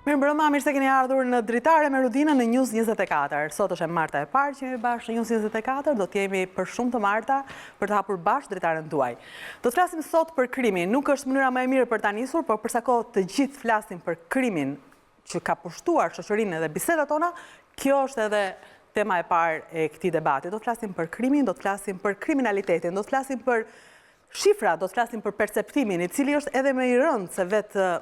Mirëmbrëma, mirë se keni ardhur në Dritare me Rudina në News 24. Sot është e marta e parë që jemi bashkë në News 24, do t'jemi për shumë të marta për të hapur bashkë Dritaren tuaj. Do të flasim sot për krimin, nuk është mënyra më e mirë për ta nisur, por për sa kohë të gjithë flasim për krimin që ka pushtuar shoqërinë dhe bisedat tona, kjo është edhe tema e parë e këtij debati. Do të flasim për krimin, do të flasim për kriminalitetin, do të flasim për shifra, do të flasim për perceptimin, i cili është edhe më i rëndë se vetë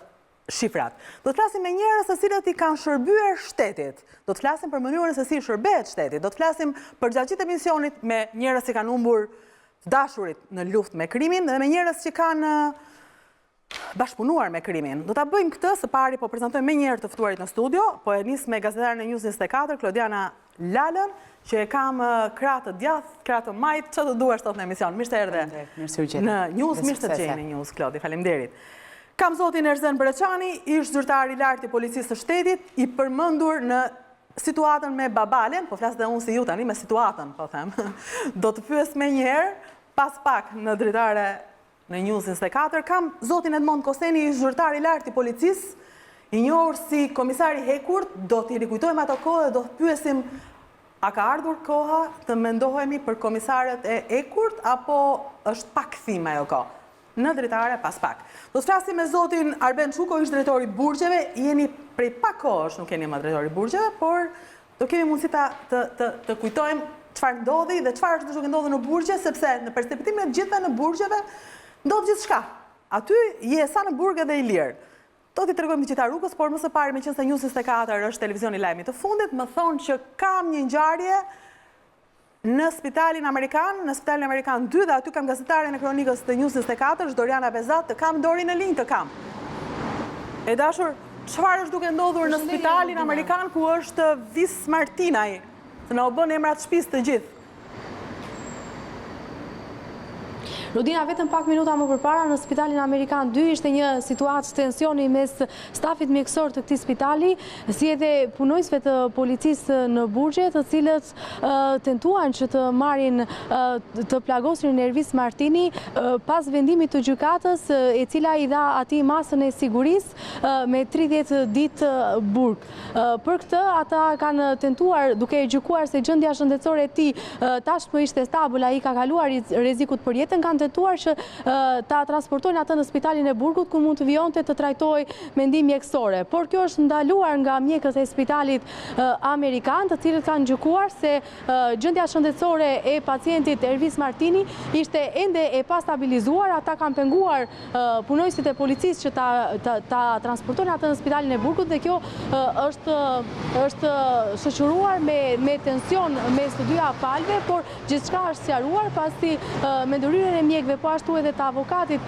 shifrat. Do të flasim me njerëz se cilët i kanë shërbyer shtetit. Do të flasim për mënyrën se si shërbehet shteti. Do të flasim për gjatë emisionit me njerëz që kanë humbur dashurit në luftë me krimin dhe me njerëz që kanë bashkëpunuar me krimin. Do ta bëjmë këtë së pari, po prezantojmë me njëherë të ftuarit në studio, po e nis me gazetaren e News 24, Klodiana Lalën, që e kam krah të djathtë, krah të majt, çfarë do duash sot në emision. Mirë se erdhe. Në News, mirë se gjeni në News, Klodi. Faleminderit. Kam zotin Breçani, ish zyrtar i lartë i policisë së shtetit, i përmendur në situatën me babalen, po flas dhe unë si ju tani me situatën, po them. Do të pyes më njëherë, pas pak në Dritare në News 24, kam zotin Edmond Koseni, ish zyrtar i lartë i policisë, i njohur si komisari Hekurt, do t'i rikujtojmë ato kohë dhe do të pyesim a ka ardhur koha të mendohemi për komisarët e Hekurt apo është pak thime ajo kohë? Në Dritare pas pak. Do të flasim me zotin Rudina Xhunga, ish drejtori burgjeve, jeni prej pak kohësh nuk keni më drejtori burgjeve, por do kemi mundësi të kujtojmë çfarë ndodhi dhe çfarë është duke ndodhur në burgje, sepse në perspektimin e gjithëve në burgjeve ndodh gjithçka. Aty je sa në burg edhe i lirë. Do t'i tregojmë të gjitha rrugës, por më së pari, meqense News 24 është televizioni lajmit të fundit, më thonë që kam një ngjarje në Spitalin Amerikan 2 dhe aty kam gazetaren e kronikës të News 24, Doriana Bezat, të kam Dori në linjë, të kam. E dashur, çfarë është duke ndodhur në Spitalin Amerikan ku është Vis Martinaj, se na u bën emrat shtëpisë të gjithë? Rudina, vetëm pak minuta më përpara në Spitalin Amerikan 2 ishte një situatë tensioni mes stafit mjekësor të këtij spitali, si edhe punojësve të policisë në burgje, të cilët tentuan që të marrin të plagosin Ervis Martini pas vendimit të gjykatës, e cila i dha atij masën e sigurisë me 30 ditë burg. Për këtë ata kanë tentuar, duke e gjykuar se gjendja shëndetësore e tij tashmë ishte stabil, ai ka kaluar rrezikut për jetën, kanë tentuar që ta transportojnë atë në spitalin e burgut, ku mund të vjonte të trajtojë me ndihmë mjekësore. Por kjo është ndaluar nga mjekët e spitalit amerikan, të cilët kanë gjykuar se gjendja shëndetësore e pacientit Ervis Martini ishte ende e pastabilizuar. Ata kanë penguar punojësit e policisë që ta transportojnë atë në spitalin e burgut dhe kjo është shoqëruar me tension mes të dyja palëve, por gjithçka është sqaruar pasi me ndërhyrjen e mjekëve, po ashtu edhe të avokatit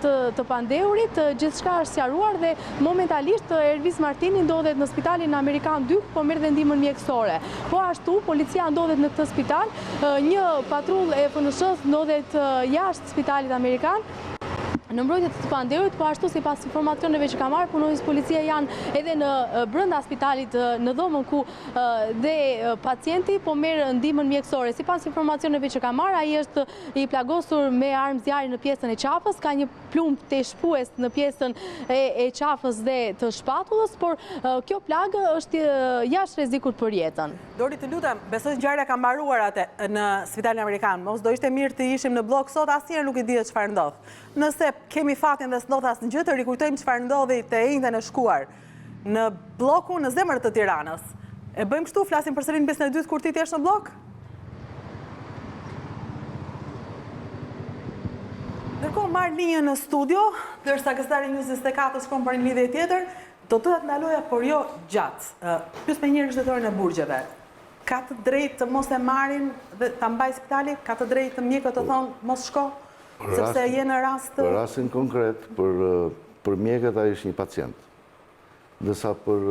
të pandeurit, gjithçka është sqaruar dhe momentalisht Ervis Martini ndodhet në Spitalin Amerikan 2, po merr ndihmën mjekësore. Po ashtu policia ndodhet në këtë spital, një patrullë e FNSH-s ndodhet jashtë Spitalit Amerikan në mbrojtje të pandeurit, po ashtu sipas informacioneve që ka marrë, punojës policia janë edhe në brenda spitalit në dhomën ku dhe pacienti po merr ndihmën mjekësore. Sipas informacioneve që ka marrë, ai është i plagosur me armë zjarri në pjesën e qafës, ka një plumb teshpues në pjesën e qafës dhe të shpatullës, por kjo plagë është jashtë rrezikut për jetën. Dori, të lutem, besoj ngjarja ka mbaruar atë në Spitalin Amerikan. Mos do ishte mirë të ishim në blok sot, asnjëherë nuk i dihet çfarë ndodh. Nëse kemi fatin dhe s'ndodh asnjë gjë, të rikujtojmë çfarë ndodhi të enjten e shkuar në bloku në zemër të Tiranës. E bëjmë kështu, flasim përsëri në pjesën e dytë kur ti jesh në blok? Ndërkohë marr linjën në studio, ndërsa gazetari News 24 shkon për një lidhje tjetër, do të ndaloja, por jo gjatë. Pyes me njëherë qytetorin e burgjeve. Ka të drejtë të mos e marrin dhe ta mbajë spitali? Ka të drejtë të mjekët të thonë mos shko? Sepse je në rast... Për rastin konkret, për mjekët ai është një pacient. Ndërsa për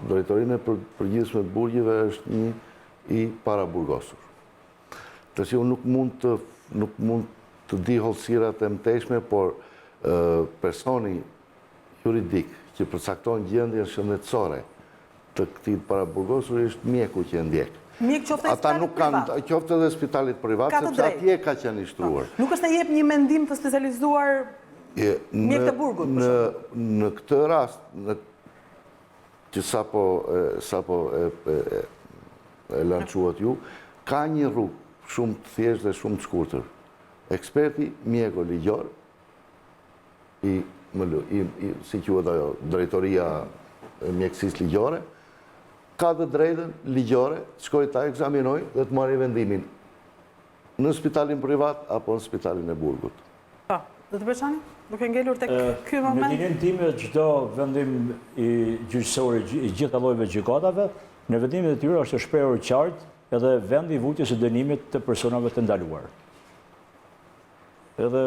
drejtorinë e përgjithshme të burgjeve është një i paraburgosur. Tash unë nuk mund të di hollësirat e mëtejshme, por personi juridik që përcakton gjendjen shëndetësore të këtij paraburgosur është mjeku që e ndjek. Ata nuk kanë, qoftë edhe spitalit privat, sepse atje ka qenë i shtruar. Nuk është të jep një mendim të specializuar mjek të burgut? Në këtë rast, që sapo e lançuat ju, ka një rrugë shumë të thjeshtë dhe shumë të shkurtër. Eksperti mjeko ligjor, si quhet ajo, drejtoria e mjekësisë ligjore, ka të drejtën ligjore të shkojë ta ekzaminojë dhe të marrë vendimin në spitalin privat apo në spitalin e burgut. Po, do të Breçani? Duke ngelur tek ky moment? Me dinin time, çdo vendim i gjyqësor i gjitha llojeve gjykatave, në vendimet e tyre është shprehur qartë edhe vendi i vujtjes së dënimit të personave të ndaluar. Edhe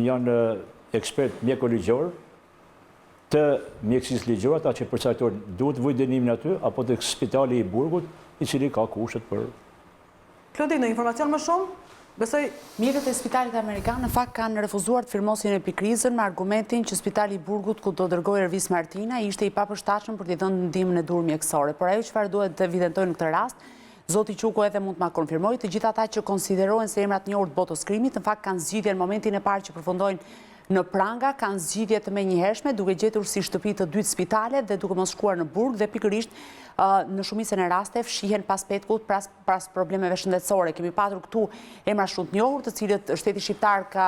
janë ekspert mjekoligjor të mjekësisë ligjore, ata që përcaktojnë duhet vujt dënimin aty apo tek spitali i burgut, i cili ka kushtet për. Klodin, informacion më shumë? Besoj mjekët e spitalit amerikan në fakt kanë refuzuar të firmosin epikrizën me argumentin që spitali i burgut ku do dërgojë Ervis Martina ishte i papërshtatshëm për t'i dhënë ndihmën e dur mjekësore. Por ajo çfarë duhet të evidentojë në këtë rast, zoti Quko edhe mund të ma konfirmojë, të gjithë ata që konsiderohen se emrat e njohur të botës krimit, në fakt kanë zgjidhje në momentin e parë që përfundojnë në pranga, kanë zgjidhje të menjëhershme duke gjetur si shtëpi të dytë spitale dhe duke mos shkuar në burg dhe pikërisht në shumicën e raste fshihen pas petkut pas problemeve shëndetësore. Kemi patur këtu emra shumë të njohur, të cilët shteti shqiptar ka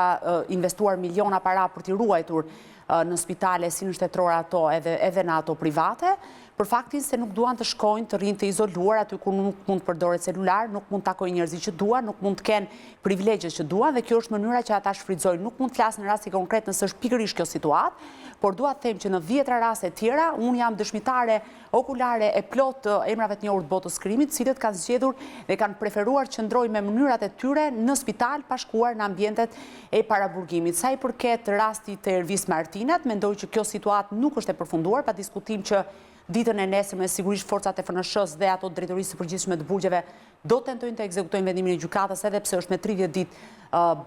investuar miliona para për t'i ruajtur në spitale si në shtetërore ato edhe në ato private, për faktin se nuk duan të shkojnë të rinë të izoluar aty ku nuk mund të përdoret celular, nuk mund të takojnë njerëzit që duan, nuk mund të kenë privilegjet që duan dhe kjo është mënyra që ata shfrytëzojnë. Nuk mund të flas në rasti konkret nëse është pikërisht kjo situatë, por dua të them që në 10 raste tjera unë jam dëshmitare okulare e plot të emrave të njohur të botës krimit, të cilët kanë zgjedhur dhe kanë preferuar të qëndrojnë me mënyrat e tyre në spital pa shkuar në ambientet e paraburgimit. Sa i përket rastit të Ervis Martinat, mendoj që kjo situatë nuk është e përfunduar, pa diskutim që ditën e nesërme sigurisht forcat e FNSH-s dhe ato drejtorisë së përgjithshme të burgjeve do tentojnë të ekzekutojnë vendimin e gjykatës edhe pse është me 30 ditë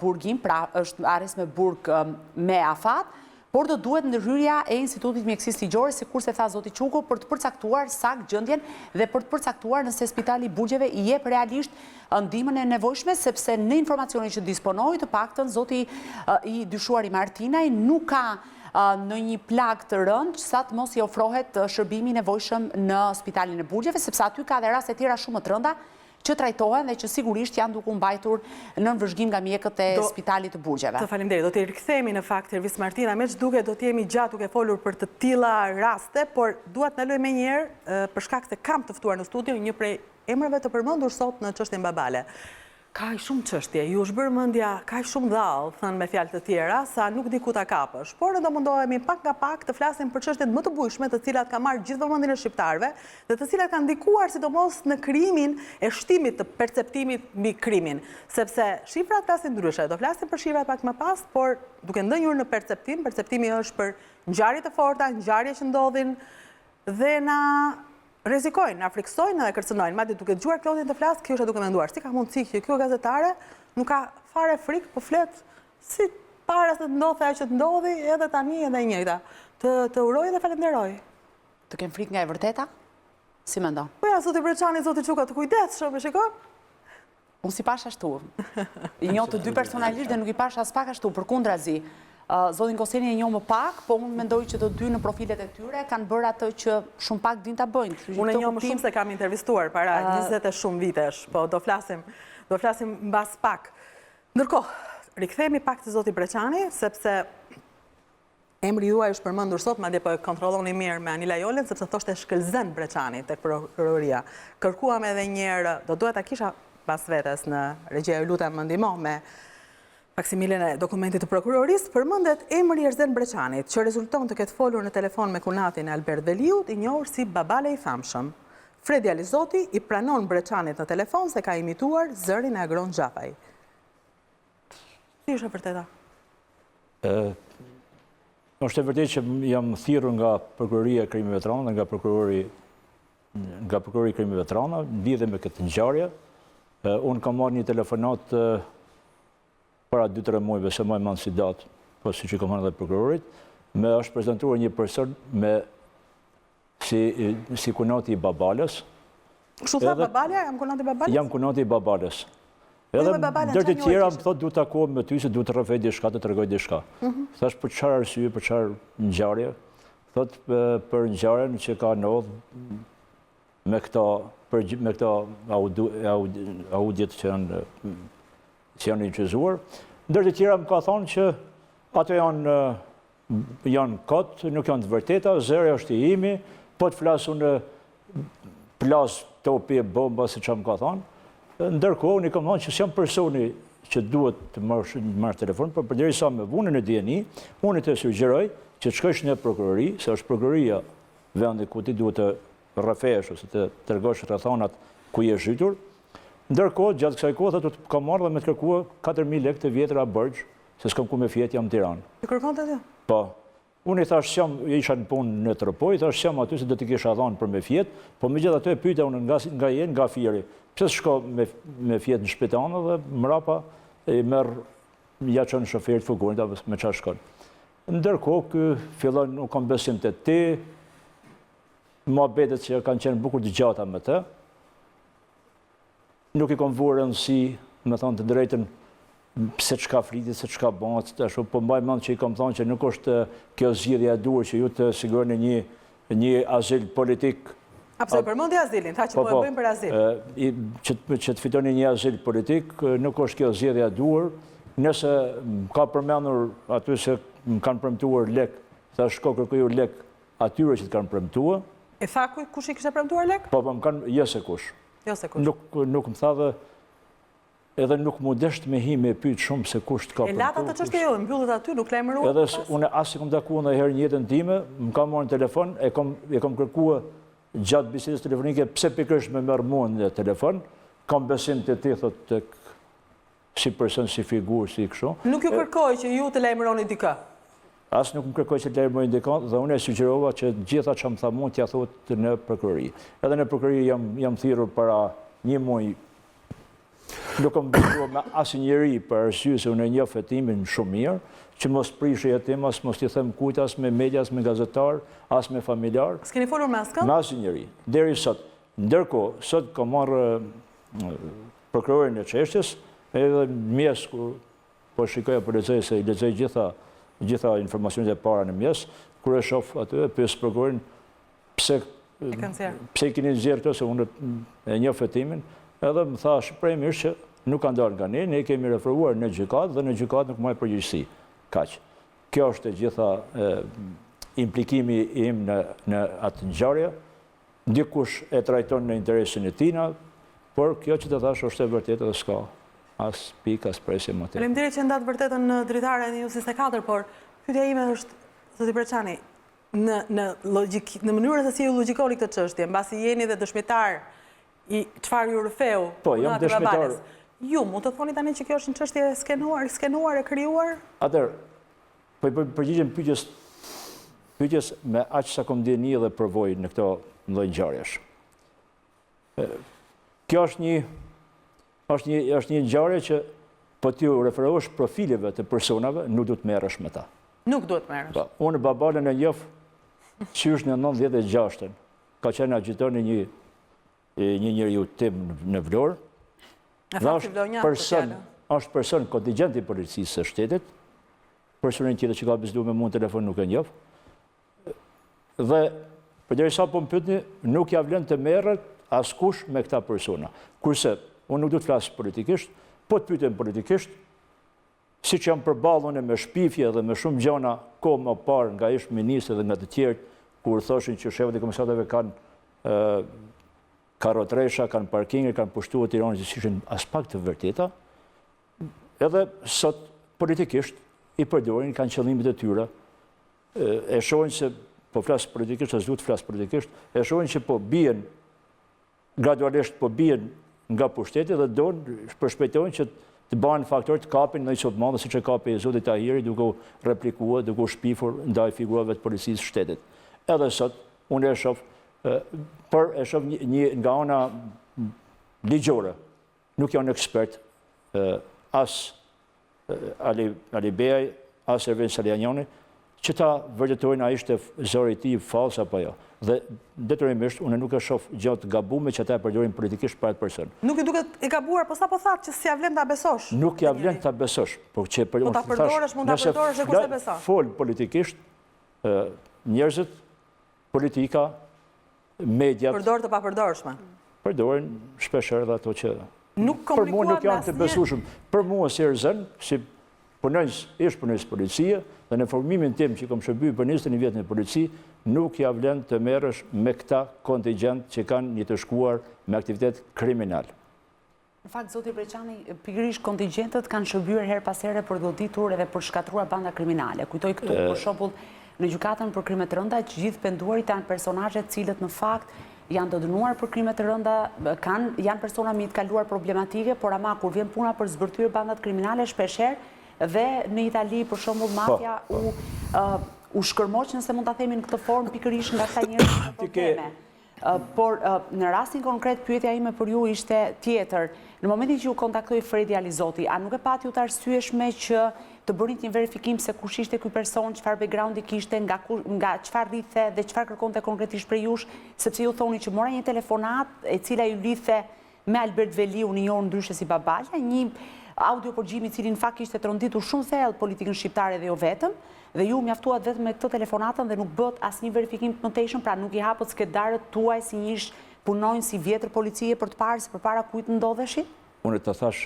burgim, pra është arrest me burg me afat, por do duhet ndërhyrja e Institutit Mjekësisë Ligjore, sikurse tha zoti Quko, për të përcaktuar sakt gjendjen dhe për të përcaktuar nëse Spitali i Burgjeve i jep realisht ndihmën e nevojshme, sepse në informacionin që disponoi, të paktën zoti i dyshuar i Martinaj nuk ka në një plagë të rëndë, sa të mos i ofrohet shërbimi nevojshëm në Spitalin e Burgjeve, sepse aty ka dhe raste tjera shumë të rënda që trajtohen dhe që sigurisht janë duke mbajtur në vëzhgim nga mjekët e Spitalit të Burgjeve. Të faleminderit, do të rikthehemi në fakt Ervis Martina, me që duke do të jemi gjatë duke folur për të tilla raste, por dua të ndaloj menjëherë për shkak se kam të ftuar në studio një prej emrave të përmendur sot në çështjen babale. Ka shumë çështje, ju është bërë mendja, ka shumë dhall, thënë me fjalë të tjera, sa nuk di ku ta kapësh. Por do mundohemi pak nga pak të flasim për çështjet më të bujshme, të cilat ka marrë gjithë vëmendjen e shqiptarëve dhe të cilat kanë ndikuar sidomos në krijimin e shtimit të perceptimit mbi krimin, sepse shifrat flasin ndryshe. Do flasim për shifrat pak më pas, por duke ndënjur në perceptim, perceptimi është për ngjarje të forta, ngjarje që ndodhin dhe na rrezikojnë, na friksojnë dhe kërcënojnë. Madje duke dëgjuar Klodin të flas, kjo është duke menduar, si ka mundësi që kjo gazetare nuk ka fare frikë, po flet si para se të ndodhte ajo që të ndodhi, edhe tani edhe e njëjta. Të uroj dhe falenderoj. Të kem frikë nga e vërteta? Si mendon? Po ja, zoti Breçani, zoti Quka, të kujdesshëm, e shikon? Unë si pash ashtu. I njoh të dy personalisht dhe nuk i pash as pak ashtu, përkundrazi. Zotin Koseni e njoh më pak, po unë mendoj që të dy në profilet e tyre kanë bërë atë që shumë pak din ta bëjnë. Unë e njoh më shumë se kam intervistuar para 20 e shumë vitesh, po do flasim mbas pak. Ndërkohë, rikthehemi pak te zoti Breçani, sepse emri juaj është përmendur sot, madje po e kontrolloni mirë me Anila Jolen, sepse thoshte shkëlzen Breçani tek prokuroria. Kërkuam edhe një herë, do duhet ta kisha pas vetes në regjia, ju lutem më ndihmo me faksimilën e dokumentit të prokurorisë, përmendet emri Erzen Breçanit, që rezulton të ketë folur në telefon me kunatin Albert Dheliut, i njohur si babale i famshëm. Fredi Alizoti i pranon Breçanit në telefon se ka imituar zërin e Agron Xhafaj. Si është e vërteta? Është e vërtetë që jam thirrur nga prokuroria e krimeve të rënda, nga prokurori i krimeve të rënda, lidhe me këtë ngjarje. Unë kam marrë një telefonat para 2-3 muajve, se më e mandë si datë, po si që kam marrë dhe prokurorit, me është prezentuar një person me si kunati i babales. Kështu tha babalja? Jam kunati i babales? Jam kunati i babales. Edhe dërë të tjera më thotë du të takohem me ty se du të rrëfej diçka, të tregoj diçka. Thash për çfarë arsye, për çfarë ngjarje? thot për ngjarjen që ka ndodhur me këto audit që janë incizuar. Ndër të tjera më ka thonë që ato janë kot, nuk janë të vërteta, zëri është i imi, po të flasë unë plas topi e bomba, si që më ka thonë. Ndërkohë, unë i kam thonë që s'jam personi që duhet të marrë telefon, për përderisa me vunën e DNI, unë të sugjeroj që të shkosh në prokurori, se është prokuroria vendi ku ti duhet të rrafesh ose të tregosh rrethonat ku je zhytur. Ndërkohë, gjatë kësaj kohe, thotë të kam marrë dhe me të kërkua 4.000 lekë të vjetra bërgjë, se s'kam ku me fjetë, jam në Tiranë. Të kërkon të të? Po. Unë i thash jam, isha në punë në Tropoj, i thash jam aty se do t'i kisha dhanë për me fjetë, po me gjithë ato e pyeta unë nga jenë, nga firi. Pse s'shko me fjetë në shpitanë dhe mrapa e merë ja që në shoferit fugurin, me qa shkon. Ndërkohë, kë fillon nuk kam besim të ti, muhabetet që kanë qenë bukur të gjata me të, nuk i kom vurë rëndësi, me thonë të drejtën, se çka flitit, se çka bëhet, po mbaj mend që i kam thonë që nuk është kjo zgjidhja e duhur që ju të siguroni një azil politik. A pse përmendi azilin, tha që po e bëjmë për azil. Që të fitoni një azil politik, nuk është kjo zgjidhja e duhur. Nëse ka përmendur aty se më kanë premtuar lek, tha shko kërkoju lek atyre që të kanë premtuar. E tha kush i kishte premtuar lek? Po më kanë jo se kush. Jo se kush. Nuk më tha dhe edhe nuk mu desht me hi me pyet shumë se kush të ka premtuar. E lata të çështje jo, mbyllet aty, nuk lajmëruan. Edhe unë as i kam takuar ndonjëherë në jetën time, më ka marrë në telefon, e kam kërkuar gjatë bisedës telefonike pse pikërisht më merr mua në telefon, kam besim te ti thotë tek si person, si figurë, si kështu. Nuk ju kërkoj që ju të lajmëroni dikë? As nuk më kërkoj që të lajmëroni dikë, dhe unë e sugjerova që gjitha që më tha mund t'ja thotë në prokurori. Edhe në prokurori jam thirrur para një muaj. Nuk kam bërtuar me asë njëri për arsye se unë e njoh fetimin shumë mirë, që mos prishë jetim, as mos t'i them kujt, as me media, as me gazetar, as me familjar. S'keni folur me askën? Me asë njëri. Deri sot. Ndërkohë, sot kam marrë prokurorin e çështjes, edhe mjes kur po shikoja për lexoj se i lexoj gjitha informacionet e para në mjes, kur e shoh aty e pyes prokurorin pse i keni nxjerrë këto se unë e njoh fetimin, edhe më tha shpremisht që nuk ka ndarë nga ne kemi referuar në gjykatë dhe në gjykatë nuk marr përgjegjësi. Kaq. Kjo është e gjitha implikimi im në atë ngjarje. Dikush e trajton në interesin e tina, por kjo që të thash është e vërtetë dhe s'ka as pikë, as presje më tepër. Faleminderit që ndatë vërtetën në Dritare në News 24, por pyetja ime është, zoti Breçani, në mënyrën se si ju logjikoni këtë çështje, mbasi jeni dhe dëshmitar i çfarë ju rrëfeu. Po, jam dëshmitar. Ju mund të thoni tani që kjo është një çështje skenuar, e krijuar? Atëherë, po i përgjigjem pyetjes me aq sa kom dieni dhe provoj në këto lloj ngjarjesh. Kjo është një ngjarje që po ti referohesh profileve të personave, nuk duhet merresh me ta. Nuk duhet merresh. Unë babalën e njoh qysh në 96-ën. Ka qenë agjitor në një njeriu tim në Vlorë. Është person kontingjent i policisë së shtetit, personin tjetër që ka biseduar me mua në telefon nuk e njoh. Dhe përderisa po më pyetni, nuk ja vlen të merret askush me këta persona. Kurse unë nuk do të flas politikisht, po të pyeten politikisht, siç jam përballur me shpifje dhe me shumë gjëna kohë më parë nga ish ministri dhe nga të tjerë, kur thoshin që shefët e komisariateve kanë karotresha, kanë parkinge, kanë pushtuar Tiranën, që ishin as pak të vërteta, edhe sot politikisht i përdorin, kanë qëllimet e tyre, e shohin se po flas politikisht, as duhet flas politikisht, e shohin që po bien gradualisht po bien nga pushteti dhe përshpejtojnë që të banë faktor të kapin në isot madhe, si që kapi e zotit Tahiri, duke u replikuar, duke u shpifur ndaj figurave të policisë shtetit. Edhe sot, unë e shoh një nga ana ligjore, nuk janë ekspert as Ali Beaj, as Ervin Salianjoni, që ta vërtetojnë a ishte zori i tij fals apo jo. Dhe detyrimisht unë nuk e shoh gjë të gabuar që ata e përdorin politikisht për atë person. Nuk i duket e gabuar, po sapo thatë që s'ja vlen ta besosh. Nuk ja vlen ta besosh, por që mund ta përdorësh e kush e beson. Fol politikisht, njerëzit politika, mediat... Përdor të papërdorshme. Përdorin shpesher dhe ato që... Nuk për mua nuk janë të komunikuat besueshëm. Për mua si Erzën, si punojës policie, dhe në formimin tim që kom shërby për 21 vjetë në polici, nuk ja vlen të merresh me këta kontingent që kanë një të shkuar me aktivitet kriminal. Në fakt, zoti Breçani, pikërisht kontingentët kanë shërbyer her pas here për goditur edhe për shkatruar banda kriminale. Kujtoj këtu, për shembull, në gjykatën për krime të rënda, që gjithë penduarit janë personazhe të cilët në fakt janë të dënuar për krime të rënda, janë persona me të kaluar problematike, por ama kur vjen puna për zbërthyer bandat kriminale shpeshherë dhe në Itali, për shembull, mafia u shkërmoq, nëse mund ta themi në këtë formë, pikërisht nga këta njerëz me probleme. Por në rastin konkret, pyetja ime për ju ishte tjetër. Në momentin që ju kontaktoi Fredi Alizoti, a nuk e pati ju të arsyeshme që të bërit një verifikim se kush ishte ky person, çfarë backgroundi kishte, nga çfarë rrithe dhe çfarë kërkonte konkretisht prej jush, sepse ju thoni që mora një telefonat e cila ju lidhe me Albert Veliu, një orë ndryshe si babalja, një audio përgjimi i cili në fakt ishte tronditur shumë thellë politikën shqiptare dhe jo vetëm, dhe ju mjaftuat vetëm me këtë telefonatën dhe nuk bët asnjë verifikim të mëtejshëm, pra nuk i hapët skedarët tuaj si njësh punojnë si vjetër policie për të parë se përpara kujt ndodheshin? Unë të thash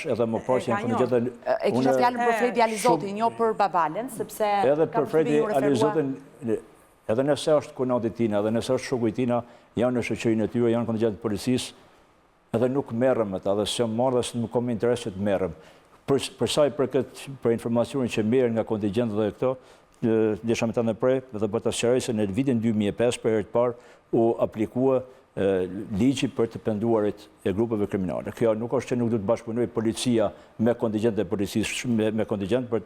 edhe më parë që janë kontingentën... E kisha fjalën për Fredi Alizotin, jo për babalen, sepse... Edhe për Fredi Alizotin, edhe nëse është kunati tina, edhe nëse është shoku i tina, janë në shoqërinë e tyre, janë kontingentët policisë, edhe nuk merrem me ta, dhe se marrë dhe se nuk kam interes që të merrem. Për informacionin që merren nga kontingentët dhe këto, desha me ta në prej, dhe për të sqaroj se në vitin 2005 për herë të parë u aplikua ligji për të penduarit e grupeve kriminale. Kjo nuk është që nuk du të bashkëpunoj policia me kontingent e policisë, me kontingent për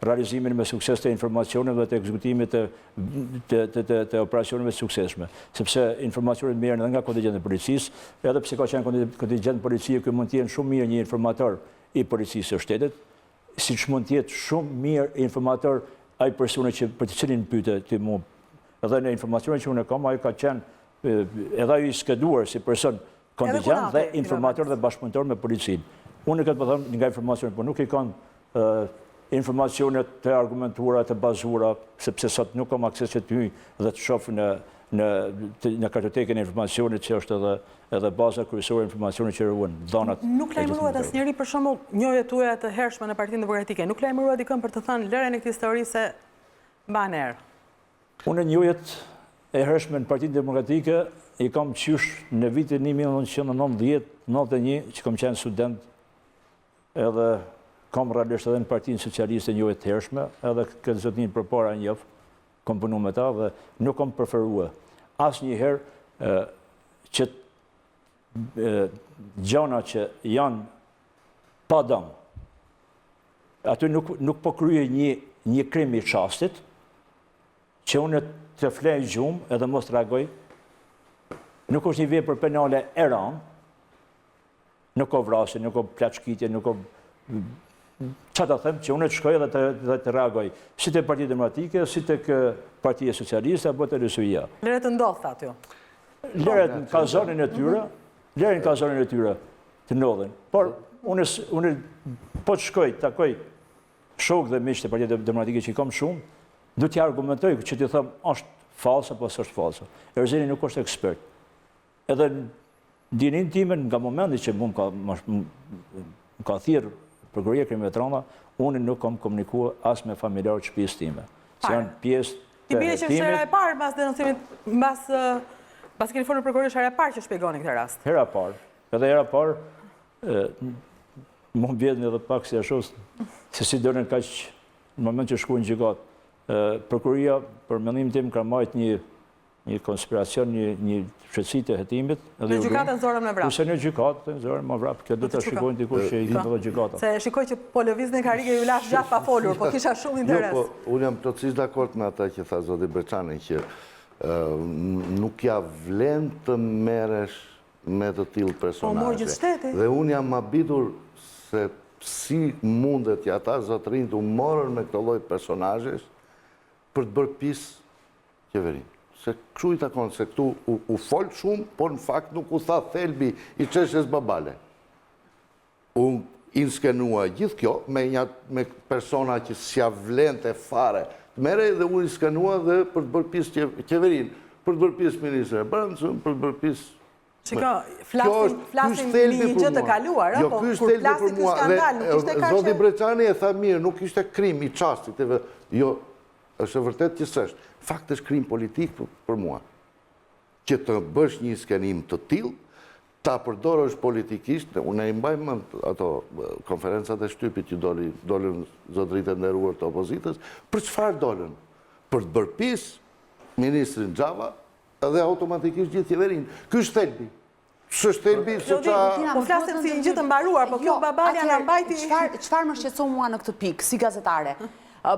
realizimin me sukses të informacioneve dhe të ekzekutimit të operacioneve suksesshme. Sepse informacionet merren edhe nga kontingent e policisë, edhe pse ka qenë kontingent policie, kjo mund të jenë shumë mirë një informator i policisë së shtetit, siç mund të jetë shumë mirë informator ai personi që për të cilin pyetet ti mua. Edhe në informacionet që unë kam, ai ka qenë edhe ai i skeduar si person kontingent dhe informator dhe bashkëpunëtor me policinë. Unë këtë po them nga informacionet, por nuk i kanë informacionet të argumentuara, të bazuara, sepse sot nuk kam akses që të hyj dhe të shoh në kartotekën e informacionit që është edhe baza kryesore e informacionit që ruan dhënat. Nuk lajmëruat asnjëri për shembull njëjë tuaja të hershme në Partinë Demokratike. Nuk lajmëruat dikën për të thënë lëren e këtij histori se mban erë. Unë njëjët e hershme në Partinë Demokratike i kam qysh në vitin 1990-91 që kam qenë student, edhe kam realisht edhe në Partinë Socialiste njëjët të hershme, edhe këtë zotin përpara njëf, kam punu me ta dhe nuk kam preferua asnjëherë që gjana që janë pa dëm. Aty nuk po kryej një krim i çastit, që unë të flej gjumë edhe mos të reagoj, nuk është një vepër penale e rëndë, nuk ka vrasje, nuk ka plaçkitje, nuk ka... Që të them, që unë të shkoj dhe të reagoj, si të Partitë Demokratike, si të Partia Socialiste, apo të RSU-ja. Lëret të ndodhë, aty. Lëret në kazonin e tyre të ndodhin. Por, unë po të shkoj, takoj shokë dhe miqë të Partitë Demokratike që i kam shumë, du t'ja argumentoj që t'i them, është falsa, apo s'është falsa. Erzeni nuk është ekspert. Edhe dinin timen nga momenti që mu më ka thirë Prokuroria Krimeve të Rënda, unë nuk kam komunikua as me familjarë të shtëpisë time. Se janë pjesë të time. Që është hera e parë, mbas denoncimit, mbas keni folur në prokuroria, është hera e parë që shpjegoni këtë rast. Hera e parë. Edhe hera e parë, mund vjetën edhe pak si ashtu, se si dërën kaq në moment që shkuën gjykat. Prokuroria, për mendimin tim, ka marrë një konspiracion, një shqetësi të hetimit. Në gjykatën zorëm në vrap. Ose në gjykatën zorëm në vrap, kjo du të shikojnë dikush që i hinë dhe gjykata. Se shikoj që po lëvizën e karike ju lash gjatë pa folur, po kisha shumë interes. Unë jam plotësisht dakord me ata që tha zoti Breçani, që nuk ja vlen të merresh me të tillë personazhe. Dhe unë jam habitur se si mundet që ata zotërinj të morën me këtë lloj personazhesh për të bërë pis qeverinë. Se kështu i takon, se këtu u folë shumë, por në fakt nuk u tha thelbi i çështjes babale. Unë inskenua gjithë kjo me persona që s'ja vlente fare mere dhe unë i skanua dhe për të bërë pjesë qeverinë, për të bërë pjesë ministrën e Brendshëm, për të bërë pjesë... Shiko, flasim një gjë të kaluar, po kur flasi ky skandal, nuk ishte kaq... Zoti Breçani e tha mirë, nuk ishte krim i çastit, jo, është e vërtet që s'është. Fakt është krim politik për mua. Që të bësh një skenim të tillë, ta përdorësh politikisht, unë e mbaj mend ato konferencat e shtypit që dolën zotëritë e nderuar të opozitës, për çfarë dolën? Për të bërë pjesë ministrin Xhava edhe automatikisht gjithë qeverinë. Ky është thelbi. S'është thelbi se Po flasim si një gjë të mbaruar, po kjo babalja na mbajti... Çfarë më shqetëson mua në këtë pikë, si gazetare?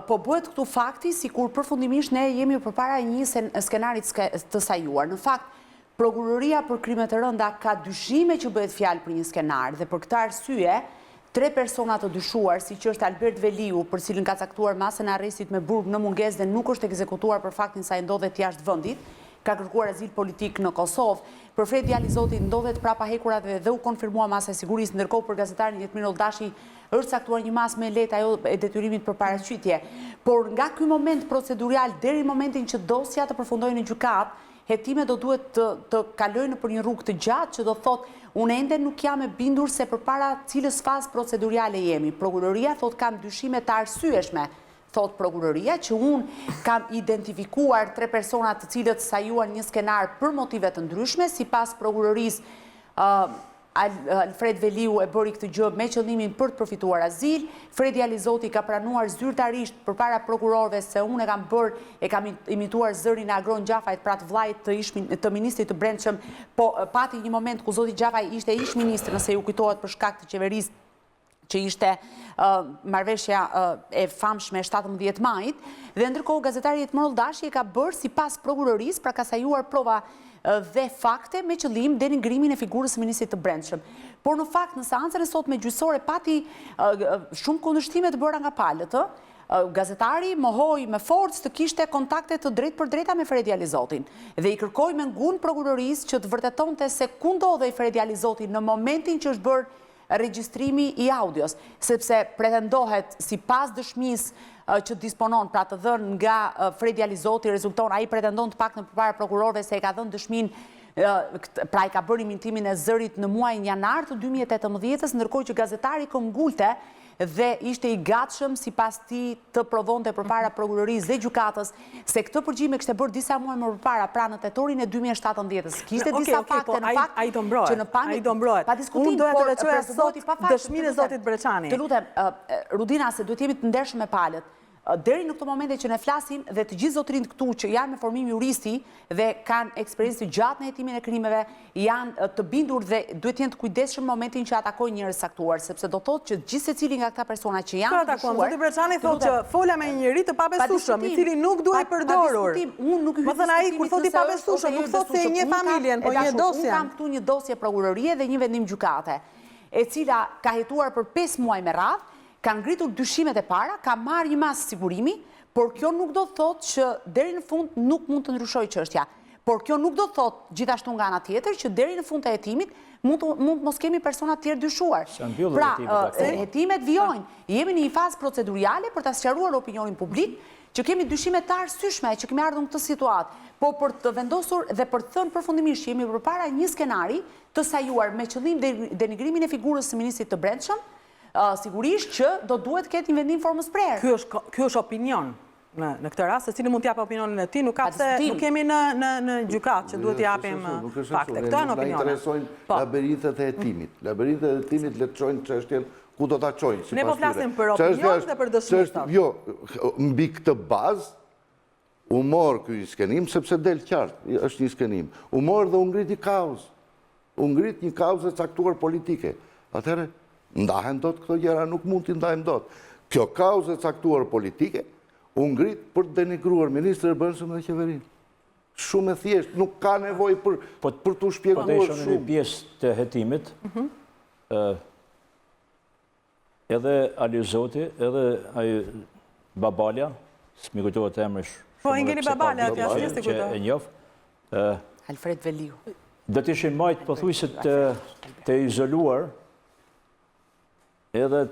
Po bëhet këtu fakti si kur përfundimisht ne jemi përpara një skenarit të sajuar. Në fakt, prokuroria për krimet e rënda ka dyshime që bëhet fjalë për një skenar dhe për këtë arsye, 3 persona të dyshuar, si që është Albert Veliu, për cilin ka caktuar masën e arrestit me burg në mungesë dhe nuk është ekzekutuar për faktin sa i ndodhet jashtë vendit, ka kërkuar azil politik në Kosovë. Për Fredi Alizoti ndodhet prapa hekurave dhe u konfirmua masa e sigurisë, ndërkohë për gazetarin Jetmir Oldashi është caktuar një masë me lehtë ajo e detyrimit për paraqytje. Por nga ky moment procedurial deri në momentin që dosja të përfundojë në gjykat, hetimet do duhet të kalojnë për një rrugë të gjatë që do thotë unë ende nuk jam e bindur se përpara cilës fazë proceduriale jemi. Prokuroria thotë kam dyshime të arsyeshme, thotë prokuroria, që unë kam identifikuar 3 personat të cilët sajuan një skenar për motive të ndryshme, sipas prokurorisë Alfred Veliu e bëri këtë gjë me qëllimin për të përfituar azil. Fredi Alizoti ka pranuar zyrtarisht përpara prokurorëve se unë e kam imituar zërin e Agron Gjafajt, pra të vllajt të ministrit të Brendshëm, po pati një moment ku zoti Gjafaj ishte ish ministër, nëse ju kujtohet për shkak të qeverisë që ishte marrëveshja e famshme 17 majit, dhe ndërkohë gazetari Jetmir Oldashi e ka bërë sipas prokurorisë, pra ka sajuar prova dhe fakte me qëllim denigrimin e figurës së ministrit të Brendshëm. Por në fakt, në seancën e sotme gjyqësore pati shumë kundërshtime të bëra nga palët. Gazetari mohoi me forcë të kishte kontakte të drejtë për drejta me Fredi Alizotin dhe i kërkoi me ngun prokurorisë që të vërtetonte se ku ndodhej Fredi Alizoti në momentin që është bërë regjistrimi i audios, sepse pretendohet sipas dëshmisë që disponon, pra të dhënë nga Fredi Alizoti, rezulton, ai pretendon të paktën përpara prokurorëve se e ka dhënë dëshminë, pra i ka bërë imitimin e zërit në muajin janar të 2018-s, ndërkohë që gazetari këmbgulte dhe ishte i gatshëm sipas tij të provonte përpara prokurorisë dhe gjykatës se këtë përgjime kishte bërë disa muaj më përpara, pra në tetorin e 2017-s. Kishte disa fakte në fakt që në ai do mbrohet. Pa diskutim, unë doja të veçoja sot dëshminë e zotit Breçani. Të lutem, Rudina, se duhet jemi të ndershëm me palët. Deri në këtë momente që ne flasim dhe të gjithë zotërinjtë këtu që janë me formim juristi dhe kanë eksperiencë të gjatë në hetimin e krimeve, janë të bindur dhe duhet jenë të kujdesshëm në momentin që atakojnë njerëz saktuar, sepse do thotë që gjithë secili nga këta persona që janë të dyshuar. Zoti Breçani thotë që fola me një njerëz të pabesueshëm, i cili nuk duhej përdorur. Më thënë ai kur thotë i pabesueshëm, nuk thotë se një familjen, po një dosje. Unë kam këtu një dosje prokurorie dhe një vendim gjykate, e cila ka hetuar për 5 muaj me radhë, ka ngritur dyshimet e para, ka marrë një masë sigurimi, por kjo nuk do të thotë që deri në fund nuk mund të ndryshojë çështja. Por kjo nuk do të thotë gjithashtu nga ana tjetër që deri në fund të hetimit mund mos kemi persona të tjerë dyshuar. Pra, hetimet vijojnë. Jemi në një fazë proceduriale për ta sqaruar opinionin publik që kemi dyshime të arsyeshme që kemi ardhur në këtë situatë, po për të vendosur dhe për të thënë përfundimisht që jemi përpara një skenari të sajuar me qëllim denigrimin e figurës së ministrit të Brendshëm, sigurisht që do duhet ketë një vendim formës prerë. Ky është opinion në këtë rast, secili mund t'jap opinionin e tij, nuk ka pse nuk kemi në gjykat që duhet t'japim fakte. Këto janë opinione. Na interesojnë labirintet e hetimit. Labirintet e hetimit le të çojnë çështjen ku do ta çojnë. Ne po flasim për opinion dhe për dëshmi. Jo, mbi këtë bazë u mor ky skenim sepse del qartë, është një skenim. U mor dhe u ngriti kauzë. U ngrit një kauzë e caktuar politike. Atëherë ndahen dot këto gjëra, nuk mund t'i ndajmë dot. Kjo kauzë e caktuar politike u ngrit për të denigruar ministrin e Brendshëm dhe qeverinë. Shumë e thjeshtë, nuk ka nevojë për t'u shpjeguar shumë. Po të ishte një pjesë të hetimit, edhe Alizoti, edhe ai babalja, s'mi kujtohet emri shumë. Po ngeni babalja atje, s'e kujtoj. Që e njoh. Alfred Veliu. Do të ishin majtë pothuajse të izoluar edhe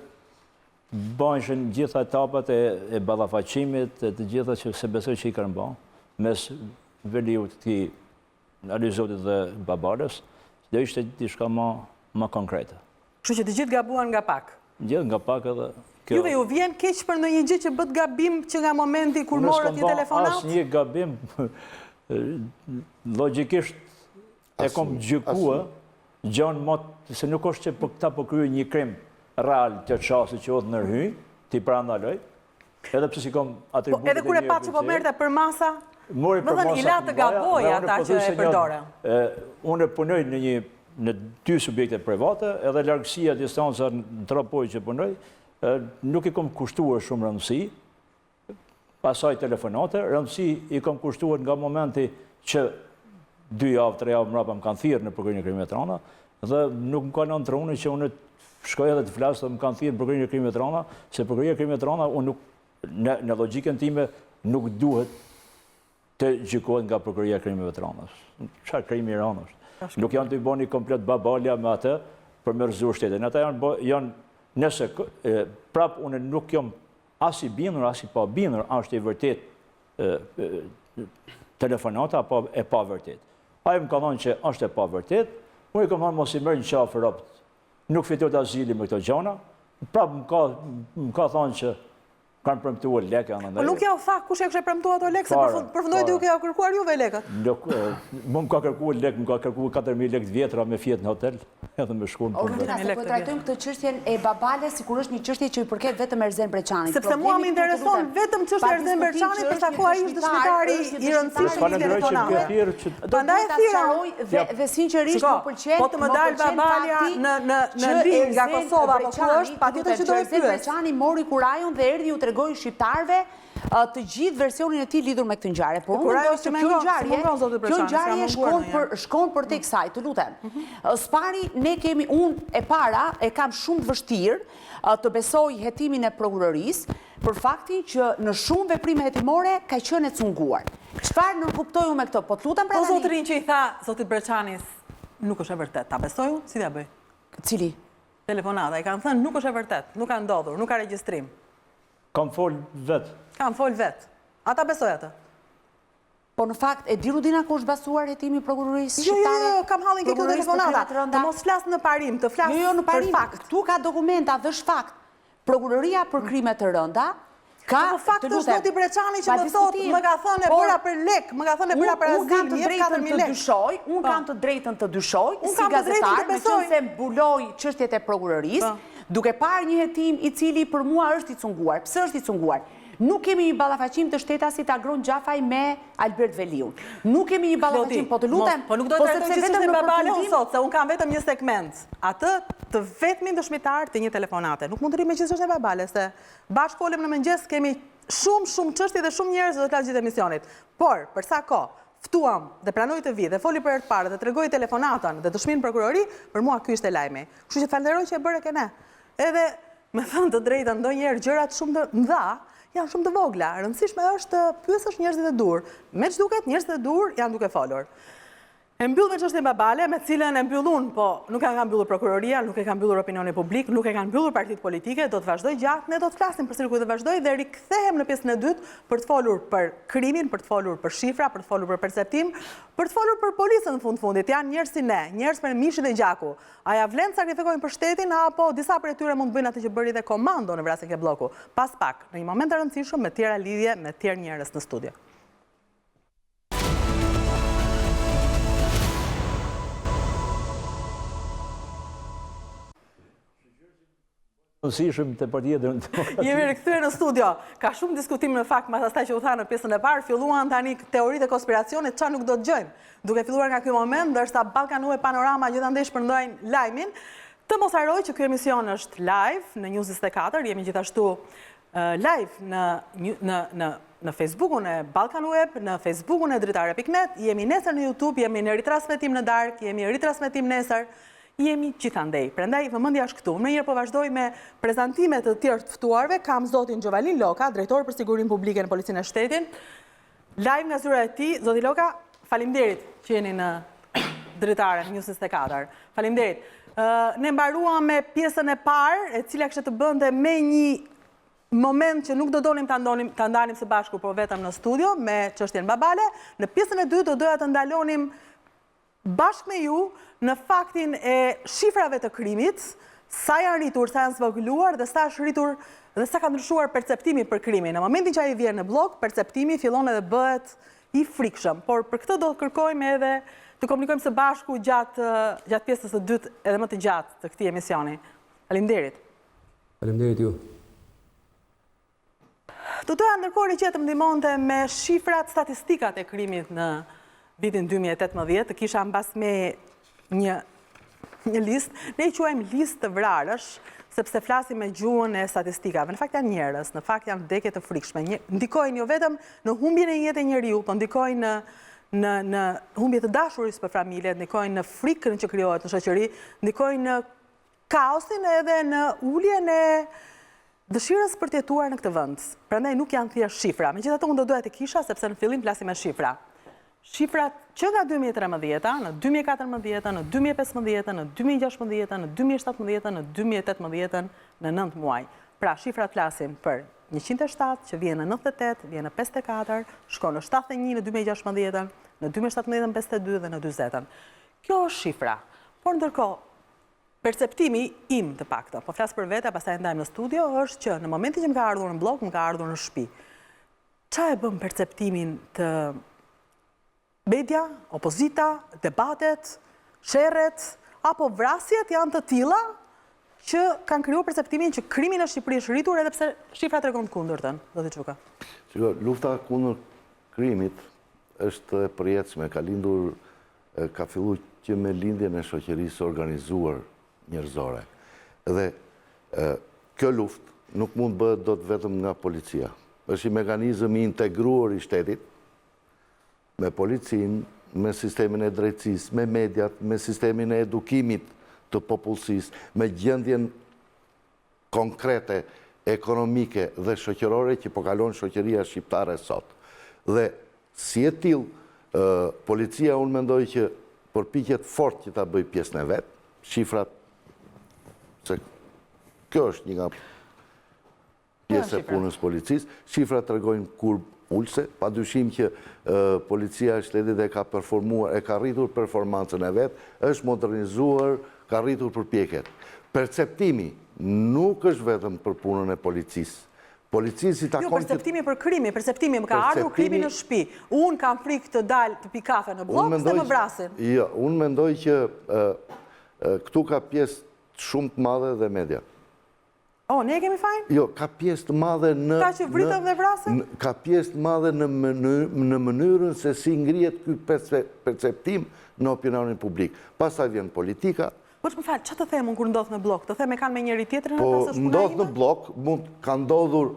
Banjën gjitha etapat e ballafaqimit, të gjitha që se besoj që i kanë bën, mes Veliut të Alizotit dhe babales, do ishte diçka më konkrete. Kështu që të gjithë gabuan nga pak. Gjithë nga pak edhe kjo. Juve ju vjen keq për ndonjë gjë që bët gabim që nga momenti kur morët një telefonat? Asnjë gabim, logjikisht e kom gjykua gjanë motë, se nuk është që për këta për kryu një krim real të qasë që odhë nërhyj, ti pra ndaloj, edhe pëse si kom atributit e një edhe kur e patë që po merte për masa, më thënë i la të gaboj ata që e përdore. Unë e punoj në dy subjekte private, edhe largësia, distanca në trapoj që punoj, nuk i kom kushtuar shumë rëndësi, pasaj telefonate, rëndësi i kom kushtuar nga momenti që 2 javë, 3 javë mrapa më kanë thirrë në përkërjen e krimeve të rënda, dhe nuk më kanë truni që unë shkoj edhe të flasë dhe më kanë thirrë në përkërjen e krimeve të rënda, se përkërja e krimeve të rënda, unë në logjikën time nuk duhet të gjykohet nga përkërja e krimeve të rënda. Çfarë krimi i rëndës? Nuk janë të i boni komplet babalja me atë për me rëzur shtetin. Ata janë, nëse prap unë nuk jam as i bindur, as i pa bindur, është i vërtet telefonata apo e pa vërtet. Ai më ka thonë që është e pa vërtet, unë i kam thonë mos i merr një qafë ropt. Nuk fitoj të azili me këto gjana, prap më ka thonë që kanë premtuar lekë anë ndaj. Po nuk ja u tha kush e kishte premtuar ato lekë, se përfundoi duke ja kërkuar juve lekët. Nuk, më ka kërkuar lekë, më ka kërkuar 4000 lekë të vjetra me fjet në hotel, edhe me shkuar në Rudina, se po trajtojmë këtë çështjen e babales sikur është një çështje që i përket vetëm Erzen Breçanit. Sepse mua më intereson vetëm çështja e Erzen Breçanit, për sa kohë ai është dëshmitari i rëndësishëm i telefonave. Prandaj thirroj dhe sinqerisht më pëlqen. Po të më dal babalja në linjë nga Kosova apo ku është, patjetër që do e pyes. Breçani mori kurajon dhe erdhi u tregoi shqiptarëve të gjithë versionin e tij lidhur me këtë ngjarje. Por unë mendoj se kjo ngjarje shkon për tek saj, të lutem. Spari, ne kemi, unë e para e kam shumë të vështirë të besoj hetimin e prokurorisë për faktin që në shumë veprime hetimore ka qenë e cunguar. Çfarë nuk kuptoj unë me këtë? Po të lutem pra tani. Po zotrin që i tha zotit Breçanis nuk është e vërtet. Ta besoj unë? Si ta bëj? Cili? Telefonata. I kanë thënë nuk është e vërtet, nuk ka ndodhur, nuk ka regjistrim. Kam fol vetë. Kam fol vetë. Ata besoj atë. Po në fakt, e di Rudina ku është basuar hetimi prokurorisë shqiptare? Jo, kam hallin ke kjo telefonata. Të mos flas në parim, të flas për fakt. Tu ka dokumenta dhe është fakt. Prokuroria për krime të rënda ka po fakt është zoti Breçani që më thotë, më ka thënë e bëra për lek, më ka thënë e bëra për azil, unë kam të drejtën të dyshoj, si gazetar, me qënë se mbuloj çështjet e prokurorisë, duke parë një hetim i cili për mua është i cunguar. Pse është i cunguar? Nuk kemi një ballafaqim të shtetasit Agron Gjafaj me Albert Veliun. Nuk kemi një ballafaqim, po të lutem. Po nuk do të trajtoj që çështën e babale unë sot, se unë kam vetëm një segment. Atë të vetmin dëshmitar të një telefonate. Nuk mund të rrim me çështën e babale, se bashkë folëm në mëngjes, kemi shumë çështje dhe shumë njerëz do të flas gjithë emisionit. Por, për sa kohë ftuam dhe pranoi të vi dhe foli për herë të parë dhe tregoi telefonatën dhe dëshminë prokurori, për mua ky ishte lajmi. Kështu që falenderoj që e bëre kene. Edhe me thënë të drejtën ndonjëherë gjërat shumë të mëdha janë shumë të vogla. Rëndësishme është të pyesësh njerëzit e dur. Me ç'duket njerëzit e dur janë duke folur. E mbyll me çështjen babale, me cilën e mbyllun, po nuk e ka mbyllur prokuroria, nuk e ka mbyllur opinioni publik, nuk e kanë mbyllur partitë politike, do të vazhdoj gjatë, ne do të flasim për cirkuit dhe vazhdoj dhe rikthehem në pjesën e dytë për të folur për krimin, për të folur për shifra, për të folur për perceptim, për të folur për policën në fundit. Janë njerëz si ne, njerëz me mishin e gjaku. A ja vlen të sakrifikojnë për shtetin apo disa prej tyre mund të bëjnë atë që bëri dhe komando në vrasjen e blloku. Pas pak, në një moment të rëndësishëm me tjera lidhje me tjerë njerëz në studio. Jemi rikthyer në studio. Ka shumë diskutim në fakt mas asaj që u tha në pjesën e parë, filluan tani teoritë e konspiracionit, çfarë nuk do të gjojmë. Duke filluar nga ky moment, ndërsa Ballkanu e Panorama gjithandej shpërndajnë lajmin, të mos harroj që ky emision është live në News 24, jemi gjithashtu live në Facebookun e Ballkanu Web, në Facebookun e Dritare.net, jemi nesër në YouTube, jemi në ritransmetim në darkë, jemi ritransmetim nesër. Jemi gjithandej. Prandaj vëmendja është këtu. Më njëherë po vazhdoj me prezantime të tjerë të ftuarve. Kam zotin Gjovalin Loka, drejtor për sigurinë publike në Policinë e Shtetit. Live nga zyra e tij, zoti Loka, faleminderit që jeni në Dritare, News 24. Faleminderit. Ne mbaruam me pjesën e parë, e cila kishte të bënte me një moment që nuk do donim ta ndalim së bashku, por vetëm në studio, me çështjen babale. Në pjesën e dytë do doja të ndalonim bashkë me ju në faktin e shifrave të krimit, sa janë rritur, sa janë zvogëluar dhe sa është rritur dhe sa ka ndryshuar perceptimi për krimin. Në momentin që ai vjen në blog, perceptimi fillon edhe bëhet i frikshëm, por për këtë do të kërkojmë edhe të komunikojmë së bashku gjatë pjesës së dytë edhe më të gjatë të këtij emisioni. Faleminderit. Faleminderit ju. Të doja ndërkohë që të më ndihmonte me shifrat statistikat e krimit në vitin 2018, të kisha mbas me një listë, ne i quajmë listë të vrarësh, sepse flasim me gjuhën e statistikave. Në fakt janë njerëz, në fakt janë vdekje të frikshme. Ndikojnë jo vetëm në humbjen e jetës e njeriu, por ndikojnë në humbje të dashurisë për familje, ndikojnë në frikën që krijohet në shoqëri, ndikojnë në kaosin edhe në uljen e dëshirës për të jetuar në këtë vend. Prandaj nuk janë thjesht shifra. Megjithatë unë do doja të kisha, sepse në fillim flasim me shifra. Shifrat që nga 2013, në 2014, në 2015, në 2016, në 2017, në 2018, në 9 muaj. Pra, shifrat flasin për 107, që vjen në 98, vjen në 54, shkon në 71 në 2016, në 2017 në 52 dhe në 40. Kjo është shifra. Por ndërkohë, perceptimi im të paktën, po flas për vete, pastaj ndajmë në studio, është që në momentin që më ka ardhur në blog, më ka ardhur në shtëpi. Çfarë e bën perceptimin të media, opozita, debatet, sherret, apo vrasjet janë të tilla që kanë krijuar perceptimin që krimi në Shqipëri është rritur edhe pse shifrat tregon kundërtën, do të Xhunga. Lufta kundër krimit është e përjetshme, ka filluar që me lindjen e shoqërisë organizuar njerëzore. Dhe kjo luftë nuk mund bëhet dot vetëm nga policia. Është një mekanizëm i integruar i shtetit, me policinë, me sistemin e drejtësisë, me mediat, me sistemin e edukimit të popullsisë, me gjendjen konkrete, ekonomike dhe shoqërore që po kalon shoqëria shqiptare sot. Dhe si e tillë, policia unë mendoj që përpiqet fort që ta bëj pjesën e vet, shifrat, se kjo është një nga pjesë e punës policisë, shifrat tregojnë kur ulse, padyshim që policia e shtetit e ka performuar, e ka rritur performancën e vet, është modernizuar, ka rritur përpjekjet. Perceptimi nuk është vetëm për punën e policisë. Policisë i takon... Jo, perceptimi për krimi, perceptimi më ka ardhur krimi në shtëpi. Unë kam frikë të dalë të pi kafe në blok, se më vrasin. Jo, unë mendoj që këtu ka pjesë shumë të madhe dhe media. O, ne kemi fajin? Jo, ka pjesë të madhe në... Ka që vritëm dhe vrasin? Ka pjesë të madhe në mënyrën se si ngrihet ky perceptim në opinionin publik. Pastaj vjen politika. Po që më falë, që të them unë kur ndodh në blok? Të them e kanë me njëri tjetrin? Po, ndodh në blok, mund ka ndodhur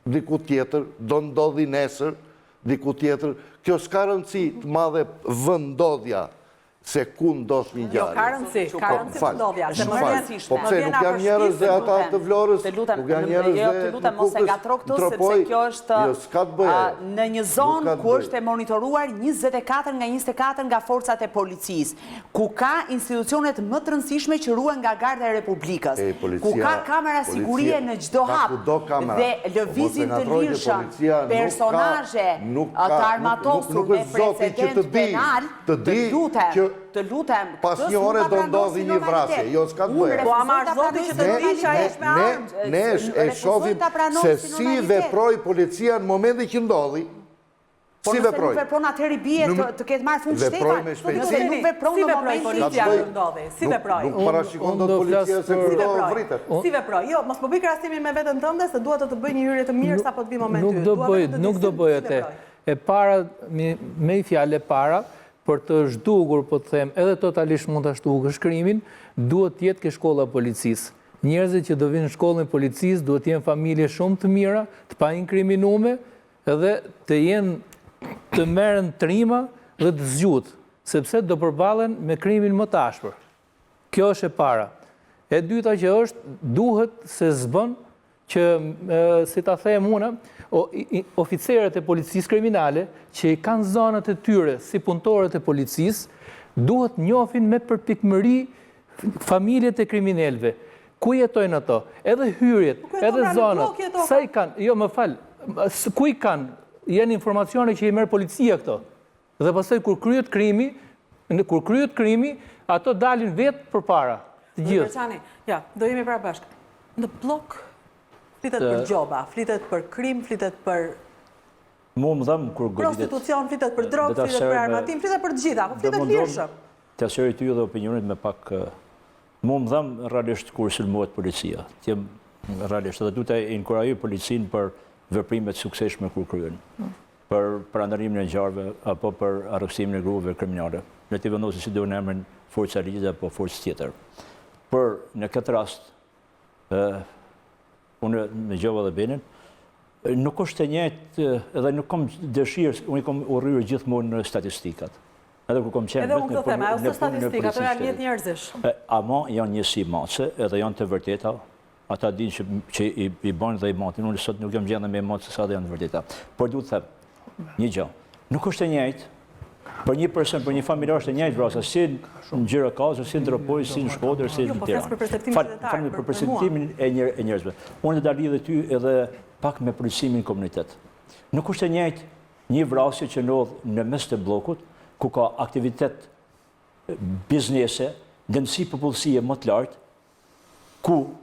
diku tjetër, do ndodhi nesër, diku tjetër. Kjo s'ka rëndësi të madhe vëndodhja se ku ndodh një ngjarje. Jo, ka rëndësi vëndodhja. Po pse nuk janë njerëz dhe ata të Vlorës, nuk janë njerëz dhe të lutem mos e ngatro këtu, sepse kjo është në një zonë ku është e monitoruar 24 nga 24 nga forcat e policisë, ku ka institucionet më të rëndësishme që ruhen nga Garda e Republikës, ku ka kamera sigurie në çdo hap dhe lëvizjen të lirshëm, personazhe të armatosur me precedent penal, të lutem, pas një ore do ndodhi një vrasje, jo s'ka të bëjë. Po ama është zoti që të di që ai është me armë. Ne e shohim se si veproi policia në momentin që ndodhi. Si veproi? Nuk vepron atëherë bie të ketë marrë fund shtetit. Veproi me shpejtësi. Nuk vepron në momentin policia që ndodhi. Si veproi? Nuk parashikon dot policia se kur do vritet. Si veproi? Jo, mos po bëj krahasimin me veten tënde se dua të bëj një hyrje të mirë sapo të vi momenti. Nuk do bëj atë. E para me fjalë e para për të zhdukur, po të them, edhe totalisht mund të zhdukur shkrimin, duhet të jetë ke shkolla policisë. Njerëzit që do vinë në shkollën e policisë duhet të jenë familje shumë të mira, të pa inkriminume, edhe të jenë të merren trima dhe të zgjut, sepse do përballen me krimin më të ashpër. Kjo është e para. E dyta që është, duhet se s'bën që, si ta them unë, oficerët e policisë kriminale, që i kanë zonat e tyre si punëtorët e policisë, duhet njohin me përpikmëri familjet e kriminelve, ku jetojnë ato, edhe hyrjet, edhe zonat, sa i kanë, jo më falë, ku i kanë, janë informacione që i merë policia këto, dhe pastaj kur kryet krimi, ato dalin vetë për para, të gjithë. Breçani, ja, do jemi pra bashkë. Në blok flitet për gjoba, flitet për krim, flitet për prostitucion, flitet për drogë, flitet për armatim, flitet për të gjitha, po flitet lirshëm. Të asëri ty dhe opinionit me pak... Mu më dhamë realisht kur sulmohet policia. Tjem realisht, edhe du të inkurajoj policinë për veprimet sukseshme kur kryen. Për pranërimin e ngjarjeve apo për arrestimin e grupeve kriminale. Ne të vendosim si do në emrin forca ligjit apo forcë tjetër. Por në këtë rast, unë me Gjova dhe Benin, nuk është të njëjtë edhe nuk kam dëshirë, unë i kam urryer gjithmonë në statistikat. Edhe ku kom qenë edhe unë këtë thema, ose statistika, të janë jetë njerëzish. Ama janë njësi mace, edhe janë të vërteta, ata dinë që i banë dhe i matin, unë sot nuk jam gjendë me matë se sa dhe janë të vërteta. Por du të them, një gjë, nuk është të njëjtë, për një person, për një familjar është të njëjtë vrasa, si në Gjirokastër, si në Tropoj, si në Shkodër, si në Tiranë. Falem për perceptimin e njerëzve. Unë dhe lidhe ty edhe pak me përgjësimin komunitet. Nuk është të njëjtë një vrasje që ndodh në mes të bllokut, ku ka aktivitet biznese, dënësi popullsie më të lartë, ku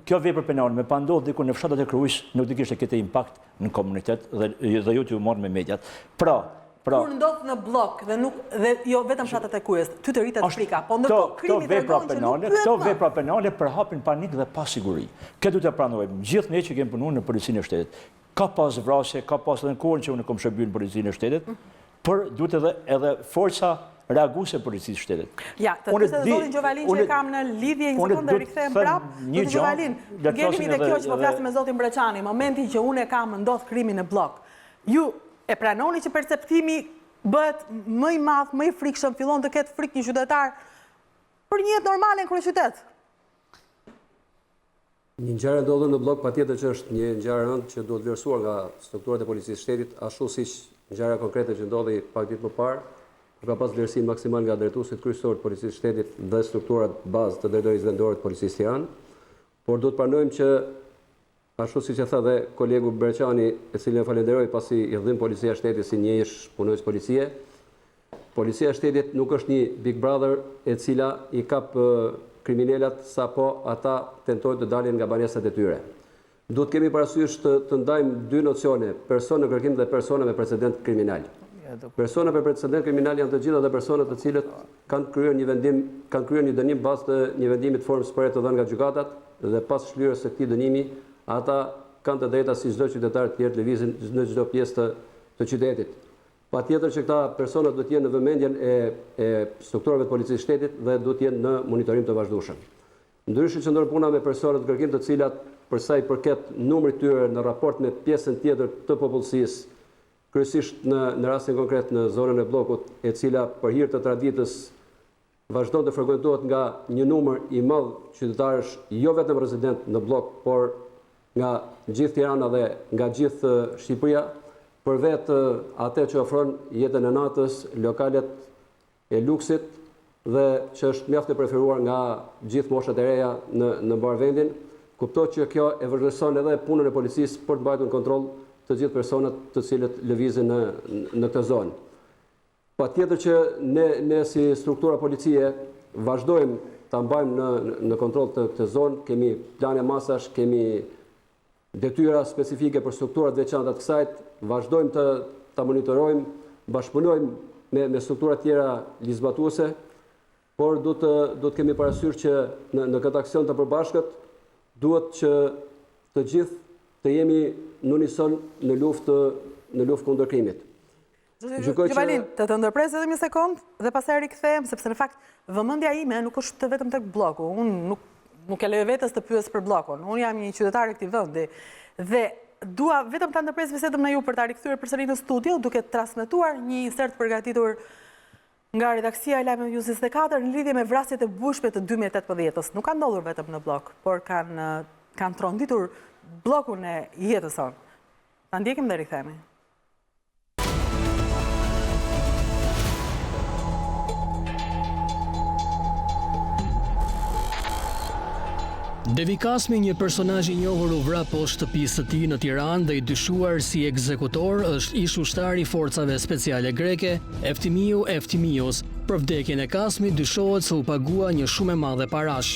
kjo vepër penale me pa ndodhë diku në fshatat e Krujës nuk di kishte këtë impakt në komunitet dhe ju t'ju marrë me mediat. Kur ndodhë në blok dhe jo vetëm fshatat e Krujës, ty të rritet frika, po ndërkohë krimi tregon që nuk pyet. Këto vepra penale përhapin panik dhe pa siguri. Këtë du të pranojmë. Gjithë ne që kemi punuar në policinë e shtetit. Ka pas vrasje, ka pas edhe në kohën që unë kom shërbyer në policinë e shtetit, por duhet edhe forca reaguese e policisë së shtetit. Ja, të të zotin Gjovalin që e kam në lidhje një sekundë dhe rikthehem prapë, të Gjovalin, ngelimi dhe kjo që po flasim me zotin Breçani, momentin që unë e kam ndodh krimi në blok, ju e pranoni që perceptimi bëhet më i madh, më i frikshëm, fillon të ketë frikë një qytetar për një jetë normale në kryeqytet? Një ngjarje ndodhur në blok patjetër që është një ngjarje rënd që duhet vlerësuar nga strukturat e policisë së shtetit, ashtu siç ngjarja konkrete që ndodhi pak ditë më parë, ka pas vlerësim maksimal nga drejtuesit kryesorë të policisë së shtetit dhe strukturat bazë të drejtorisë vendore të policisë së Tiranës, por duhet pranojmë që ashtu siç e tha dhe kolegu Breçani, e cilin e falenderoj pasi i dhëm policia e shtetit si një ish punojës policie. Policia e shtetit nuk është një Big Brother e cila i kap kriminalet sa po ata tentojnë të dalin nga banesat e tyre. Duhet kemi parasysh të ndajmë dy nocione, persona në kërkim dhe persona me precedent kriminal. Persona me precedent kriminal janë të gjitha dhe personat të cilët kanë kryer një dënim bazë të një vendimi të formës për të dhënë nga gjykatat dhe pas shlyrjes së këtij dënimi, ata kanë të drejta si çdo qytetar tjetër të lëvizin në çdo pjesë të qytetit. Patjetër që këta personat duhet jenë në vëmendjen e strukturave të policisë së shtetit dhe duhet jenë në monitorim të vazhdueshëm. Ndryshe qëndron puna me personat të kërkim të cilat për sa i përket numrit tyre në raport me pjesën tjetër të popullsisë, kryesisht në rastin konkret në zonën e bllokut, e cila për hir të traditës vazhdon të frekuentohet nga një numër i madh qytetarësh, jo vetëm rezident në bllok, por nga gjithë Tirana dhe nga gjithë Shqipëria, për vetë atë që ofron jetën e natës, lokalet e luksit dhe që është mjaft e preferuar nga gjithë moshat e reja në mbar vendin, kuptohet që kjo e vërteton edhe punën e policisë për të mbajtur në kontroll të gjithë personat të cilët lëvizin në këtë zonë. Patjetër që ne si struktura policie vazhdojmë ta mbajmë në kontroll të zonë, kemi plane masash, kemi detyra specifike për strukturat veçanta të kësajt, vazhdojmë të monitorojmë, bashkëpunojmë me struktura tjera ligjzbatuese, por duhet kemi parasysh që në këtë aksion të përbashkët duhet që të gjithë të jemi në unison në luftë kundër krimit. Gjovalin, të ndërpres edhe një sekond dhe pastaj rikthehem, sepse në fakt vëmendja ime nuk është vetëm tek bloku. Unë nuk e lejoj vetes të pyes për bllokun. Unë jam një qytetar i këtij vendi dhe dua vetëm ta ndërpres bisedën me ju për ta rikthyer përsëri në studio, duke transmetuar një insert përgatitur nga redaksia e lajmeve News 24 në lidhje me vrasjet e bujshme të 2018-s. Nuk ka ndodhur vetëm në blok, por kanë tronditur bllokun e jetës sonë. Ta ndjekim dhe rikthehemi. Devi Kasmi, një personazh i njohur, u vra poshtë shtëpisë së tij në Tiranë dhe i dyshuar si ekzekutor është ish ushtar i forcave speciale greke Eftimiu Eftimios. Për vdekjen e Kasmit dyshohet se u pagua një shumë e madhe parash.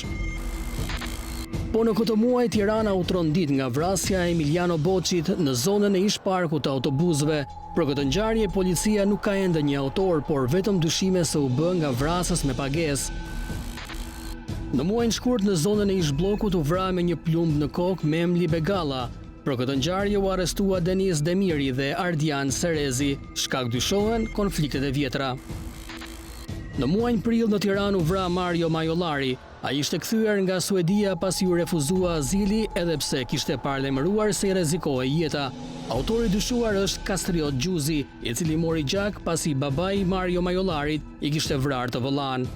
Po në këtë muaj Tirana u trondit nga vrasja e Emiliano Boçit në zonën e ish parkut të autobusëve. Për këtë ngjarje policia nuk ka ende një autor, por vetëm dyshime se u bë nga vrasës me pagesë. Në muajin shkurt në zonën e ish bllokut u vra me një plumb në kokë Memli Begalla. Për këtë ngjarje u arrestua Denis Demiri dhe Ardian Serezi. Shkak dyshohen konfliktet e vjetra. Në muajin prill në Tiranë u vra Mario Majolari. Ai ishte kthyer nga Suedia pasi u refuzua azili edhe pse kishte paralajmëruar se i rrezikohej jeta. Autori dyshuar është Kastriot Gjuzi, i cili mori gjak pasi babai Mario Majolarit i kishte vrarë të vëllain.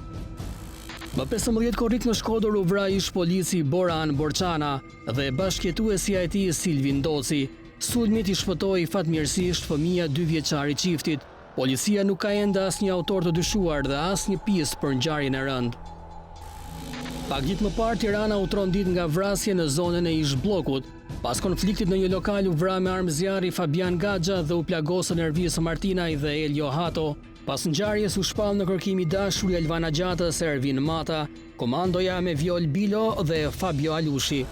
Më 15 korrik në Shkodër u vra ish polici Boran Borçana dhe bashkëjetuesja e tij Silvi Ndoci. Sulmit i shpëtoi fatmirësisht fëmia 2 vjeçar i çiftit. Policia nuk ka ende asnjë autor të dyshuar dhe asnjë pjesë për ngjarjen e rëndë. Pak ditë më parë Tirana u trondit nga vrasje në zonën e ish bllokut. Pas konfliktit në një lokal u vra me armë zjarri Fabian Gaxha dhe u plagosën Ervis Martinaj dhe Elio Hato. Pas ngjarjes u shpall në kërkim i dashuri Elvana Gjatës, Ervin Mata, komandoja me Viol Bilo dhe Fabio Alushi.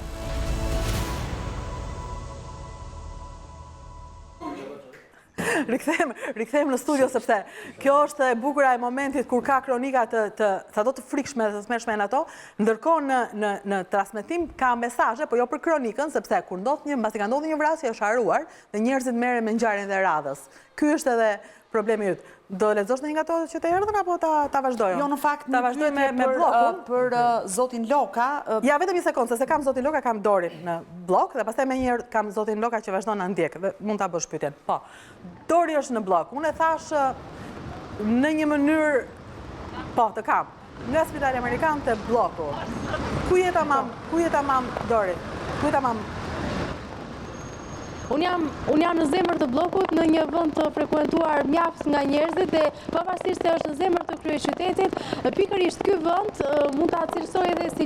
Rikthejmë në studio sepse kjo është e bukura e momentit kur ka kronika të frikshme dhe të smeshme në ato, ndërkohë në transmetim ka mesazhe, po jo për kronikën, sepse kur mbasi ka ndodhur një vrasje është haruar dhe njerëzit merren me ngjarjen e radhës. Ky është edhe problemi yt. Do lexosh në një nga ato që të erdhën apo ta vazhdoj? Jo, në fakt ta vazhdoj me blokun për zotin Loka. Ja, vetëm një sekondë, se kam zotin Loka, kam Dorin në blok dhe pastaj menjëherë kam zotin Loka që vazhdon na ndjek dhe mund ta bësh pyetjen. Po. Dori është në blok. Unë e thash në një mënyrë po, të kam. Nga Spitali Amerikan te bloku. Ku jeta mam Dori? Ku jeta mam? Unë jam në zemër të bllokut, në një vend të frekuentuar mjaft nga njerëzit dhe pavarësisht se është në zemër të kryeqytetit, pikërisht ky vend mund ta cilësoj edhe si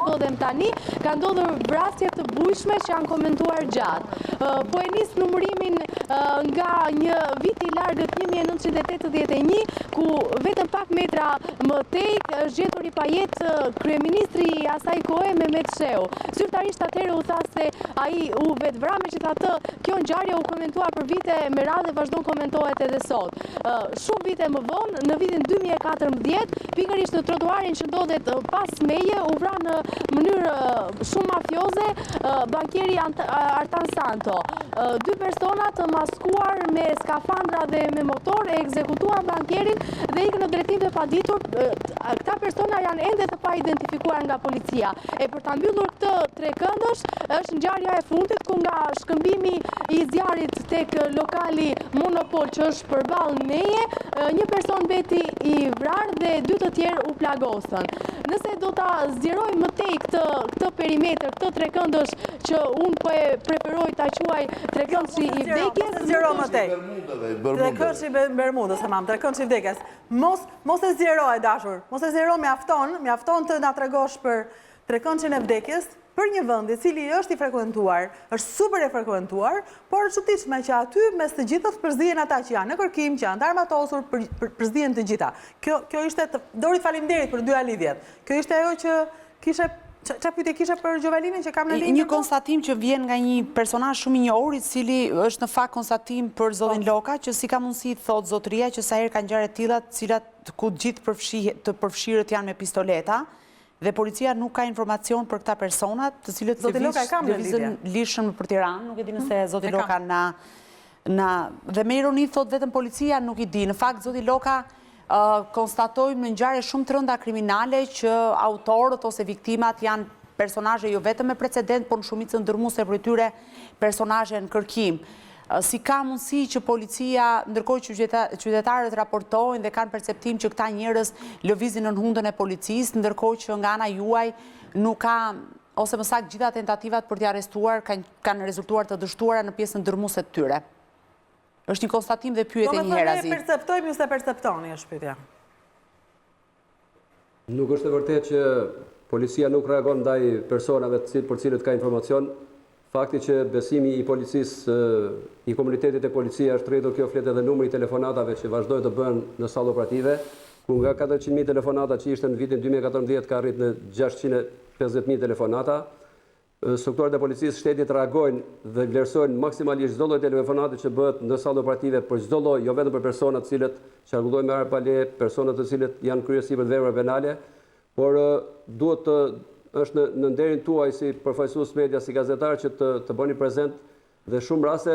ndodhem tani, ka ndodhur vrasje të bujshme që janë komentuar gjatë. Po e nis numërimin nga një vit i largët 1981, ku vetëm pak metra më tej është gjetur i pajet kryeministri i asaj kohe Mehmet Sheu. Zyrtarisht atëherë u tha se ai u vetvra, megjithatë kjo ngjarje u komentua për vite me radhë dhe vazhdon komentohet edhe sot. Shumë vite më vonë, në vitin 2014, pikërisht në trotuarin që ndodhet pas meje, u vra në mënyrë shumë mafioze bankieri Artan Santo. 2 persona të maskuar me skafandra dhe me motor e ekzekutuan bankierin dhe ikën në drejtim të paditur. Këta persona janë ende të pa identifikuar nga policia. E për ta mbyllur këtë trekëndësh është ngjarja e fundit ku nga shkëmbimi i zjarrit tek lokali Monopol që është përballë meje, një person beti i vrarë dhe 2 të tjerë u plagosën. Nëse do ta zgjeroj më tej këtë perimetër, këtë trekëndësh që unë po e preferoj ta quaj trekëndshi i vdekjes, zgjero më tej. Trekëndshi i Bermudës, trekëndshi i vdekjes. Mos e zgjero e dashur. Mos e zgjero, mjafton të na tregosh për trekëndshin e vdekjes për një vend i cili është i frekuentuar, është super e frekuentuar, por është çuditshme që aty mes të gjithës përzihen ata që janë në kërkim, që janë të armatosur, përzihen të gjitha. Kjo ishte Dorit, faleminderit për 2 lidhjet. Kjo ishte ajo që kishe çfarë pyetje kishe për Gjovalinin që kam në linjë? Një konstatim që vjen nga një personazh shumë i njohur, i cili është në fakt konstatim për zotin Loka, që si ka mundësi thot zotëria që sa herë kanë ngjarje të tilla, të cilat ku gjithë të përfshirët janë me pistoleta, dhe policia nuk ka informacion për këta personat, të cilët lëvizën lishëm për Tiranë, nuk e di nëse zoti Loka dhe me ironi thot vetëm policia nuk i di. Në fakt zoti Loka konstatojmë në ngjarje shumë të rënda kriminale që autorët ose viktimat janë personazhe jo vetëm me precedent, por në shumicën ndërmuese për tyre personazhe në kërkim. Si ka mundësi që policia, ndërkohë që qytetarët raportojnë dhe kanë perceptim që këta njerëz lëvizin në hundën e policisë, ndërkohë që nga ana juaj nuk ka, ose më saktë gjitha tentativat për t'i arrestuar kanë rezultuar të dështuara në pjesën ndërmuese të tyre. Është një konstatim dhe pyetje një herë azil. Do me thënë, perceptojmë ju se perceptoni, është pyetja. Nuk është e vërtet që policia nuk reagon ndaj personave për cilët ka informacion. Fakti që besimi i policisë, i komunitetit e policia është rritur, kjo flet edhe numri i telefonatave që vazhdojnë të bëhen në sallë operative, ku nga 400.000 telefonata që ishte në vitin 2014 ka arrit në 650.000 telefonata. Strukturët e policisë shtetit reagojnë dhe vlerësojnë maksimalisht çdo lloj telefonate që bëhet në sallë operative për çdo lloj, jo vetëm për persona të cilët qarkullojnë me armë pa leje, persona të cilët janë kryesi për vepra penale, por duhet është në nderin tuaj si përfaqësues media, si gazetar që të bëni prezent dhe shumë raste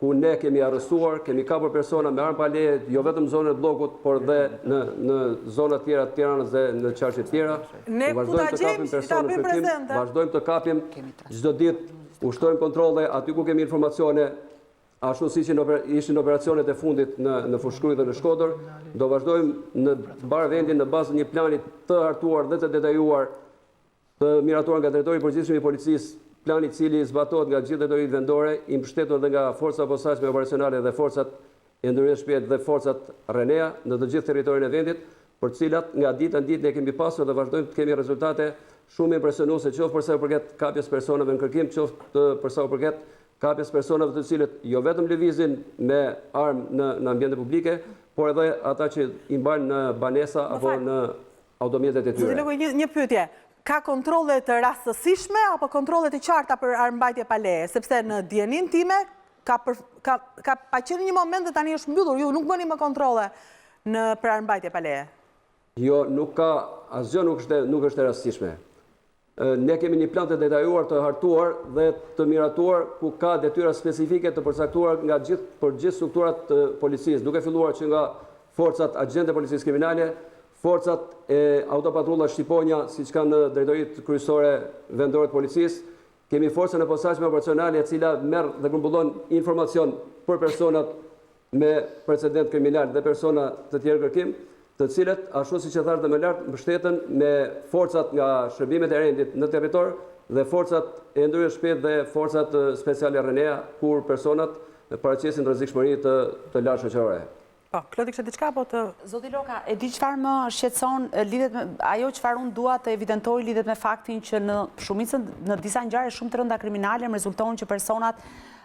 ku ne kemi arrestuar, kemi kapur persona me armë pa leje, jo vetëm në zonën e bllokut, por dhe në zonat tjera të Tiranës dhe në qarqe tjera. Ne ku ta gjejmë, ta bëjmë prezente. Vazhdojmë të kapim çdo ditë, ushtojmë kontrolle aty ku kemi informacione, ashtu siç ishin operacionet e fundit në Fushkruj dhe në Shkodër, do vazhdojmë në barë vendin në bazë një plani të hartuar dhe të detajuar, të miratuar nga drejtori i përgjithshëm i policisë, plani i cili zbatohet nga gjithë drejtoritë vendore, i mbështetur dhe nga forcat posaçme operacionale dhe forcat e ndërhyrjes shpejt dhe forcat RENEA në të gjithë territorin e vendit, për të cilat nga ditë në ditë ne kemi pasur dhe vazhdojmë të kemi rezultate shumë impresionuese, qoftë për sa i përket kapjes personave në kërkim, qoftë për sa i përket kapjes personave të cilët jo vetëm lëvizin me armë në ambiente publike, por edhe ata që i mbajnë në banesa apo në automjetet e tyre. Një pyetje. Ka kontrole të rastësishme apo kontrole të qarta për armbajtje pa leje? Sepse në dijenin time ka pa qenë një moment dhe tani është mbyllur, ju nuk bëni më kontrole për armbajtje pa leje? Jo, nuk ka, asgjë nuk është e rastësishme. Ne kemi një plan të detajuar, të hartuar dhe të miratuar ku ka detyra specifike të përcaktuar për gjithë strukturat të policisë, duke filluar që nga forcat agjente e policisë kriminale, forcat e autopatrulla Shqiponja, siç kanë në drejtoritë kryesore vendore të policisë, kemi forcën e posaçme operacionale e cila merr dhe grumbullon informacion për personat me precedent kriminal dhe persona të tjerë kërkim, të cilët, ashtu siç e thash dhe më lart, mbështeten me forcat nga shërbimet e rendit në territor dhe forcat e ndërhyrjes shpejt dhe forcat speciale RENEA, kur personat paraqesin rrezikshmëri të lartë shoqërore. Po, Klodi kështë diçka, po të... Zoti Loka, e di çfarë më shqetëson, lidhet me ajo çfarë unë dua të evidentoj lidhet me faktin që në shumicën, në disa ngjarje shumë të rënda kriminale, më rezulton që personat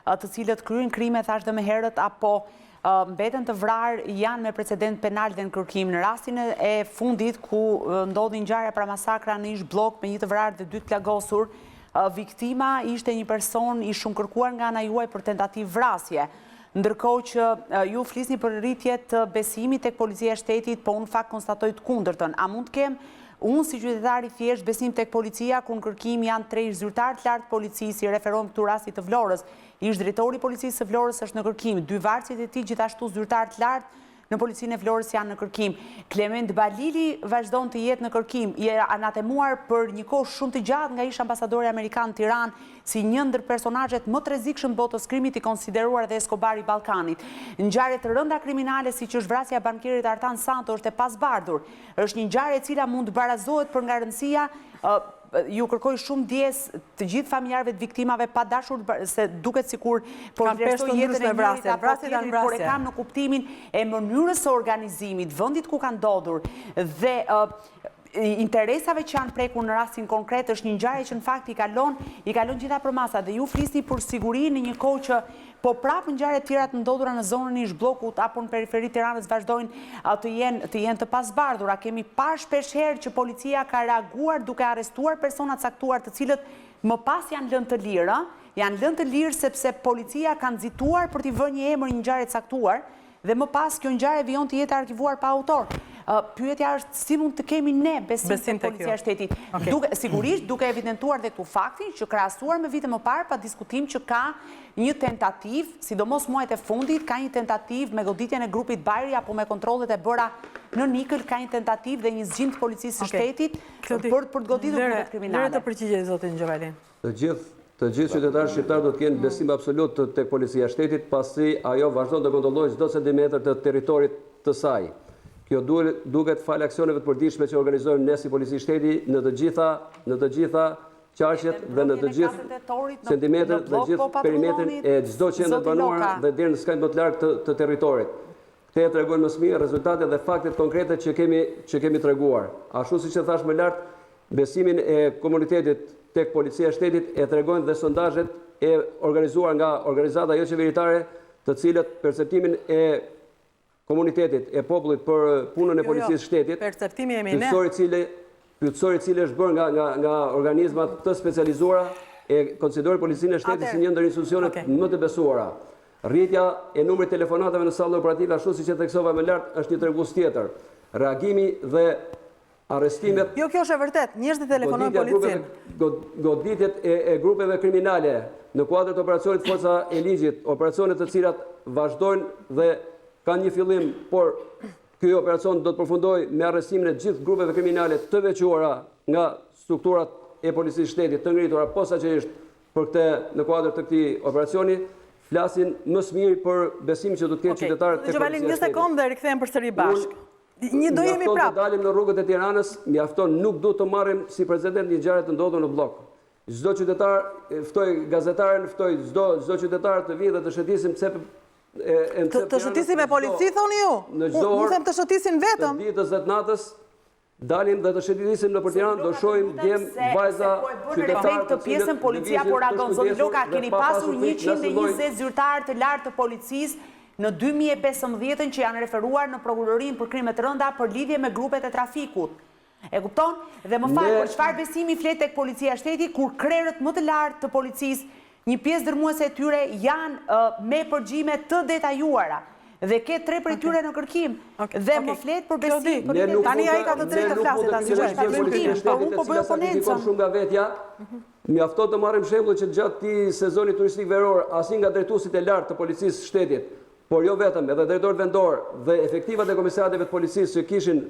të cilët kryejnë krime, thash dhe më herët, apo mbeten të vrarë janë me precedent penal dhe në kërkim. Në rastin e fundit ku ndodhi ngjarja pra masakra në ish blok me një të vrarë dhe 2 të plagosur, viktima ishte një person i shumë kërkuar nga ana juaj për tentativë vrasje. Ndërkohë që ju flisni për rritje të besimit tek policia e shtetit, po unë fakt konstatoj të kundërtën. A mund të kem unë si qytetari thjesht besim tek policia, ku në kërkim janë 3 zyrtarë të lartë policisë, i referojmë këtu rastit të Vlorës, ish drejtori i policisë së Vlorës është në kërkim, 2 varësit e tij gjithashtu zyrtarë të lartë në policinë e Vlorës janë në kërkim. Klement Balili vazhdon të jetë në kërkim, i anatemuar për një kohë shumë të gjatë nga ish ambasadori amerikan në Tiranë, si një ndër personazhet më të rrezikshëm botës krimit, i konsideruar dhe Escobar i Ballkanit. Ngjarje të rënda kriminale siç është vrasja e bankerit Artan Santo është e pasbardhur. Është një ngjarje e cila mund të barazohet për nga rëndësia. Ju kërkoj shumë ndjes të gjithë familjarëve të viktimave pa dashur se duket sikur po vlerësoj jetën e njërit apo tjetrit, por e kam në kuptimin e mënyrës së organizimit, vendit ku ka ndodhur dhe interesave që janë prekur në rastin konkret. Është një ngjarje që në fakt i kalon gjitha përmasa dhe ju flisni për siguri në një kohë që po prapë ngjarje të tjera të ndodhura në zonën e ish bllokut apo në periferi Tiranës vazhdojnë të jenë të pasbardhura. Kemi parë shpesh herë që policia ka reaguar duke arrestuar persona të caktuar të cilët më pas janë lënë të lirë. Janë lënë të lirë sepse policia ka nxituar për t'i vënë një emër një ngjarje të caktuar dhe më pas kjo ngjarje vijon të jetë arkivuar pa autor. Pyetja është si mund të kemi ne besim tek policia e shtetit. Sigurisht duke evidentuar dhe këtu faktin që krahasuar me vite më parë pa diskutim që ka një tentativë, sidomos muajt e fundit, ka një tentativë me goditjen e grupit Bajri apo me kontrollet e bëra në Nikël, ka një tentativë dhe një zgjim të policisë së shtetit për të goditur grupet kriminale. Lëre të përgjigjej zotin Gjovelin. Të gjithë qytetarët shqiptarë do të kenë besim absolut tek policia e shtetit, pasi ajo vazhdon të kontrollojë çdo centimetër të territorit të saj. Kjo duket fal aksioneve të përditshme që organizojmë ne si polici shteti në të gjitha qarqet dhe në të gjithë centimetrat dhe gjithë perimetrin e çdo qendër banuar dhe deri në skajt më të lartë të territorit. Këte e tregojnë më së miri rezultatet dhe faktet konkrete që kemi treguar. Ashtu si që thash më lart, besimin e komunitetit tek policia e shtetit e tregojnë dhe sondazhet e organizuar nga organizata jo qeveritare, të cilët perceptimin e komunitetit e popullit për punën e policisë shtetit, perceptimi jemi ne. Pyetësori i cili është bërë nga organizmat të specializuara e konsideroi policinë e shtetit si një ndër institucionet më të besuara. Rritja e numrit telefonatave në sallën operative, ashtu siç e theksova më lart, është një tregues tjetër. Reagimi dhe arrestimet. Jo, kjo është e vërtet. Njerëzit telefonojnë policinë. Goditjet e grupeve kriminale në kuadër të operacionit Forca e Ligjit, operacionet të cilat vazhdojnë dhe kanë një fillim, por ky operacion do të përfundojë me arrestimin e gjithë grupeve kriminale të veçuara nga strukturat e policisë shtetit, të ngritura posaçërisht për këtë në kuadër të këtij operacioni, flasin më së miri për besimin që do të ketë qytetarët tek policia. Një sekondë dhe rikthehen përsëri bashkë. Do jemi prapë. Të dalim në rrugët e Tiranës, mjafton, nuk do të marrim si president një ngjarje të ndodhur në blok. Çdo qytetar, ftoj gazetaren, ftoj çdo qytetar të vijë dhe të shëtisim pse të shëtisim me polici, thoni ju? Unë them të shëtisin vetëm. Të ditës dhe të natës, dalim dhe të shëtisim në për Tiranë, do shohim djem, vajza, qytetarë të pjesën policia por agon. Zoti Loka, keni pasur 120 zyrtarë të lartë të policisë në 2015 që janë referuar në prokurorinë për krime të rënda për lidhje me grupet e trafikut. E kupton? Dhe më falë, për çfarë besimi flet tek policia e shtetit kur krerët më të lartë të policisë, një pjesë dërmuese e tyre janë me përgjime të detajuara dhe ke 3 prej tyre në kërkim dhe më flet për besim. Tani ai ka të drejtë të flasë, ta zgjojë. Unë po bëj oponencën. Shumë nga vetja, mjafton të marrim shembull që gjatë këtij sezoni turistik veror, asnjë nga drejtuesit e lartë të policisë shtetit, por jo vetëm, edhe drejtorët vendor dhe efektivat e komisariateve të policisë që kishin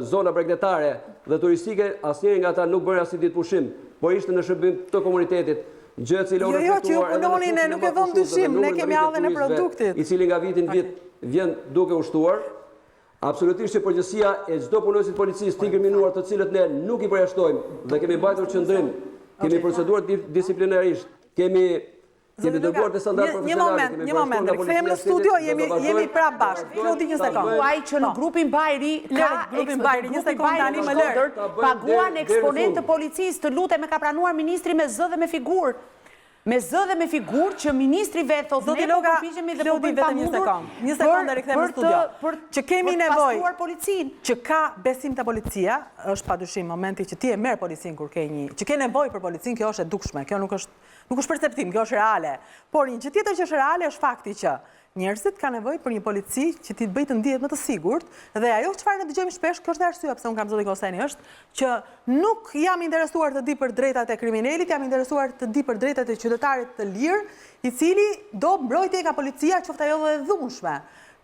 zona bregdetare dhe turistike, asnjëri nga ata nuk bëri asnjë ditë pushim, por ishte në shërbim të komunitetit. Jo, që ju punoni, ne nuk e vëm dyshim, ne kemi ardhen e produktit. I cili nga vitin vit vjen duke ushtuar. Absolutisht që përgjësia e çdo punonësit policisë të inkriminuar, të cilët ne nuk i përjashtojmë dhe kemi mbajtur qendrim, kemi proceduar disiplinarisht, kemi dërguar të standard profesionale. Një moment, rikthehemi në studio, jemi prapë bashkë. Klodi një sekondë. Thuaj që në grupin Bajri, një sekondë tani më lër. Paguan eksponent të policisë, të lutem, e ka pranuar ministri me zë dhe me figurë. Me zë dhe me figurë që ministri vetë thotë ne po përpiqemi dhe po bëjmë pamundur. Një sekondë rikthehemi në studio. Që kemi nevojë që ka besim te policia, është padyshim momenti që ti e merr policinë kur ke një, që ke nevojë për policinë, kjo është e dukshme, kjo nuk është perceptim, kjo është reale. Por një që tjetër që është reale është fakti që njerëzit ka nevojë për një polici që ti bëj të ndihet më të sigurt dhe ajo çfarë ne dëgjojmë shpesh, kjo është arsyeja pse un kam zotin Koseni, është që nuk jam interesuar të di për drejtat e kriminalit, jam interesuar të di për drejtat e qytetarit të lirë, i cili do mbrojtje nga policia, qoftë ajo dhe dhunshme.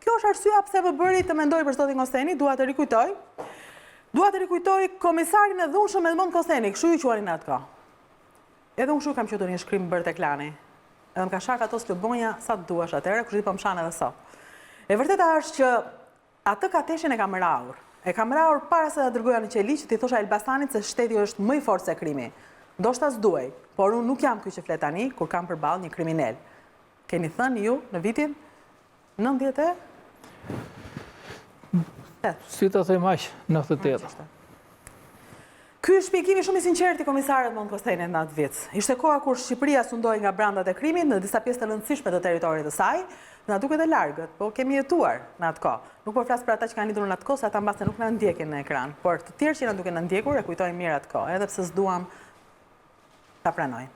Kjo është arsyeja pse më bëri të mendoj për zotin Koseni, dua të rikujtoj komisarin e dhunshëm Edmond Koseni, kështu ju quanin atë. Edhe unë kështu kam qetur një shkrim bërë te klani. Edhe më ka shartë ato s'lëbonja sa të duash atëre, kështu po më shanë edhe sot. E vërteta është që atë kateshin e kam raur. E kam raur para se të dërgoja në qeli që ti thosha Elbasanit se shteti është më i fortë se krimi. Ndoshta s'duaj, por unë nuk jam ky që flet tani kur kam përballë një kriminal. Keni thënë ju në vitin 90 Si të them aq, 98. Ky është shpjegimi shumë i sinqert i komisarit Edmond Koseni në atë vit. Ishte koha kur Shqipëria sundoi nga brandat e krimit në disa pjesë të rëndësishme të territorit të saj, na duket e largët, po kemi jetuar në atë kohë. Nuk po flas për ata që kanë lidhur në atë kohë, ata mbase nuk na ndjekin në ekran, por të tjerë që na duken na ndjekur e kujtojnë mirë atë kohë, edhe pse s'duam ta pranoj.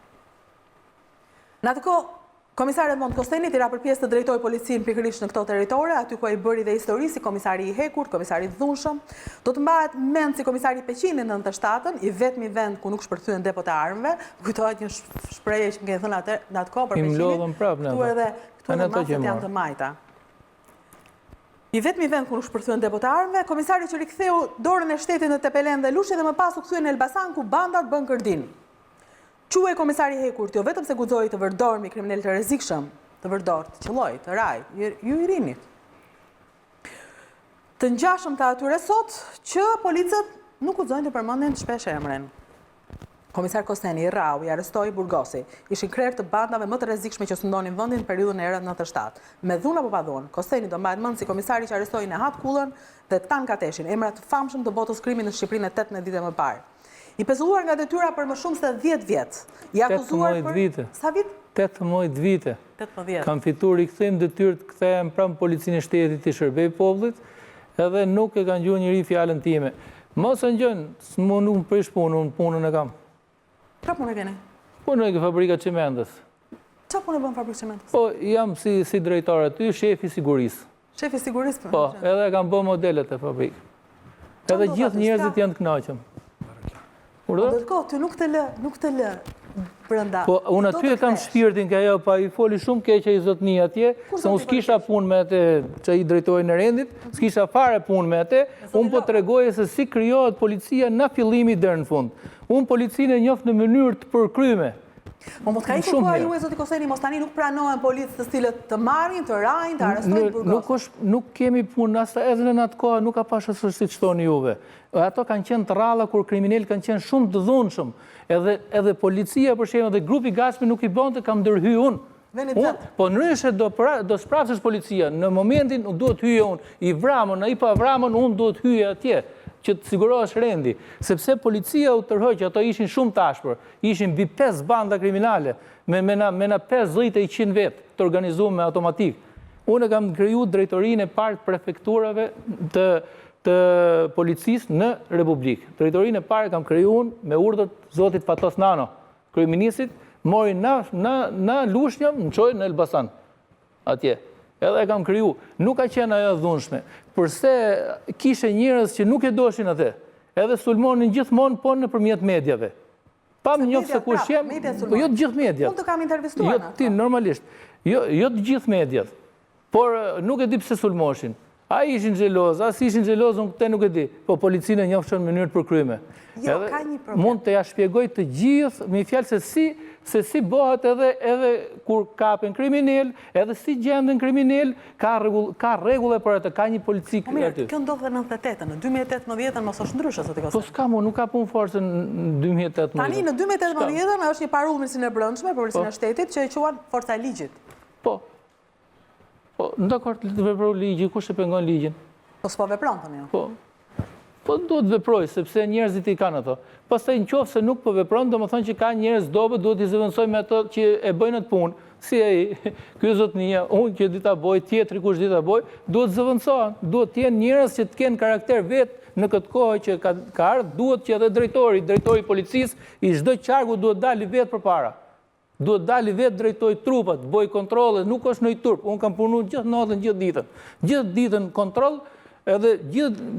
Në atë kohë komisari Edmond Koseni tira për pjesë të drejtoi policinë pikërisht në këto territore, aty ku ai bëri dhe histori si komisari i hekur, komisari i dhunshëm. Do të mbahet mend si komisari i Peqinit në 97-ën, i vetmi vend ku nuk shpërthyen depot e armëve. Kujtohet një shprehje që më keni thënë atë në atë kohë për Peqinin. Im lodhën prapë në atë. Këtu edhe masat janë të majta. I vetmi vend ku nuk shpërthyen depot e armëve, komisari që riktheu dorën e shtetit në Tepelen dhe Lushe dhe më pas u kthye në Elbasan ku bandat bën kërdin. Quaj komisari Hekurt, jo vetëm se guxoi të vërdormi kriminal të rrezikshëm, të vërdor, të qelloj, të raj, ju i rinit. Të ngjashëm të atyre sot që policët nuk guxojnë të përmenden shpesh emrin. Komisar Kosteni, Rau, i arrestoi Burgosi, ishin krerë të bandave më të rrezikshme që sundonin vendin në periudhën e erës 97. Me dhunë apo pa dhunë, Kosteni do mbahet mend si komisari që arrestoi Nehat Kullën dhe Tan Kateshin, emra të famshëm të botës krimit në Shqipërinë 18 vite më parë. I pezulluar nga detyra për më shumë se 10 vjet. I akuzuar për sa vit? 18 vite. 18. Kam fituar rikthim detyrë të kthehem pranë policinë e shtetit të shërbej popullit, edhe nuk e kanë gjuar njëri fjalën time. Mos e ngjën, s'më nuk prish punën e kam. Çfarë punë keni? Punoj në fabrika çimendës. Çfarë punë bën fabrikë çimendës? Po, jam si drejtor aty, shefi sigurisë. Shefi sigurisë? Po, edhe kam bë modelet e fabrikë. Edhe gjithë njerëzit janë të kënaqur. Ndërkohë, ty nuk të lë brenda. Po, unë aty e kam shpirtin ka ajo, pa i foli shumë keq ai zotni atje, se unë s'kisha punë me atë që i drejtorin e rendit, s'kisha fare punë me atë, unë po tregoje se si krijohet policia nga fillimi deri në fund. Unë policinë e njoh në mënyrë të përkryme. Po mos ka ikur koha juaj zoti Kosteni, mos tani nuk pranohen policë të cilët të marrin, të rajnë, të arrestojnë burgosin. Nuk kemi punë, edhe në atë kohë nuk ka pashë si që thoni juve. Ato kanë qenë të ralla kur kriminal kanë qenë shumë të dhunshëm. Edhe policia për shembull dhe grupi gatshëm nuk i bënte, kam ndërhy unë. Po ndryshe do sprapsësh policia, në momentin duhet hyje unë, i vramën, ai pa vramën, unë duhet hyje atje që të sigurohesh rendi, sepse policia u tërhoj që ato ishin shumë tashpër, ishin mbi 5 banda kriminale, me na 50 e 100 vetë të organizuar me automatik. Unë kam kriju drejtorinë e parë të prefekturave të policisë në Republikë. Drejtorinë e parë kam kriju unë me urdhër të zotit Fatos Nano, kryeministit, mori në Lushnjë, më çoi në Elbasan, atje. Edhe e kam kriju. Nuk ka qenë ajo dhunshme, përse kishe njerëz që nuk e doshin atë, edhe sulmonin gjithmonë po nëpërmjet mediave. Pa më njoh se kush jam, po jo të gjithë mediat. Unë të kam intervistuar. Jo ti normalisht. Jo të gjithë mediat. Por nuk e di pse sulmoshin. Ai ishin xheloz, as ishin xheloz, unë këtë nuk e di. Po policinë e njohshën në mënyrë të përkryme. Jo, ka një problem. Mund të ja shpjegoj të gjithë me fjalë se si bëhet edhe kur kapen kriminal, edhe si gjenden kriminal, ka rregulla për atë, ka një polici aty. Mirë, kjo ndodh në 98, në 2018 mos është ndryshe zoti Kosteni. Po s'kam, nuk ka punë forcë në 2018. Tani në 2018 është një parumësinë e brendshme, përveçse në shtetit që e quhen forca e ligjit. Po, në dakord të veproj ligji, kush e pengon ligjin? Po s'po vepron tani. Po duhet veproj, sepse njerëzit i kanë ato. Pastaj nëse nuk po vepron, domethënë që ka njerëz dobët, duhet i zëvendësoj me ato që e bëjnë atë punë. Si ai, ky zotnia, unë që di ta bëj, tjetri kush di ta bëj, duhet zëvendësohen. Duhet të jenë njerëz që të kenë karakter vetë në këtë kohë që ka ardhur, duhet që edhe drejtori i policisë, i çdo qarku duhet dalë vetë përpara. Duhet dali vetë drejtoj trupat, bëj kontrole, nuk është në i turp. Unë kam punu gjithë natën, gjithë ditën. Gjithë ditën kontrol, edhe gjithë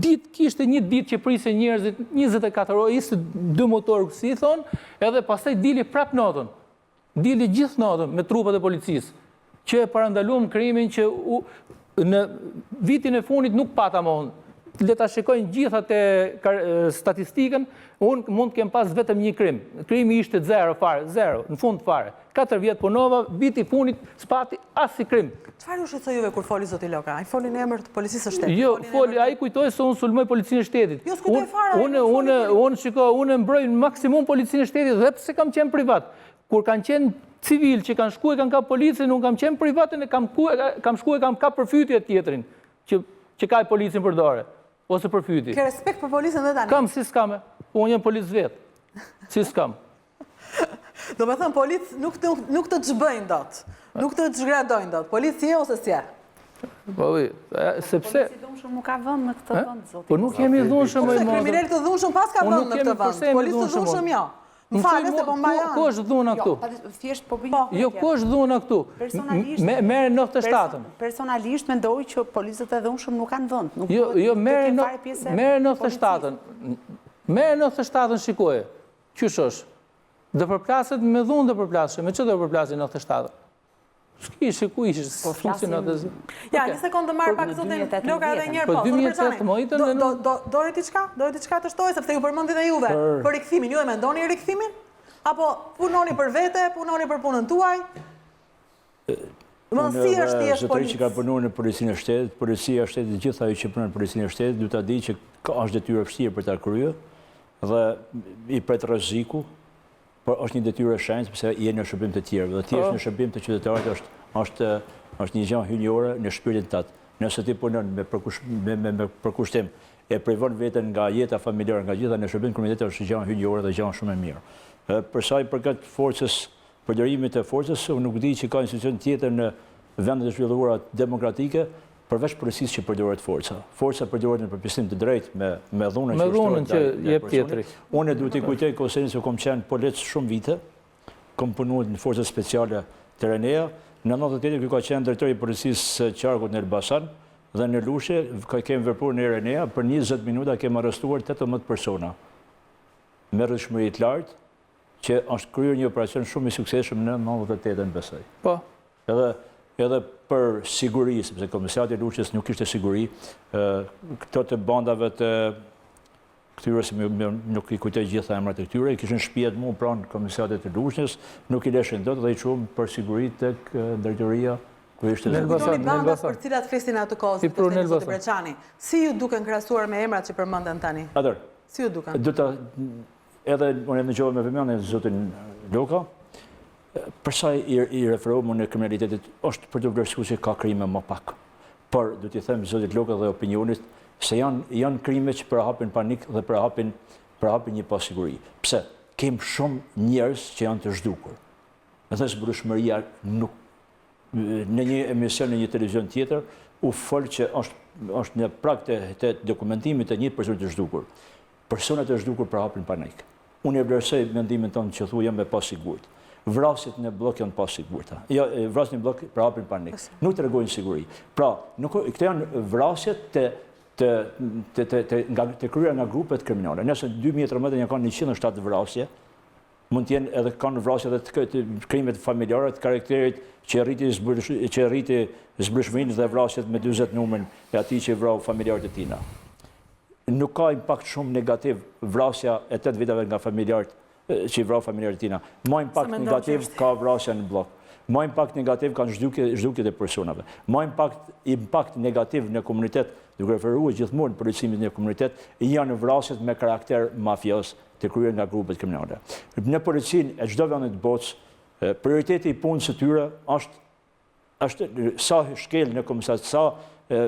ditë kishte një ditë që prisë njerëzit 24 orë, ishte 2 motorë, si i thonë, edhe pastaj dili prap natën. Dili gjithë natën me trupat e policisë, që e parandaluam krimin që në vitin e fundit nuk pata mohën. Le ta shikojnë gjithë atë statistikën, unë mund të kem pas vetëm një krim. Krimi ishte 0 fare, 0, në fund fare. 4 vjet punova, viti funit s'pati as si krim. Çfarë u shqetësoi juve kur foli zoti Loka? Ai foli në emër të policisë së shtetit. Jo, ai kujtoi se unë sulmoj policinë e shtetit. Jo, s'kujtoj fare. Unë mbroj maksimum policinë e shtetit dhe pse kam qenë privat. Kur kanë qenë civil që kanë shkuar kanë kap policin, unë kam qenë privat e kam shkuar kam kap përfytje tjetrin që ka policin për dorë. Ose përfyti. Ke respekt për policën dhe tani? Kam, si s'kame. Unë jam policë vetë. Si s'kam. Do me thënë, policë nuk të gjëbëjnë dot. Nuk të gjëgradojnë dot. Policë je ose s'je? Po, sepse... Polici dhunshëm nuk ka vënd në këtë vënd, zotin. Po nuk jemi dhunshëm, e modë. Kriminellit të dhunshëm pas ka vënd në këtë vënd. Policë të dhunshëm jo. Më falë se po mbajan. Ko është dhuna këtu? Thjesht po bëjnë. Jo, ko është dhuna këtu? Mere 97-ën. Personalisht mendoj që policët e dhunshëm nuk kanë vënd. Jo, mere 97-ën. Mere 97-ën shikoje. Qysh është? Dhe përplaset me dhunë dhe përplaset. Me që dhe përplaset 97-ën? S'kishe, ku ishe? Ja, një sekundë të marrë pak zotin Loka edhe njerë po. Dori t'i qka të shtoj, sepse ju përmëndit e juve për rikthimin. Ju e mendoni rikthimin? Apo punoni për vete, punoni për punën tuaj? Zotëri që ka punuar në policinë e shtetit, policia e shtetit, gjithë ajo që punon në policinë e shtetit, du ta di që është detyrë vështirë për ta kryer dhe i pret rreziku, por është një detyrë e shenjtë sepse jeni në shërbim të tjerëve. Dhe ti je në shërbim të qytetarit është një gjë hyjnore në shpirtin tënd. Nëse ti punon me përkushtim e privon veten nga jeta familjare, nga gjitha në shërbim komunitetit, është gjë hyjnore dhe gjë shumë e mirë. Për sa i përket forcës, përdorimit të forcës, unë nuk di që ka institucion tjetër në vendet e zhvilluara demokratike, përveç policisë që përdoret forca. Forca përdoret në përpjesnim të drejtë me dhunën që jep tjetri. Unë duhet i kujtoj koserin se kom qenë polic shumë vite, kom punuar në forcat speciale të Renea. Në 98 kjo ka qenë drejtori i policisë qarkut në Elbasan dhe në Lushe kemi vepruar në Renea për 20 minuta kemi arrestuar 18 persona me rrjedhshmëri të lartë që është kryer një operacion shumë i suksesshëm në 98-ën besoj. Po. Edhe për siguri, sepse Komisariati i Lushes nuk kishte siguri, këto të bandave të këtyre, se nuk i kujtoj gjitha emrat e këtyre, i kishin shtëpiat mu pranë Komisariatit të Lushnjës, nuk i leshin dot dhe i çuam për siguri tek drejtoria ku ishte zëvendësuar. Bandat për cilat flisnin atë kohë, si të Breçani. Si ju duken krahasuar me emrat që përmenden tani? Atëherë, si ju duken? Edhe unë dëgjova me vëmendje zotin Loka, përsa i referohem në kriminalitetit, është për të vlerësuar se ka krime më pak. Por, du t'i them zotit Loka dhe opinionit, se janë krime që përhapin panik dhe përhapin një pasiguri. Pse? Kem shumë njerëz që janë të zhdukur. Edhe zbulueshmëria nuk... Në një emision në një televizion tjetër, u folë që është në prag të dokumentimit të një person të zhdukur. Personat të zhdukur përhapin panik. Unë e vlerësoj mendimin tonë që thuaj me pasigurt. Vrasjet në blok janë pasigurta. Vrasjet në blok përhapin panik. Nuk tregojnë siguri. Pra, këto janë vrasjet të kryera nga grupet kriminale. Nëse 2013 janë kanë 107 vrasje, mund t'jenë edhe kanë vrasje dhe të krimet familjare, të karakterit që rriti zbulueshmërinë dhe vrasjet me 40 numrin e atij që vrau familjarët e tina. Nuk ka impakt shumë negativ vrasja e 8 viteve nga familjarët që i vrau familjarët e tina. Ma impakt negativ ka vrasja në blok. Ma impakt negativ kanë zhdukjet e personave. Ma impakt negativ në komunitet, duke referuar gjithmonë përmirësimit në komunitet, janë vrasjet me karakter mafios të kryer nga grupet kriminale. Në policinë e çdo vendi të botës, prioriteti i punës së tyre është sa shkel në komisariat, sa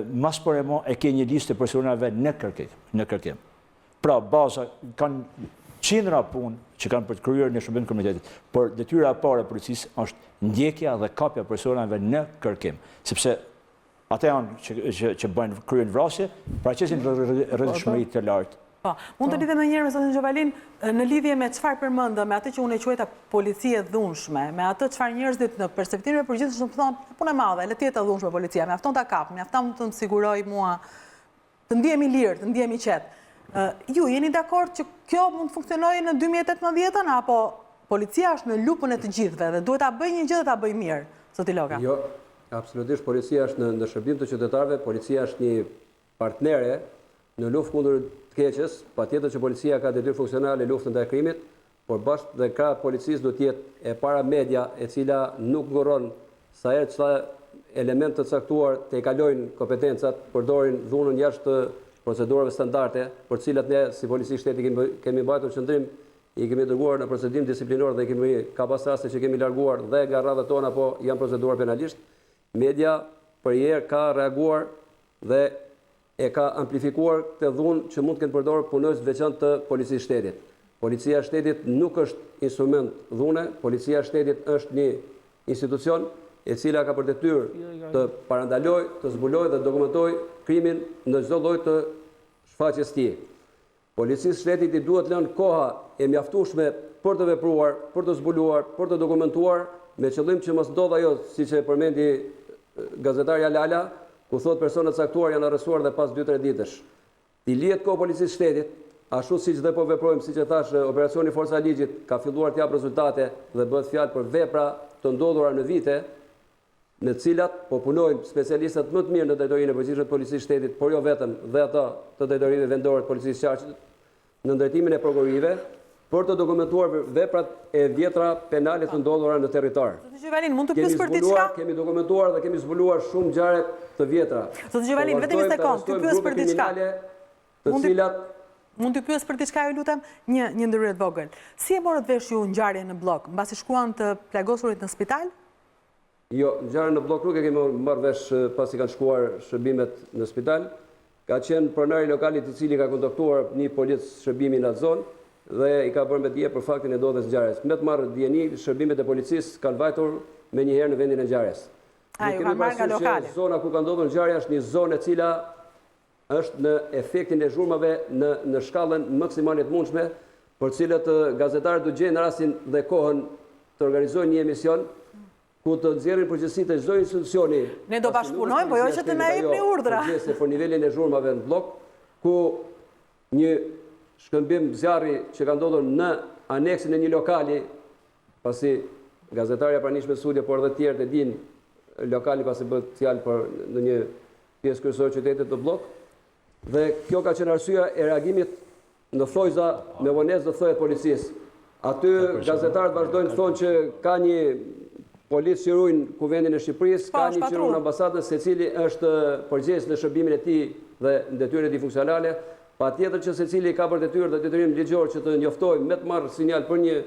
mas për e mo e ke një listë të personave në kërkim. Pra, baza kanë qindra punë që kanë për të kryer në shërbim komunitetit, por detyra e parë e policisë është ndjekja dhe kapja personave në kërkim, sepse ata janë që bëjnë kryen vrasje, pra qesin rrjedhshmëri të lartë. Mund të lidhem njërë me zotin Gjovalin në lidhje me çfarë përmendë, me atë që unë e quajta policie dhunshme, me atë çfarë njerëzit në perspektivën e përgjithshme thonë punë e madhe, le të jetë e dhunshme policia, mjafton ta kap, mjafton të më siguroj mua të ndjehemi lirë, të ndjehemi qetë. Ju jeni dakord që kjo mund të funksionojë në 2018-ën apo policia është në lupën e të gjithëve dhe duhet ta bëjë një gjë dhe ta bëjë mirë, zoti Loka? Jo, absolutisht policia është në shërbim të qytetarëve, policia është një partnere në luftë kundër të keqes, patjetër që policia ka detyrë funksionale në luftën ndaj krimit, por bashkë dhe krah policisë do të jetë e para media e cila nuk ngoron sa herë çfarë element të caktuar të kalojnë kompetencat, përdorin dhunën jashtë procedurave standarde, për cilat ne si polici shteti kemi mbajtur qendrim, i kemi dërguar në procedim disiplinor dhe ka pas raste që kemi larguar dhe nga radhat tona, po janë proceduar penalisht. Media përherë ka reaguar dhe e ka amplifikuar këtë dhunë që mund të kenë përdorur punojës veçantë të policisë shtetit. Policia shtetit nuk është instrument dhune, policia shtetit është një institucion e cila ka për detyrë të parandaloj, të zbuloj dhe dokumentoj krimin në çdo lloj të shfaqjes tij. Policisë shtetit i duhet lënë koha e mjaftueshme për të vepruar, për të zbuluar, për të dokumentuar, me qëllim që mos ndodhë ajo, siç e përmendi gazetarja Lala, ku thot personat caktuar janë arrestuar dhe pas 2-3 ditësh. Ti lihet kohë policisë shtetit, ashtu siç dhe po veprojmë, siç e thash, operacioni Forca e Ligjit ka filluar të jap rezultate dhe bëhet fjalë për vepra të ndodhura në vite, në cilat po punojnë specialistët më të mirë në drejtorinë e përgjithshme të policisë shtetit, por jo vetëm, dhe ata të drejtorive vendore të policisë qarqit, në ndërtimin e prokurive, për të dokumentuar veprat e vjetra penale të ndodhura në territor. Zoti Gjovalin, mund të pyes për diçka? Kemi dokumentuar dhe kemi zbuluar shumë ngjarje të vjetra. Zoti Gjovalin, vetëm një sekond, të pyes për diçka. Të cilat mund t'ju pyes për diçka, ju lutem, një ndërhyrje të vogël. Si e morët vesh ju ngjarjen në blok, mbasi shkuan të plagosurit në spital? Jo, ngjarjen në blok nuk e kemi marrë vesh pasi kanë shkuar shërbimet në spital. Ka qenë pronari lokalit i cili ka kontaktuar një policë shërbimi në atë zonë dhe i ka bërë me dije për faktin e ndodhes ngjarjes. Me të marrë dijeni, shërbimet e policisë kanë vajtur me njëherë në vendin e ngjarjes. A, ju kanë marrë nga lokali. Zona ku ka ndodhur ngjarja është një zonë e cila është në efektin e zhurmave në shkallën maksimale të mundshme, për cilët gazetarët do gjejnë rastin dhe kohën të organizojnë një emision ku të nxjerrin përgjegjësitë e çdo institucioni. Ne do bashkëpunojmë, po jo që të na jepni urdhra. Përgjegjëse për nivelin e zhurmave në blok, ku një shkëmbim zjarri që ka ndodhur në aneksin e një lokali, pasi gazetarja pranishme studie, por edhe të tjerë e dinë lokali pasi bëhet fjalë për në një pjesë kryesore qytetit të blok. Dhe kjo ka qenë arsyeja e reagimit në thojza me vonesë të thojet policisë. Aty gazetarët vazhdojnë të thonë që ka një policë që ruajnë kuvendin e Shqipërisë, ka një që ruajnë ambasadës, secili është përgjegjës në shërbimin e tij dhe në detyrën e tij funksionale. Patjetër që secili ka për detyrë dhe detyrim ligjor që të njoftojë me të marrë sinjal për një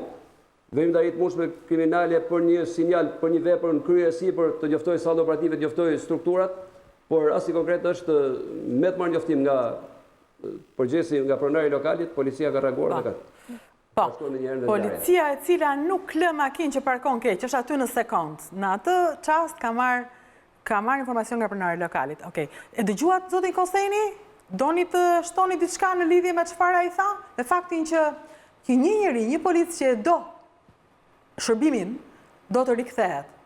veprimtari të mundshme kriminale, për një sinjal për një vepër në kryesi, për të njoftojë sallë operative, të njoftojë strukturat, por rasti konkret është me të marrë njoftim nga përgjegjësi, nga pronari lokalit, policia ka reaguar dhe ka. Po, policia e cila nuk lë makinë që parkon keq, është aty në sekond. Në atë çast ka marrë informacion nga pronari lokalit. Okej. E dëgjuat zotin Koseni? Doni të shtoni diçka në lidhje me çfarë ai tha? Me faktin që një njeri, një policë që do shërbimin, do të rikthehet.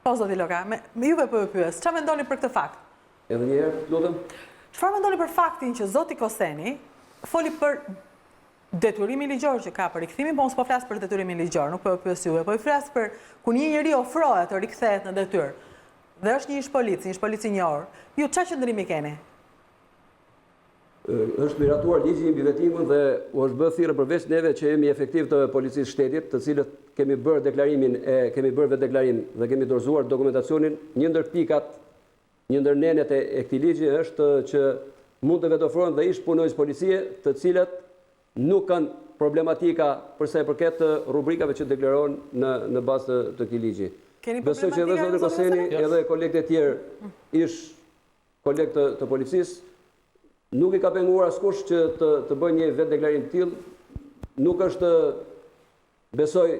Po, zoti Loka, me juve po ju pyes, çfarë mendoni për këtë fakt? Edhe një herë, lutem. Çfarë mendoni për faktin që zoti Koseni foli për detyrimi ligjor që ka për rikthimin, po unë s'po flas për detyrimin ligjor, nuk po pyes juve, po i flas për kur një njeri ofrohet të rikthehet në detyrë. Dhe është një ish polici njohur. Ju çfarë qëndrimi keni? Është miratuar ligji mbi vettingun dhe u është bërë thirrje përveç neve që jemi efektiv të policisë shtetit, të cilët kemi bërë deklarimin kemi bërë vetë deklarim dhe kemi dorëzuar dokumentacionin. Një ndër pikat, një ndër nenet e këtij ligji është që mund të vetë ofrohen dhe ish punonjës policie, të cilët nuk kanë problematika për sa i përket rubrikave që deklarohen në bazë të këtij ligji. Besoj që edhe zoti Koseni, edhe kolegët e tjerë ish kolegë të policisë nuk i ka penguar askush që të bëjë një vetë deklarim të tillë. Nuk është, besoj,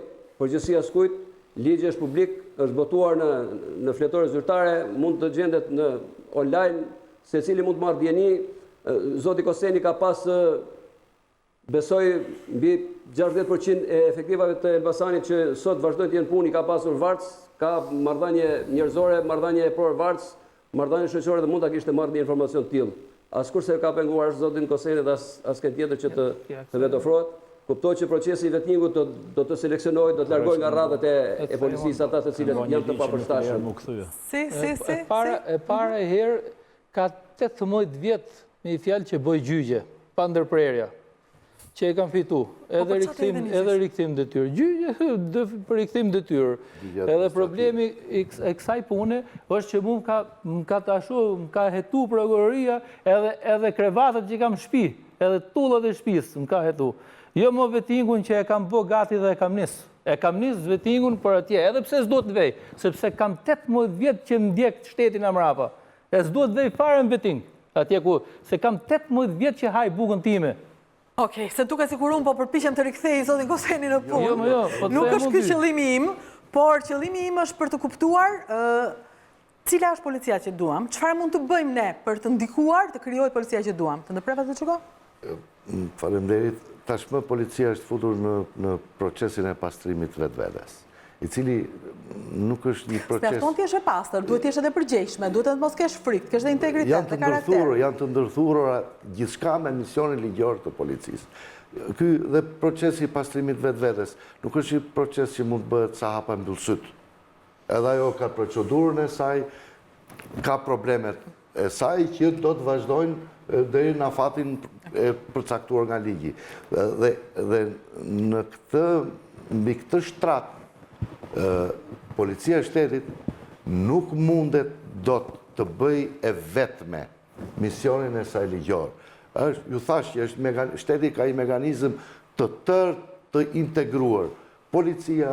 përgjegjësia askujt. Ligji është publik, është botuar në fletore zyrtare, mund të gjendet në online, secili mund të marrë dieni. Zoti Koseni ka pas, besoj, mbi 60% e efektivave të Elbasanit që sot vazhdojnë të jenë punë, i ka pasur varc, ka marrëdhënie njerëzore, marrëdhënie por varc, marrëdhënie shoqërore dhe mund ta kishte marrë një informacion të tillë. Askush se ka penguar zotin Koseni dhe asken tjetër që të vetë ofrohet. Kuptoj që procesi i vettingut do të seleksionohet, do të largohet nga radhët e policisë ata të cilët janë të papërshtatshëm. E para herë ka 18 vjet me i fjalë që bëj gjyqje pa ndërprerje, që e kanë fitu, edhe rikthim detyrë. Gjyqje për rikthim detyrë. Edhe problemi e kësaj pune është që më ka hetu prokuroria edhe krevatët që kam shtëpi, edhe tullat e shtëpisë më ka hetu. Jo më vettingun që e kam bë gati dhe e kam nis. E kam nis vettingun për atje, edhe pse s'do të vej, sepse kam 18 vjet që ndjek shtetin amrapa. E s'do të vej fare në vetting. Atje ku se kam 18 vjet që haj bukën time. Okej, se duke sikur unë po përpiqem të rikthej zotin Koseni në punë. Nuk është ky qëllimi im, por qëllimi im është për të kuptuar cila është policia që duam, çfarë mund të bëjmë ne për të ndikuar të krijohet policia që duam. Të ndërpreva të çuko? Faleminderit. Tashmë policia është futur në procesin e pastrimit vetvetes, i cili nuk është një proces. S'mjafton ti jesh e pastër, duhet të jesh edhe përgjegjshme, duhet të mos kesh frikë, kesh dhe integritet dhe karakter. Janë të ndërthurura gjithçka me misionin ligjor të policisë. Ky dhe procesi i pastrimit vetvetes nuk është një proces që mund të bëhet sa hapa mbyllsyt. Edhe ajo ka procedurën e saj, ka problemet e saj që do të vazhdojnë deri në fatin e përcaktuar nga ligji. Dhe mbi këtë shtrat, policia e shtetit nuk mundet do të bëj e vetme misionin e saj ligjor. Ju thash që shteti ka i mekanizëm të tërë të integruar. Policia,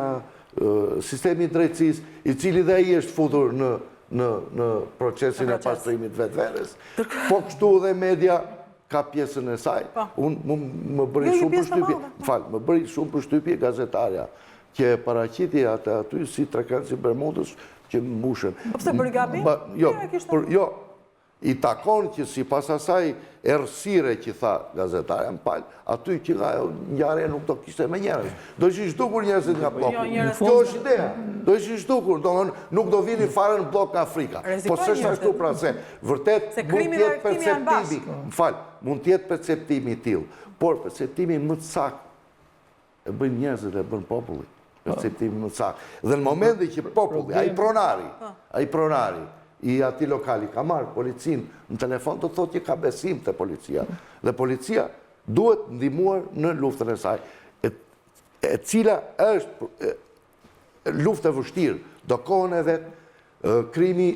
sistemi drejtësisë, i cili dhe i është futur në procesin e pastrimit vetvetes, po kështu dhe media ka pjesën e saj. Unë më bëri shumë përshtypje gazetarja, që paraqiti aty si trekëndsi Bermudës që mbushën. Po pse bëri gabim? Jo, i takon që si pas asaj errësire që tha gazetarja më palë, aty që nga ngjarja nuk do kishte me njerëz. Do ishin zhdukur njerëzit nga bloku. Kjo është ideja. Do ishin zhdukur, nuk do vini fare në blok nga Afrika. Po s'është ashtu pra se vërtet mund tjetë perceptimi, mund tjetë perceptimi tillë, por perceptimi më të saktë e bëjnë njerëzit e bën populli. Perceptimi më të saktë. Dhe në momentin që populli, ai pronari, i ati lokali ka marrë policin në telefon të thotë që ka besim të policia. Dhe policia duhet ndihmuar në luftën e saj, e cila është luftë e vështirë, do kohën e vetë, krimi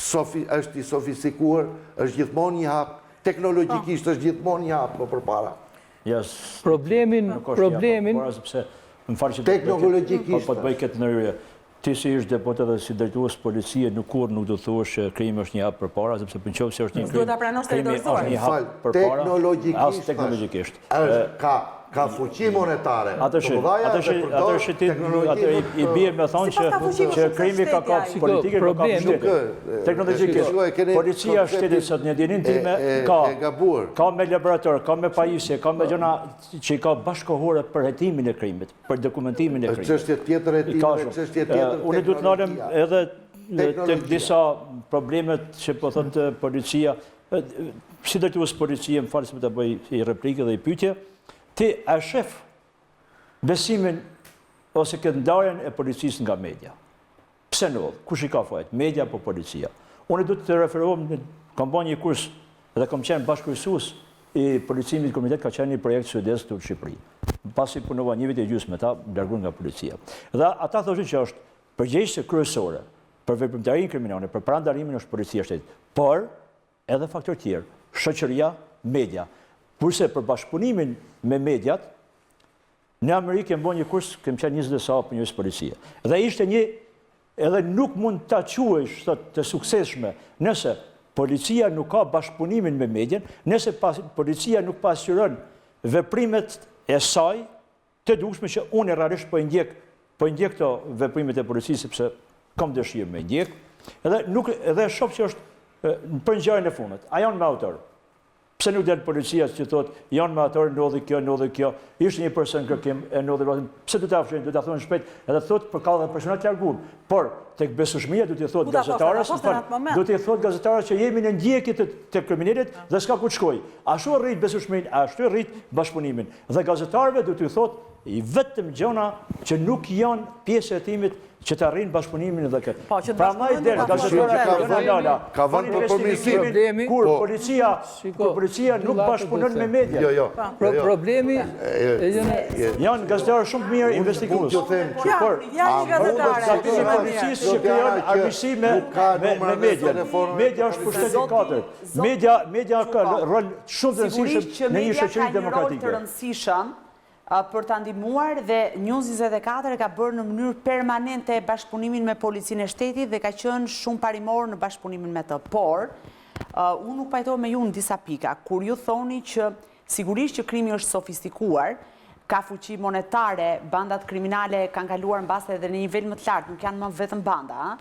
është i sofistikuar, është gjithmonë një hap, teknologjikisht është gjithmonë një hap më përpara. Problemin... Teknologjikisht. Po të bëj këtë ndërhyrje. Ti si ishtë deputet dhe si drejtues policie nuk kur nuk do thuash që krimi është një hap përpara, sepse për nëse është një krimi është një hap përpara, as teknologjikisht. Ka fuqi monetare. I bie me thonë që krimi ka kapë politike, nuk ka shtete. Teknologjikisht. Policia shtetit sot një dinin time ka me laborator, ka me pajisje, ka me gjëna që i ka bashkohore për hetimin e krimit, për dokumentimin e krimit. Çështje tjetër hetimi, çështje tjetër. Unë du të nalem edhe të disa problemet që po thotë policia, si drejtues policie, më falë se më të bëj i replike dhe i pyetje, ti a shef besimin ose këtë ndarjen e policisë nga media. Pse në vëllë? Kush i ka fajt? Media po policia. Unë du të referohem, kam bën një kurs dhe kam qenë bashkëkryesues i policimit komunitet, ka qenë një projekt suedez të Shqipëri. Pasi punova një vit e gjysmë me ta, larguar nga policia. Dhe ata thoshin që është përgjegjësia kryesore për veprimtarinë kriminale, për parandalimin është policia shtetit, por edhe faktor tjerë, shoqëria, media. Kurse për bashkëpunimin me mediat, në Amerikë kem bën një kurs, kem qenë 20 sa për njësë policia. Dhe ishte një, edhe nuk mund të quajsh të suksesshme, nëse policia nuk ka bashkëpunimin me median, nëse policia nuk pasqyron veprimet e saj, të dukshme që unë realisht po i ndjek këto veprimet e policisë, sepse kam dëshirë me ndjek, edhe shoh që është për ngjarjen e fundit. A janë me autor? Pse nuk del policia që thotë janë me autor, ndodhi kjo, ishte një person kërkim, e ndodhi rrotin. Pse do ta fshin, do ta thonë shpejt, edhe thotë për kallë persona të larguar. Por tek besueshmëria do t'i thotë gazetarës, që jemi në ndjekje të kriminalit dhe s'ka ku të shkojë. Ashtu rrit besueshmërinë, ashtu rrit bashkëpunimin. Dhe gazetarëve do t'i thotë i vetëm gjëna që nuk janë pjesë e hetimit që të arrijnë bashkëpunimin dhe këtë. Prandaj del gazetarët ka vënë për përmirësim kur policia nuk bashkëpunon me media. Jo. Problemi janë gazetarë shumë mirë investigues. Por janë gazetarë. Gabimi i policisë që krijon armiqësi me media. Media është pushteti 4. Media ka rol shumë të rëndësishëm në një shoqëri demokratike. Për të ndihmuar dhe News 24 ka bërë në mënyrë permanente bashkëpunimin me policinë e shtetit dhe ka qenë shumë parimor në bashkëpunimin me të. Por, unë nuk pajtoj me ju në disa pika, kur ju thoni që sigurisht që krimi është sofistikuar, ka fuqi monetare, bandat kriminale kanë kaluar mbase edhe në nivel më të lartë, nuk janë më vetëm banda.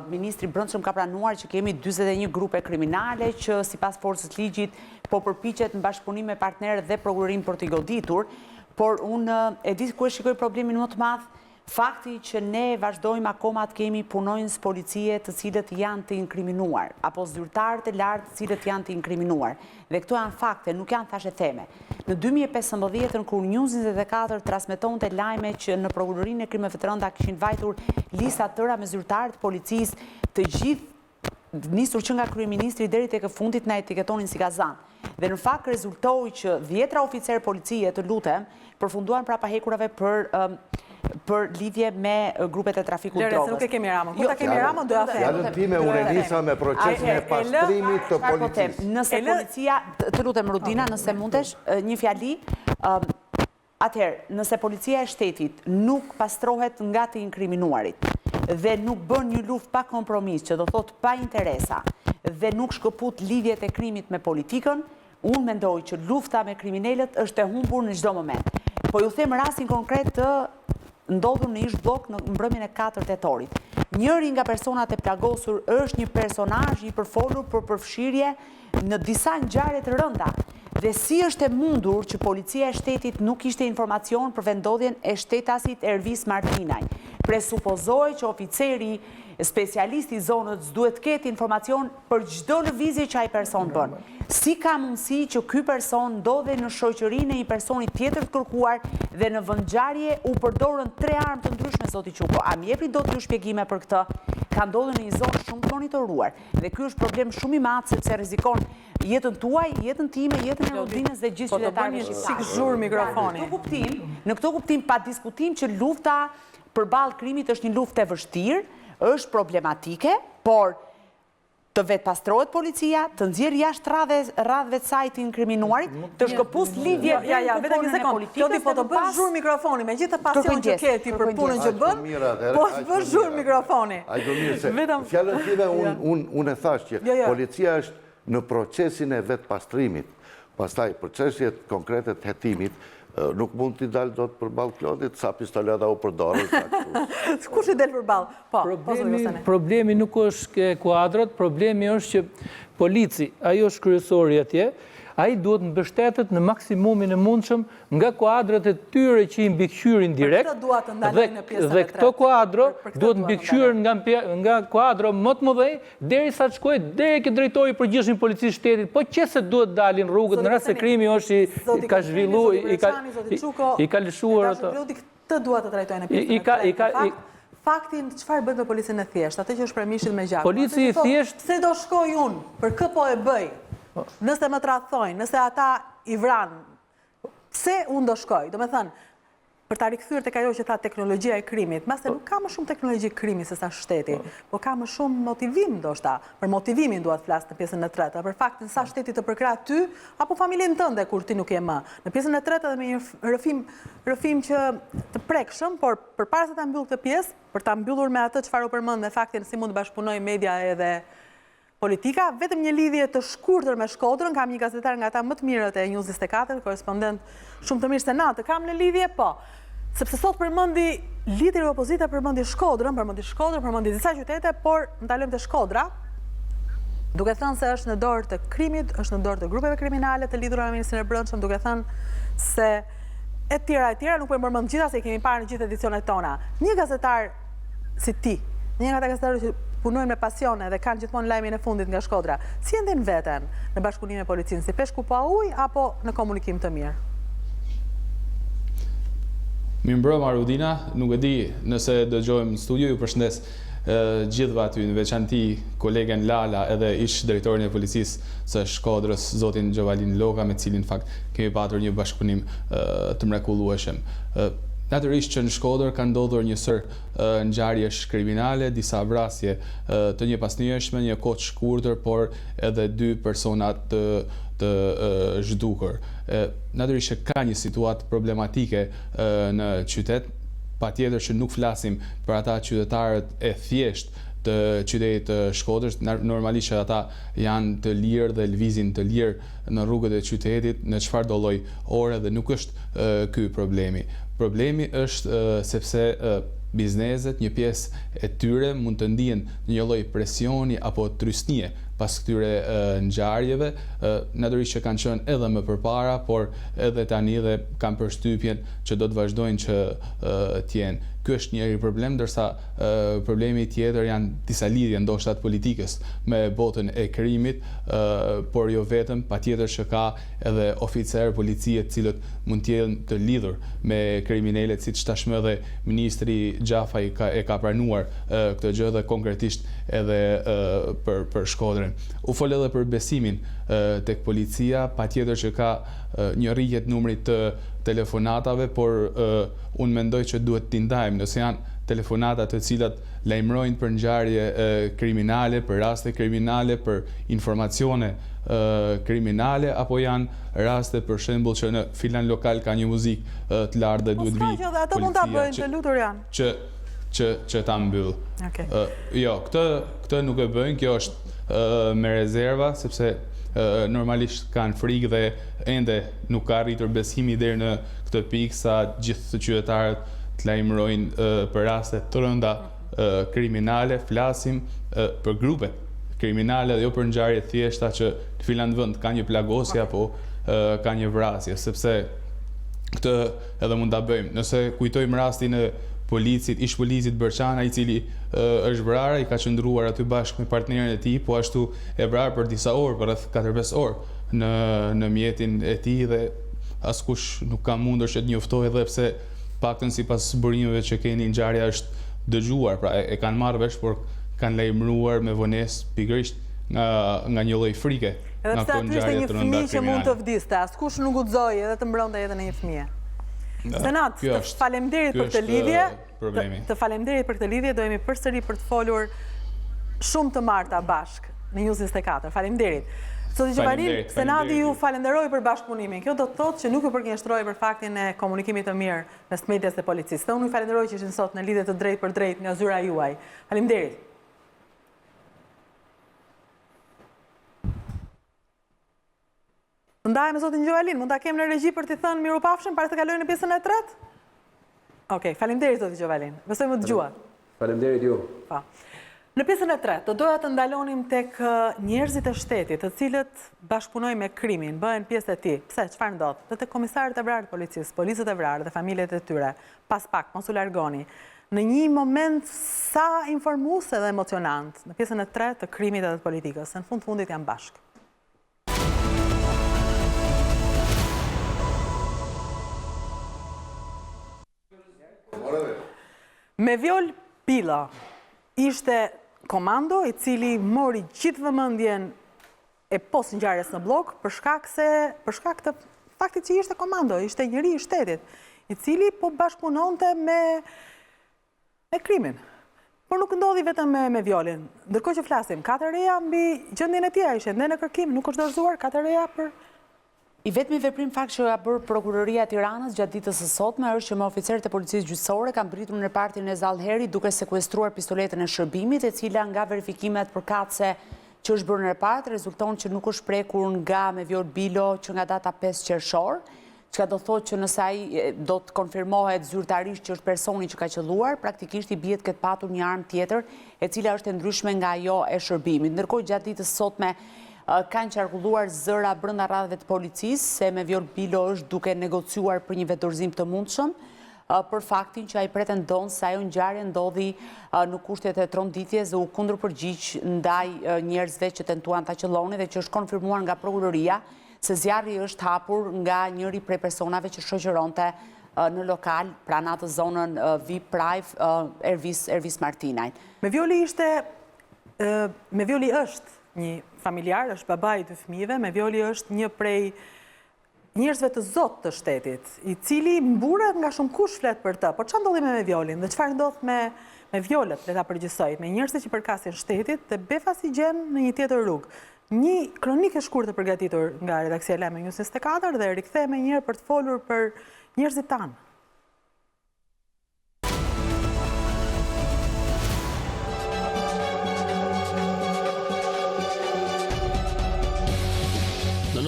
Ministri Brendshëm ka pranuar që kemi 41 grupe kriminale që sipas forcës ligjit po përpiqet në bashkëpunim me partnerët dhe prokurorin për t'i goditur. Por unë e di ku e shikoj problemin më të madh, fakti që ne vazhdojmë akoma të kemi punonjës policie të cilët janë të inkriminuar, apo zyrtarë të lartë të cilët janë të inkriminuar. Dhe këto janë fakte, nuk janë thashë theme. Në 2015, kur News 24 transmetonte lajme që në prokurorinë e krimeve të rënda kishin vajtur lista tëra me zyrtarë të policisë, të gjithë nisur që nga kryeministri deri tek e fundit na etiketonin si gazan. Dhe në fakt rezultoi që 10 oficerë policie, të lutem, përfunduan prapa hekurave për për lidhje me grupet e trafikut drogës. Lere, se nuk e kemi Ramon. Kur ta kemi Ramon, do ja them. Fjallën time unë nisa me procesin e pastrimit të policisë. Nëse policia, të lutem Rudina, nëse mundesh, një fjali, atëherë, nëse policia e shtetit nuk pastrohet nga të inkriminuarit dhe nuk bën një luftë pa kompromis, që do thot pa interesa, dhe nuk shkëput lidhjet e krimit me politikën, unë mendoj që lufta me kriminellet është e humbur në çdo moment. Po ju them rastin konkret të ndodhur në ish blok në mbrëmjen e 4 tetorit. Njëri nga personat e plagosur është një personazh i përfolur për përfshirje në disa ngjarje të rënda. Dhe si është e mundur që policia e shtetit nuk ishte informacion për vendodhjen e shtetasit Ervis Martinaj. Presupozoj që oficeri specialisti i zonës duhet ketë informacion për çdo lëvizje që ai person bën. Si ka mundësi që ky person ndodhe në shoqërinë e një personi tjetër të kërkuar dhe në vendngjarje u përdorën 3 armë të ndryshme, zoti Quko? A më jepni dot ju shpjegime për këtë? Ka ndodhur në një zonë shumë të monitoruar dhe ky është problem shumë i madh sepse rrezikon jetën tuaj, jetën time, jetën e Rudinës dhe gjithë qytetarëve shqiptar. Si zhur mikrofoni. Në këtë kuptim pa diskutim që lufta përballë krimit është një luftë e vështirë, është problematike, por të vetë pastrohet policia, të nxjerrë jashtë radhëve të saj të inkriminuarit, të shkëpus lidhje vetëm një sekond. Klodi, po të bësh zhur mikrofoni, me gjithë pasion që ke ti për punën që bën, po të bësh zhur mikrofoni. Ai do mirë se fjalën time unë e thash që policia është në procesin e vetë pastrimit. Pastaj procesjet konkrete të hetimit nuk mund t'i dalë do të përballë Klodit, sa pistoleta u përdorën. Kush i del përballë? Problemi nuk është kuadrot, problemi është që polici, ajo është kryesori atje, ai duhet mbështetet në maksimumin e mundshëm nga kuadrat e tyre që i mbikëqyrin direkt, dhe këto kuadro duhet mbikëqyren nga kuadro më të mëdhej derisa të shkojë deri ke drejtori i përgjithshëm i policisë shtetit, po qëse duhet dalin rrugët në rast se krimi është i ka zhvilluar, i ka lëshuar ato. Këtë duhet të trajtojnë në pjesën. Faktin, çfarë bëjmë me policinë e thjeshtë, atë që është premishit me gjakun. Polici i thjeshtë, pse do shkoj unë, për kë po e bëj? Nëse më tradhtojnë, nëse ata i vranë, pse unë do shkoj? Do me thënë, për ta rikthyer tek ajo që tha teknologjia e krimit, mase nuk ka më shumë teknologji krimi se sa shteti, po ka më shumë motivim ndoshta. Për motivimin duhet flas në pjesën e tretë, për faktin sa shteti të përkrah ty apo familjen tënde kur ti nuk je më. Në pjesën e tretë edhe me një rrëfim që të prekshëm, por përpara se ta mbyll këtë pjesë, për ta mbyllur me atë çfarë u përmend me faktin si mund të bashkëpunojë media edhe politika, vetëm një lidhje të shkurtër me Shkodrën, kam një gazetar nga ata më të mirët e News 24, korespondent shumë të mirë se natë, kam në lidhje, po, sepse sot përmendi lideri i opozita përmendi Shkodrën, përmendi disa qytete, por ndalojmë te Shkodra, duke thënë se është në dorë të krimit, është në dorë të grupeve kriminale të lidhura me Ministrinë e Brendshëm, duke thënë se e tjera nuk po e përmend gjitha se i kemi parë në gjithë edicionet tona. Një gazetar si ti, një nga ata gazetarë që punojnë me pasione dhe kanë gjithmonë lajmin e fundit nga Shkodra, si e ndjen veten në bashkëpunim me policinë, si peshku pa ujë apo në komunikim të mirë? Mirëmbrëma Rudina, nuk e di nëse dëgjojmë në studio, ju përshëndes gjithëve aty, në veçanti kolegen Lala edhe ish drejtorin e policisë së Shkodrës, zotin Gjovalin Loka, me cilin fakt kemi patur një bashkëpunim të mrekullueshëm. Natyrisht që në Shkodër ka ndodhur një sër ngjarjesh kriminale, disa vrasje të një pasnjëshme, një kohë të shkurtër, por edhe 2 persona të zhdukur. Natyrisht që ka një situatë problematike në qytet, patjetër që nuk flasim për ata qytetarët e thjeshtë të qytetit të Shkodrës, normalisht që ata janë të lirë dhe lëvizin të lirë në rrugët e qytetit në çfarëdo lloj ore dhe nuk është ky problemi. Problemi është sepse bizneset, një pjesë e tyre mund të ndihen në një lloj presioni apo trysnie pas këtyre ngjarjeve, natyrisht që kanë qenë edhe më përpara, por edhe tani dhe kanë përshtypjen që do të vazhdojnë që të jenë. Ky është një problem, ndërsa problemi tjetër janë disa lidhje ndoshta të politikës me botën e krimit, por jo vetëm, patjetër që ka edhe oficerë policie të cilët mund të jenë të lidhur me kriminalet, siç tashmë edhe ministri Xhafaj e ka pranuar këtë gjë dhe konkretisht edhe për Shkodrën. tjetër. U fol edhe për besimin tek policia, patjetër që ka një rritje të numrit të telefonatave, por unë mendoj që duhet t'i ndajmë nëse janë telefonata të cilat lajmërojnë për ngjarje kriminale, për raste kriminale, për informacione kriminale, apo janë raste për shembull që në filan lokal ka një muzikë të lartë dhe duhet vi policia ato mund ta bëjnë, të lutur janë. Që ta mbyll. Jo, këtë nuk e bëjnë, kjo është me rezerva, sepse normalisht kanë frikë dhe ende nuk ka arritur besimi deri në këtë pikë sa gjithë të qytetarët të lajmërojnë për raste të rënda kriminale, flasim për grupe kriminale dhe jo për ngjarje thjeshta që në filan vend ka një plagosje apo ka një vrasje, sepse këtë edhe mund ta bëjmë. Nëse kujtojmë rastin e ish policit Breçana, i cili është vrarë, i ka qëndruar aty bashkë me partnerin e tij, po ashtu e vrarë për disa orë, për rreth 4-5 orë në mjetin e tij dhe askush nuk ka mundur që të njoftojë edhe pse paktën sipas burimeve që keni ngjarja është dëgjuar, pra e kanë marrë vesh, por kanë lajmëruar me vonesë pikërisht nga një lloj frike. Edhe pse aty ishte një fëmijë që mund të vdiste, askush nuk guxoi edhe të mbronte jetën e një fëmie. Senat, të faleminderit për këtë lidhje. Të faleminderit për këtë lidhje, do jemi përsëri për të folur shumë të marta bashk në News 24. Faleminderit. Zoti Gjovalin, Senati ju falenderoj për bashkëpunimin. Kjo do të thotë që nuk ju përgjigjëstroi për faktin e komunikimit të mirë mes medias dhe policisë. Dhe unë ju falenderoj që ishin sot në lidhje të drejtë për drejtë nga zyra juaj. Faleminderit. Ndajem me zotin Gjovalin, mund ta kem në regji për t'i thënë mirupafshim para të kalojmë në pjesën e tretë? Okej, faleminderit zoti Gjovalin. Besoj më dëgjua. Faleminderit ju. Po. Në pjesën e tretë, do doja të ndalonim tek njerëzit e shtetit, të cilët bashkëpunojnë me krimin, bëhen pjesë e tij. Pse, çfarë ndodh? Dhe tek komisarët e vrarë të policisë, policët e vrarë dhe familjet e tyre, pas pak mos u largoni. Në një moment sa informuese dhe emocionant, në pjesën e tretë të krimit dhe të politikës, në fundit janë bashkë. Me Vjol Pila ishte komando i cili mori gjithë vëmendjen e pos ngjarjes në blok për shkak të faktit që ishte komando, ishte njëri i shtetit, i cili po bashkëpunonte me krimin. Por nuk ndodhi vetëm me Vjolin. Ndërkohë që flasim, 4 reja mbi gjendjen e tij, ishte ende në kërkim, nuk është dorëzuar 4 reja për I vetmi veprim fakt që ka bërë Prokuroria e Tiranës gjatë ditës së sotme është që me oficerët e policisë gjyqësore kanë pritur në repartin e Zallheri duke sekuestruar pistoletën e shërbimit, e cila nga verifikimet përkatëse që është bërë në repart rezulton që nuk është prekur nga me Vjol Bilo që nga data 5 qershor, që do thotë që nëse ai do të konfirmohet zyrtarisht që është personi që ka qelluar, praktikisht i bie të ketë patur një armë tjetër e cila është e ndryshme nga ajo e shërbimit. Ndërkohë gjatë ditës së sotme kanë qarkulluar zëra brenda radhëve të policisë se me Vjol Bilo është duke negociuar për një vetëdorëzim të mundshëm për faktin që ai pretendon se ajo ngjarje ndodhi në kushtet e tronditjes dhe u kundërpërgjigj ndaj njerëzve që tentuan ta qellonin dhe që është konfirmuar nga prokuroria se zjarri është hapur nga njëri prej personave që shoqëronte në lokal pranë atë zonën VIP Prive Ervis Martinaj. Me Vjoli është një familjar, është babai i 2 fëmijëve, me Vjoli është një prej njerëzve të zotë të shtetit, i cili mburet nga shumë kush flet për të. Por çfarë ndodhi me Vjolin dhe çfarë ndodh me Vjolët, le ta përgjithësoj, me njerëzit që përkasin shtetit dhe befas i gjen në një tjetër rrugë. Një kronikë e shkurtër përgatitur nga redaksia e Lajmeve News 24 dhe rikthehemi një herë për të folur për njerëzit tanë.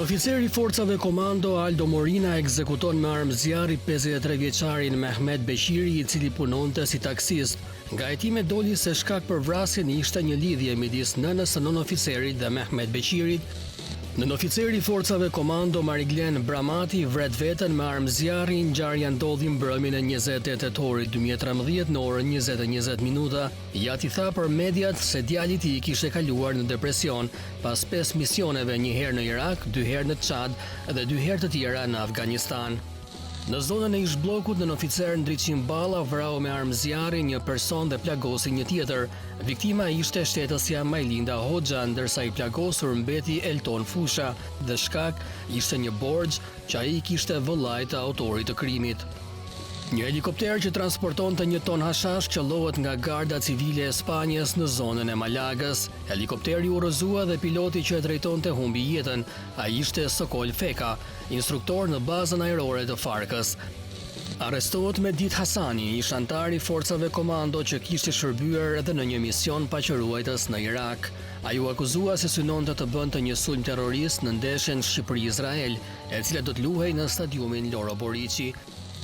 Oficeri i forcave komando Aldo Morina ekzekuton me armë zjarri 53 vjeçarin Mehmet Beqiri, i cili punonte si taksist. Nga hetimet doli se shkak për vrasjen ishte një lidhje midis nënës së nënoficerit dhe Mehmet Beqirit. Nënoficeri i forcave komando Mariglen Bramati vret veten me armë zjarri. Ngjarja ndodhi mbrëmjen e 28 tetorit 2013 në orën 20:20 minuta. Jati tha për mediat se djali i tij kishte kaluar në depresion pas 5 misioneve, një herë në Irak, 2 herë në Çad dhe 2 herë të tjera në Afganistan. Në zonën e ish bllokut nën oficer Ndriçim Balla vrau me armë zjarri një person dhe plagosi një tjetër. Viktima ishte shtetësja Majlinda Hoxha, ndërsa i plagosur mbeti Elton Fusha dhe shkak ishte një borxh që ai kishte vëllait të autorit të krimit. Një helikopter që transportonte një ton hashash qellohet nga garda civile e Spanjës në zonën e Malagës. Helikopteri u rrëzua dhe piloti që e drejtonte humbi jetën. Ai ishte Sokol Feka, instruktor në bazën ajrore të Farkës. Arrestohet Medit Hasani, ish antar i forcave komando që kishte shërbyer edhe në një mision paqëruajtës në Irak. Ai u akuzua se synonte të bënte një sulm terrorist në ndeshjen Shqipëri-Izrael, e cila do të luhej në stadiumin Loro Boriçi.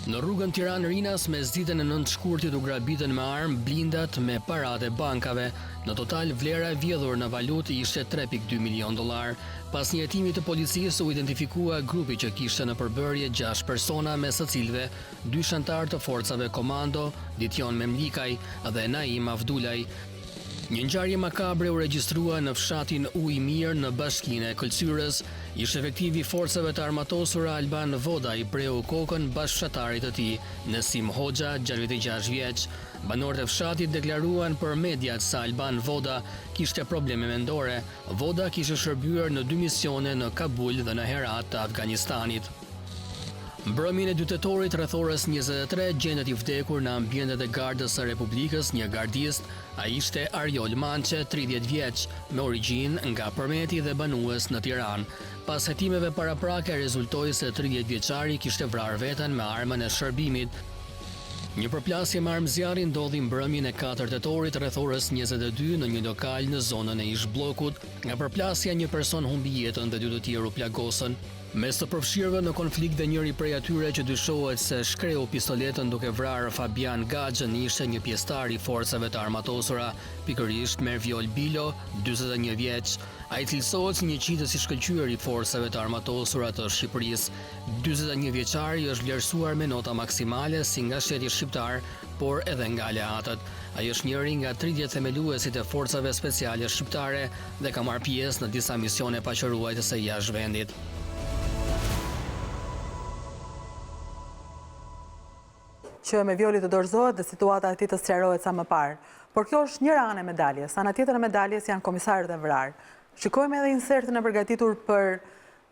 Në rrugën Tiranë-Rinas mes ditën e 9 shkurtit u grabitën me armë blindat me paratë bankave. Në total vlera e vjedhur në valutë ishte $3.2 milion. Pas një hetimi të policisë u identifikua grupi që kishte në përbërje 6 persona, mes së cilëve 2 shantar të forcave komando, Ditjon Memlikaj dhe Naim Avdulaj. Një ngjarje makabre u regjistrua në fshatin Ujë Mirë në bashkinë e Këlqyrës. Ish efektiv i forcave të armatosura Alban Voda i preu kokën bashkëshatarit të tij, Nesim Hoxha, 66 vjeç. Banorët e fshatit deklaruan për mediat se Alban Voda kishte probleme mendore. Voda kishte shërbyer në 2 misione në Kabul dhe në Herat të Afganistanit. Mbrëmjen e 2 tetorit rreth orës 23 gjendet i vdekur në ambientet e Gardës së Republikës një gardist. Ai ishte Arjol Mançe, 30 vjeç, me origjinë nga Përmeti dhe banues në Tiranë. Pas hetimeve paraprake rezultoi se 30 vjeçari kishte vrarë veten me armën e shërbimit. Një përplasje me armë zjarri ndodhi mbrëmjen e 4 tetorit rreth orës 22 në një lokal në zonën e ish bllokut. Nga përplasja një person humbi jetën dhe 2 të tjerë u plagosën. Mes të përfshirëve në konflikt dhe njëri prej atyre që dyshohet se shkreu pistoletën duke vrarë Fabian Gaxhën ishte një pjesëtar i forcave të armatosura, pikërisht Merviol Bilo, 41 vjeç. Ai cilësohet si një qitës i shkëlqyer i forcave të armatosura të Shqipërisë. 41 vjeçari është vlerësuar me nota maksimale si nga shteti shqiptar, por edhe nga aleatët. Ai është njëri nga 30 themeluesit e forcave speciale shqiptare dhe ka marrë pjesë në disa misione paqëruajtëse jashtë vendit. Që me Violi të dorëzohet dhe situata e tij të sqarohet sa më parë. Por kjo është një anë e medaljes. Ana tjetër e medaljes janë komisarët e vrarë. Shikojmë edhe insertin e përgatitur për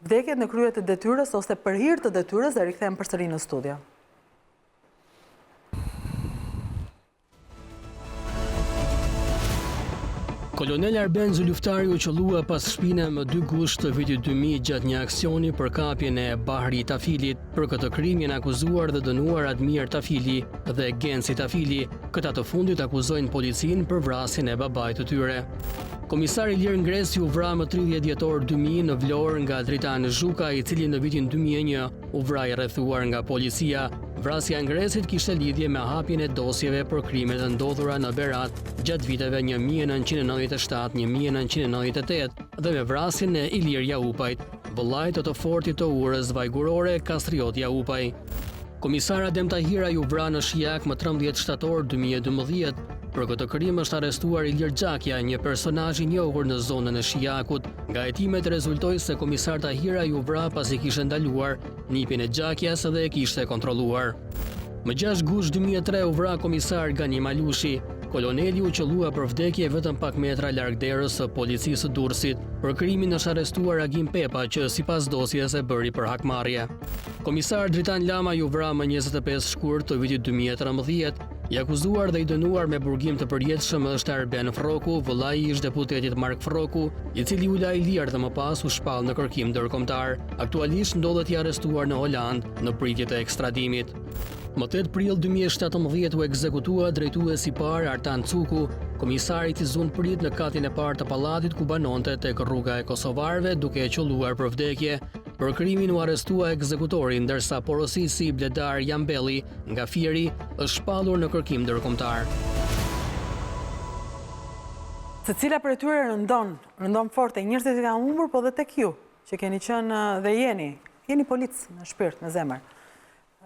vdekjet në krye të detyrës ose për hir të detyrës dhe rikthehem përsëri në studio. Kolonel Arbenzu luftari u qëllua pas shpine më 2 gusht të vitit 2000 gjatë një aksioni për kapjen e Bahri Tafilit. Për këtë krim janë akuzuar dhe dënuar Admir Tafili dhe Genci Tafili. Këta të fundit akuzojnë policinë për vrasjen e babait të tyre. Komisari Ilir Ngresi u vra më 30 dhjetor 2000 në Vlorë nga Rudina Xhunga, i cili në vitin 2001 u vra i rrethuar nga policia. Vrasja e Ngresit kishte lidhje me hapjen e dosjeve për krimet e ndodhura në Berat gjatë viteve 1997-1998 dhe me vrasjen e Ilir Jaupajt, vëllait të fortit të urës vajgurore Kastriot Jaupaj. Komisar Adem Tahira ju vra në Shijak më 13 shtator 2012. Për këtë krim është arrestuar Ilir Xhakja, një personazh i njohur në zonën e Shijakut. Nga hetimet rezultoi se komisar Tahira ju vra pasi kishte ndaluar nipjen e Xhakjas dhe e kishte kontrolluar. Më 6 gusht 2003 u vra komisar Gani Malushi. Koloneli u qëllua për vdekje vetëm pak metra larg derës së policisë së Durrësit. Për krimin është arrestuar Agim Pepa, që sipas dosjes e bëri për hakmarrje. Komisar Dritan Lama ju vra më 25 shkurt të vitit 2013. I akuzuar dhe i dënuar me burgim të përjetshëm është Arben Froku, vëllai i ish-deputetit Mark Froku, i cili u la i lirë dhe më pas u shpall në kërkim ndërkombëtar. Aktualisht ndodhet i arrestuar në Holand në pritje të ekstradimit. Më 8 prill 2017 u ekzekutua drejtuesi i parë Artan Cuku, komisari i Tizun prit në katin e parë të pallatit ku banonte tek rruga e kosovarëve duke e qolluar për vdekje. Për krimin u arrestua ekzekutori, ndërsa porosisi Bledar Jambelli nga Fieri është shpallur në kërkim ndërkombëtar. Secila për tyre rëndon forte, njerëzit i kanë humbur, po dhe tek ju, që keni qenë dhe jeni policë në shpirt, në zemër.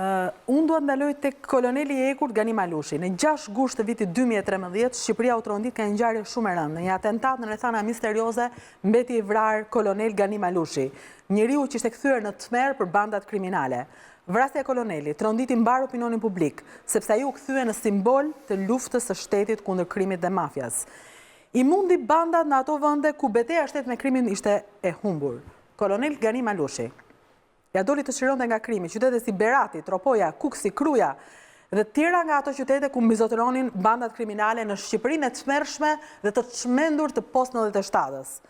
Unë duhet ndaloj tek koloneli i ekur Gani Malushi. Në 6 gusht të vitit 2013, Shqipëria u trondit ka një ngjarje shumë e rëndë. Në një atentat në rrethana misterioze mbeti i vrarë kolonel Gani Malushi, njeriu që ishte kthyer në tmerr për bandat kriminale. vrasja e kolonelit tronditi mbar opinionin publik, sepse ai u kthye në simbol të luftës së shtetit kundër krimit dhe mafjas. I mundi bandat në ato vende ku betejë shtet me krimin ishte e humbur. Kolonel Gani Malushi ja doli të çlironte nga krimi qytete si Berati, Tropoja, Kuksi, Kruja dhe tjera nga ato qytete ku mbizotëronin bandat kriminale në Shqipërinë e tmerrshme dhe të çmendur të post-97-s.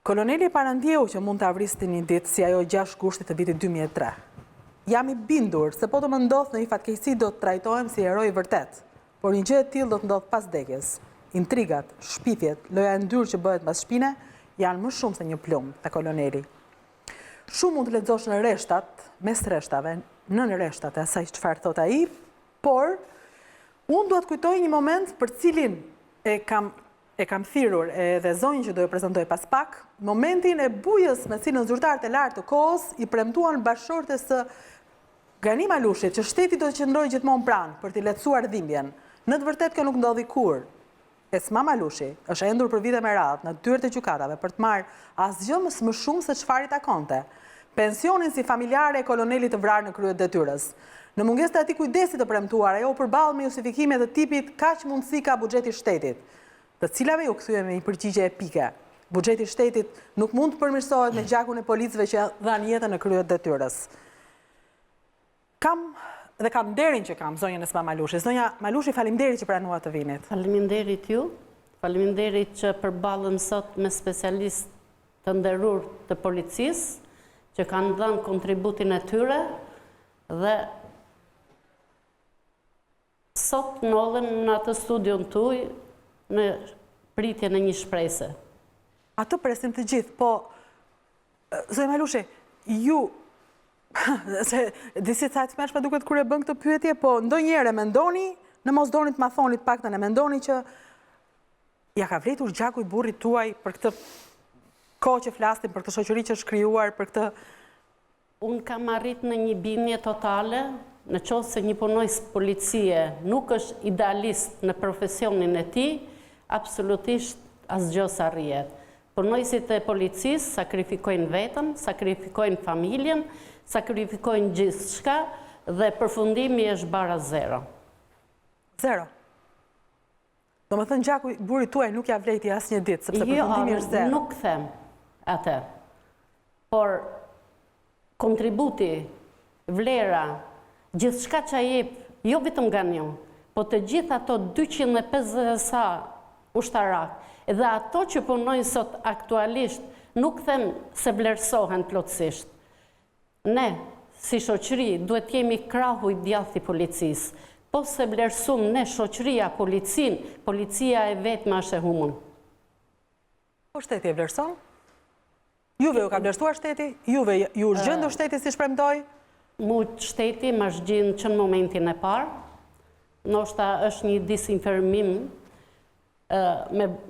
Koloneli parandjeu që mund të avristi një ditë si ajo 6 gushtit të vitit 2003. Jam i bindur se po të më ndodh në një fatkeqësi do të trajtohem si heroj i vërtet, por një gjë e tillë do të ndodh pas vdekjes. Intrigat, shpifjet, loja e ndyrë që bëhet pas shpine janë më shumë se një plumb te koloneli. Shumë mund të lexosh në rreshtat, mes rreshtave, nën rreshtat e asaj çfarë thot ai, por unë duhet kujtoj një moment për cilin e kam thirrur edhe zonjën që do e prezantoj pas pak, momentin e bujës me cilën zyrtarët e lartë të kohës i premtuan bashkëshortes së Gani Malushit që shteti do të qëndrojë gjithmonë pranë për t'i lehtësuar dhimbjen. Në të vërtetë kjo nuk ndodhi kurrë. Esma Malushi është endur për vite me radhë në dyert e gjykatave për të marrë asgjë më shumë se çfarë i takonte. Pensionin si familjare e kolonelit të vrarë në krye të detyrës. Në mungesë të atij kujdesi të premtuar, ajo u përball me justifikime të tipit kaq mundësi ka buxheti i shtetit, të cilave ju kthye me një përgjigje epike. Buxheti i shtetit nuk mund të përmirësohet me gjakun e policëve që dhanë jetën në krye të detyrës. Kam nderin që kam, zonjën Esma Malushi. Zonja Malushi, faleminderit që pranua të vinit. Faleminderit ju. Faleminderit që përballëm sot me specialistë të nderur të policisë, që kanë dhënë kontributin e tyre dhe sot ndodhem në atë studion tuaj në pritjen e një shpresë. Atë presim të gjithë, po zonja Malushi, ju se disi ca të mëshme duket kur e bën këtë pyetje, po ndonjëherë mendoni, në mos doni të ma thoni të paktën e mendoni që ja ka vletur gjaku i burrit tuaj për këtë kohë që flasim, për këtë shoqëri që është krijuar, për këtë. Unë kam arrit në një bindje totale, në qoftë se një punojës policie nuk është idealist në profesionin e tij, absolutisht asgjë s'arrihet. Punojësit e policisë sakrifikojnë veten, sakrifikojnë familjen, sakrifikojnë gjithçka dhe përfundimi është bara zero. Zero. Do më thënë gjaku i burrit tuaj nuk ja vleti asnjë ditë, sepse përfundimi është zero. Jo, nuk them atë. Por kontributi, vlera, gjithçka që jep, jo vetëm Ganiu, po të gjithë ato 250 sa ushtarak, edhe ato që punojnë sot aktualisht, nuk them se vlerësohen plotësisht. Ne, si shoqëri, duhet jemi krahu i djathtë i policisë. Po se vlerësum ne shoqëria policin, policia e vetme është e humbur. Po shteti e vlerëson? Juve u ka vlerësuar shteti? Juve ju është gjendur shteti si shpremtoi? Mu shteti më është gjenë që në momentin e parë. Ndoshta është një disinformim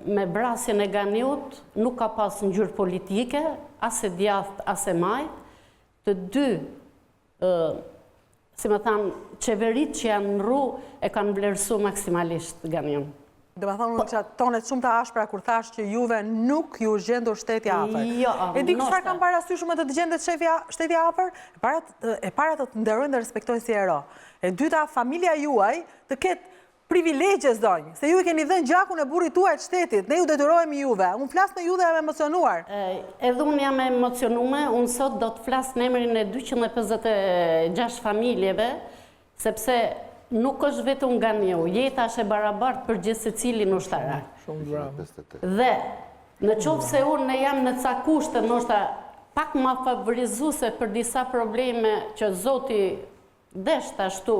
me vrasjen e Ganiut, nuk ka pas ngjyrë politike, as e djathtë, as e majtë. Të dy si më thanë, qeverit që janë në rrugë e kanë vlerësu maksimalisht Ganiun. Do më thonë që tonet shumë të ashpra kur thash që juve nuk ju gjendur shteti afër. Jo, e di çfarë kanë parasysh me të gjendet shteti afër? E para të nderojnë dhe respektojnë si hero. E dyta, familja juaj të ketë privilegje zonjë, se ju i keni dhënë gjakun e burrit tuaj të shtetit, ne ju detyrohemi juve. Unë flas me ju dhe jam emocionuar. Edhe unë jam emocionuar, unë sot do të flas në emrin e 256 familjeve, sepse nuk është vetëm Ganiu, jeta është e barabartë për gjithë secilin ushtarak. Shumë bravo. Dhe në qoftë se unë jam në ca kushte, ndoshta pak më favorizuese për disa probleme që Zoti desht ashtu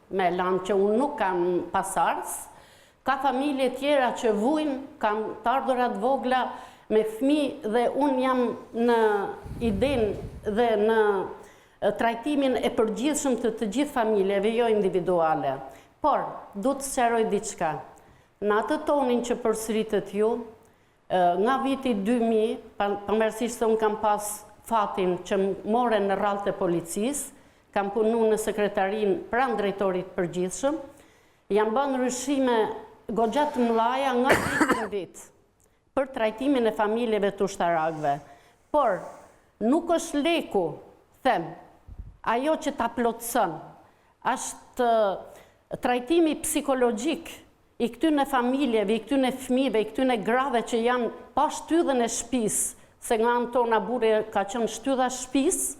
me lanë që unë nuk kam pasardhës, ka familje tjera që vujnë, kam të ardhurat vogla me fëmijë dhe unë jam në idenë dhe në trajtimin e përgjithshëm të gjithë familjeve, jo individuale. Por, du të sqaroj diçka. Në atë tonin që përsëritet ju, nga viti 2000, pavarësisht se unë kam pas fatin që more në rrallë të policisë, kam punu në sekretarin pranë drejtorit përgjithshëm, janë bën ryshime goxha të mëdha nga vit në vit për trajtimin e familjeve të ushtarakëve. Por nuk është leku, them, ajo që ta plotëson, është trajtimi psikologjik i këtyne familjeve, i këtyne fëmijëve, i këtyne grave që janë pa shtyllën e shtëpisë, se nga anë tona burri ka qenë shtylla shtëpisë,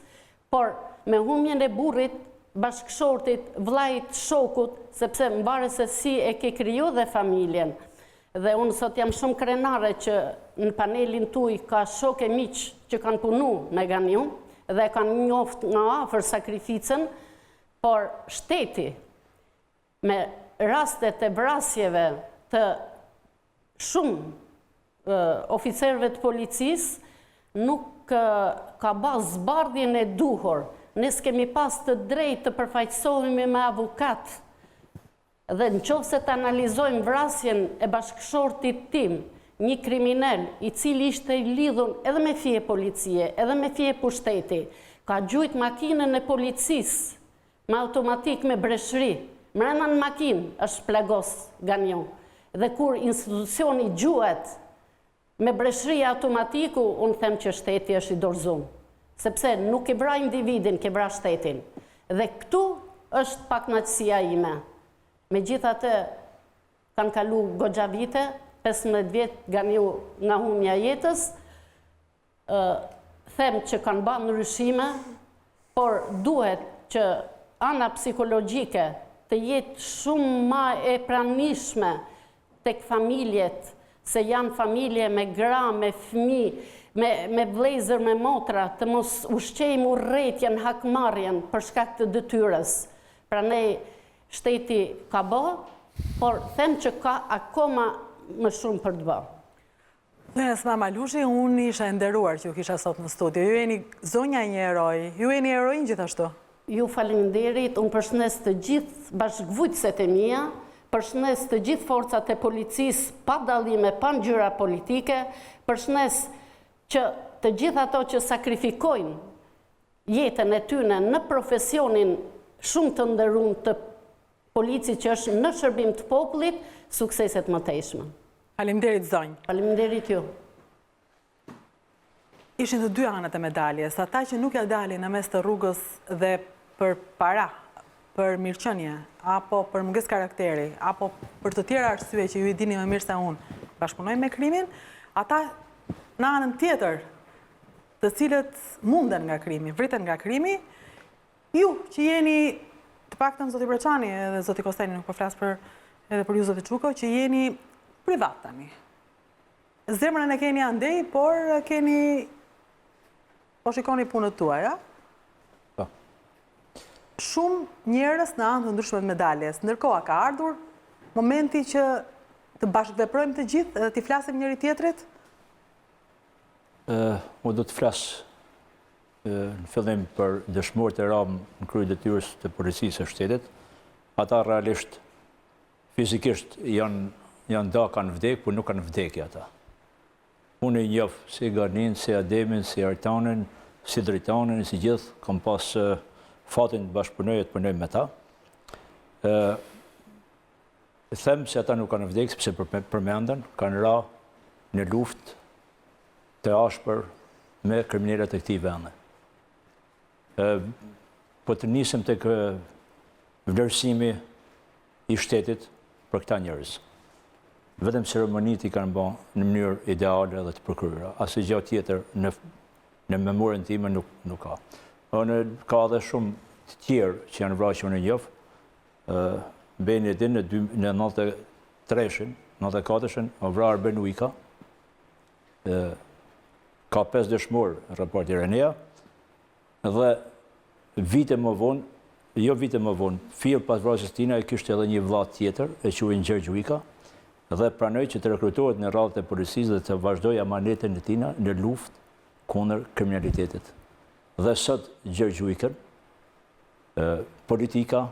por me humjen e burrit, bashkëshortit, vllait, shokut, sepse mbare se si e ke kriju dhe familjen. Dhe unë sot jam shumë krenare që në panelin tuj ka shok e miq që kanë punu me Ganiu dhe kanë njoft nga afër sakrificën, por shteti me rastet e vrasjeve të shumë oficerëve të policisë nuk ka bas zbardhjen e duhur. Ne s'kemi pas të drejtë të përfaqësohemi me avokat. Dhe në qoftë se të analizojmë vrasjen e bashkëshortit tim, një kriminal i cili ishte i lidhur edhe me fije policie, edhe me fije pushteti, ka gjujt makinën e policisë, me automatik me breshri, mrena në makinë është plagos Ganiu. Dhe kur institucioni gjuhet me breshri automatiku, unë them që shteti është i dorëzuar. Sepse nuk e vra individin, ke vra shtetin. Dhe këtu është pakënaqësia ime. Megjithatë, kanë kalu goxha vite, 15 vjetë Ganiu nga humja jetës, them që kanë bërë ndryshime, por duhet që ana psikologjike të jetë shumë ma e pranishme tek familjet, se janë familje me gra, me fëmijë, me vlezër, me motra, të mos ushqejmë urrëtjen, hakmarrjen për shkak të detyrës. Pra ne shteti ka bë, por them që ka akoma më shumë për të bërë. Lenes Mamalushi, unë isha nderuar që ju kisha sot në studio. Ju jeni zonja një eroj, ju jeni erojnë gjithashtu. Ju faleminderit, unë përshëndes të gjithë bashkëvujtëset e mia, përshëndes të gjithë forcat e policisë pa dallime, pa ngjyra politike, përshëndes që të gjithë ato që sakrifikojnë jetën e tyne në profesionin shumë të nderuar të policit që është në shërbim të popullit, sukseset më tejshme. Faleminderit zonjë. Faleminderit ju. Ishin të dy anët e medaljes, ata që nuk ja dalin në mes të rrugës dhe për para, për mirëqenie, apo për mungesë karakteri, apo për të tjera arsye që ju i dini më mirë se unë, bashkëpunojnë me krimin, ata në anën tjetër, të cilët munden nga krimi, vriten nga krimi, ju që jeni, të paktën zoti Breçani edhe zoti Kosteni, nuk po flas edhe për ju zoti Xhuko, që jeni privat tani. Zemrën e keni andej, por po shikoni punët tuaja. Shumë njerëz në anë të ndryshme të medaljes. Ndërkohë ka ardhur momenti që të bashkëveprojmë të gjithë dhe të flasim njëri tjetrit? Unë do të flasë në fillim për dëshmorët e ramë në krye detyrës të policisë së shtetit. Ata realisht, fizikisht janë da kanë vdekë, por nuk kanë vdekje ata. Unë i njoh si Garnin, si Ademin, si Artanin, si Dritarin, si gjithë, kam pas fatin të bashkëpunoj e të punoj me ta. Them se ata nuk kanë vdekë, sepse përmenden, kanë ra në luftë të ashpër me kriminalet e këtij vendi. Po të nisem tek vlerësimi i shtetit për këta njerëz. Vetëm ceremonit i kanë bërë në mënyrë ideale dhe të përkryer. Asnjë gjë tjetër në memorien time nuk ka. Ka edhe shumë të tjerë që janë vrarë që unë njoh. Beni e din në 93-shin, 94-shin, o vrarë Benuika. Ka 5 dëshmorë raporti Renea, dhe vite më vonë, jo vite më vonë, firë pas vrasjes tina e kishte edhe një vëlla tjetër, e quajnë Gjergj Uika, dhe pranoi që të rekrutohet në radhët e policisë dhe të vazhdoj amaneten e tina në luftë kundër kriminalitetit. Dhe sot Gjergj Uikën, politika,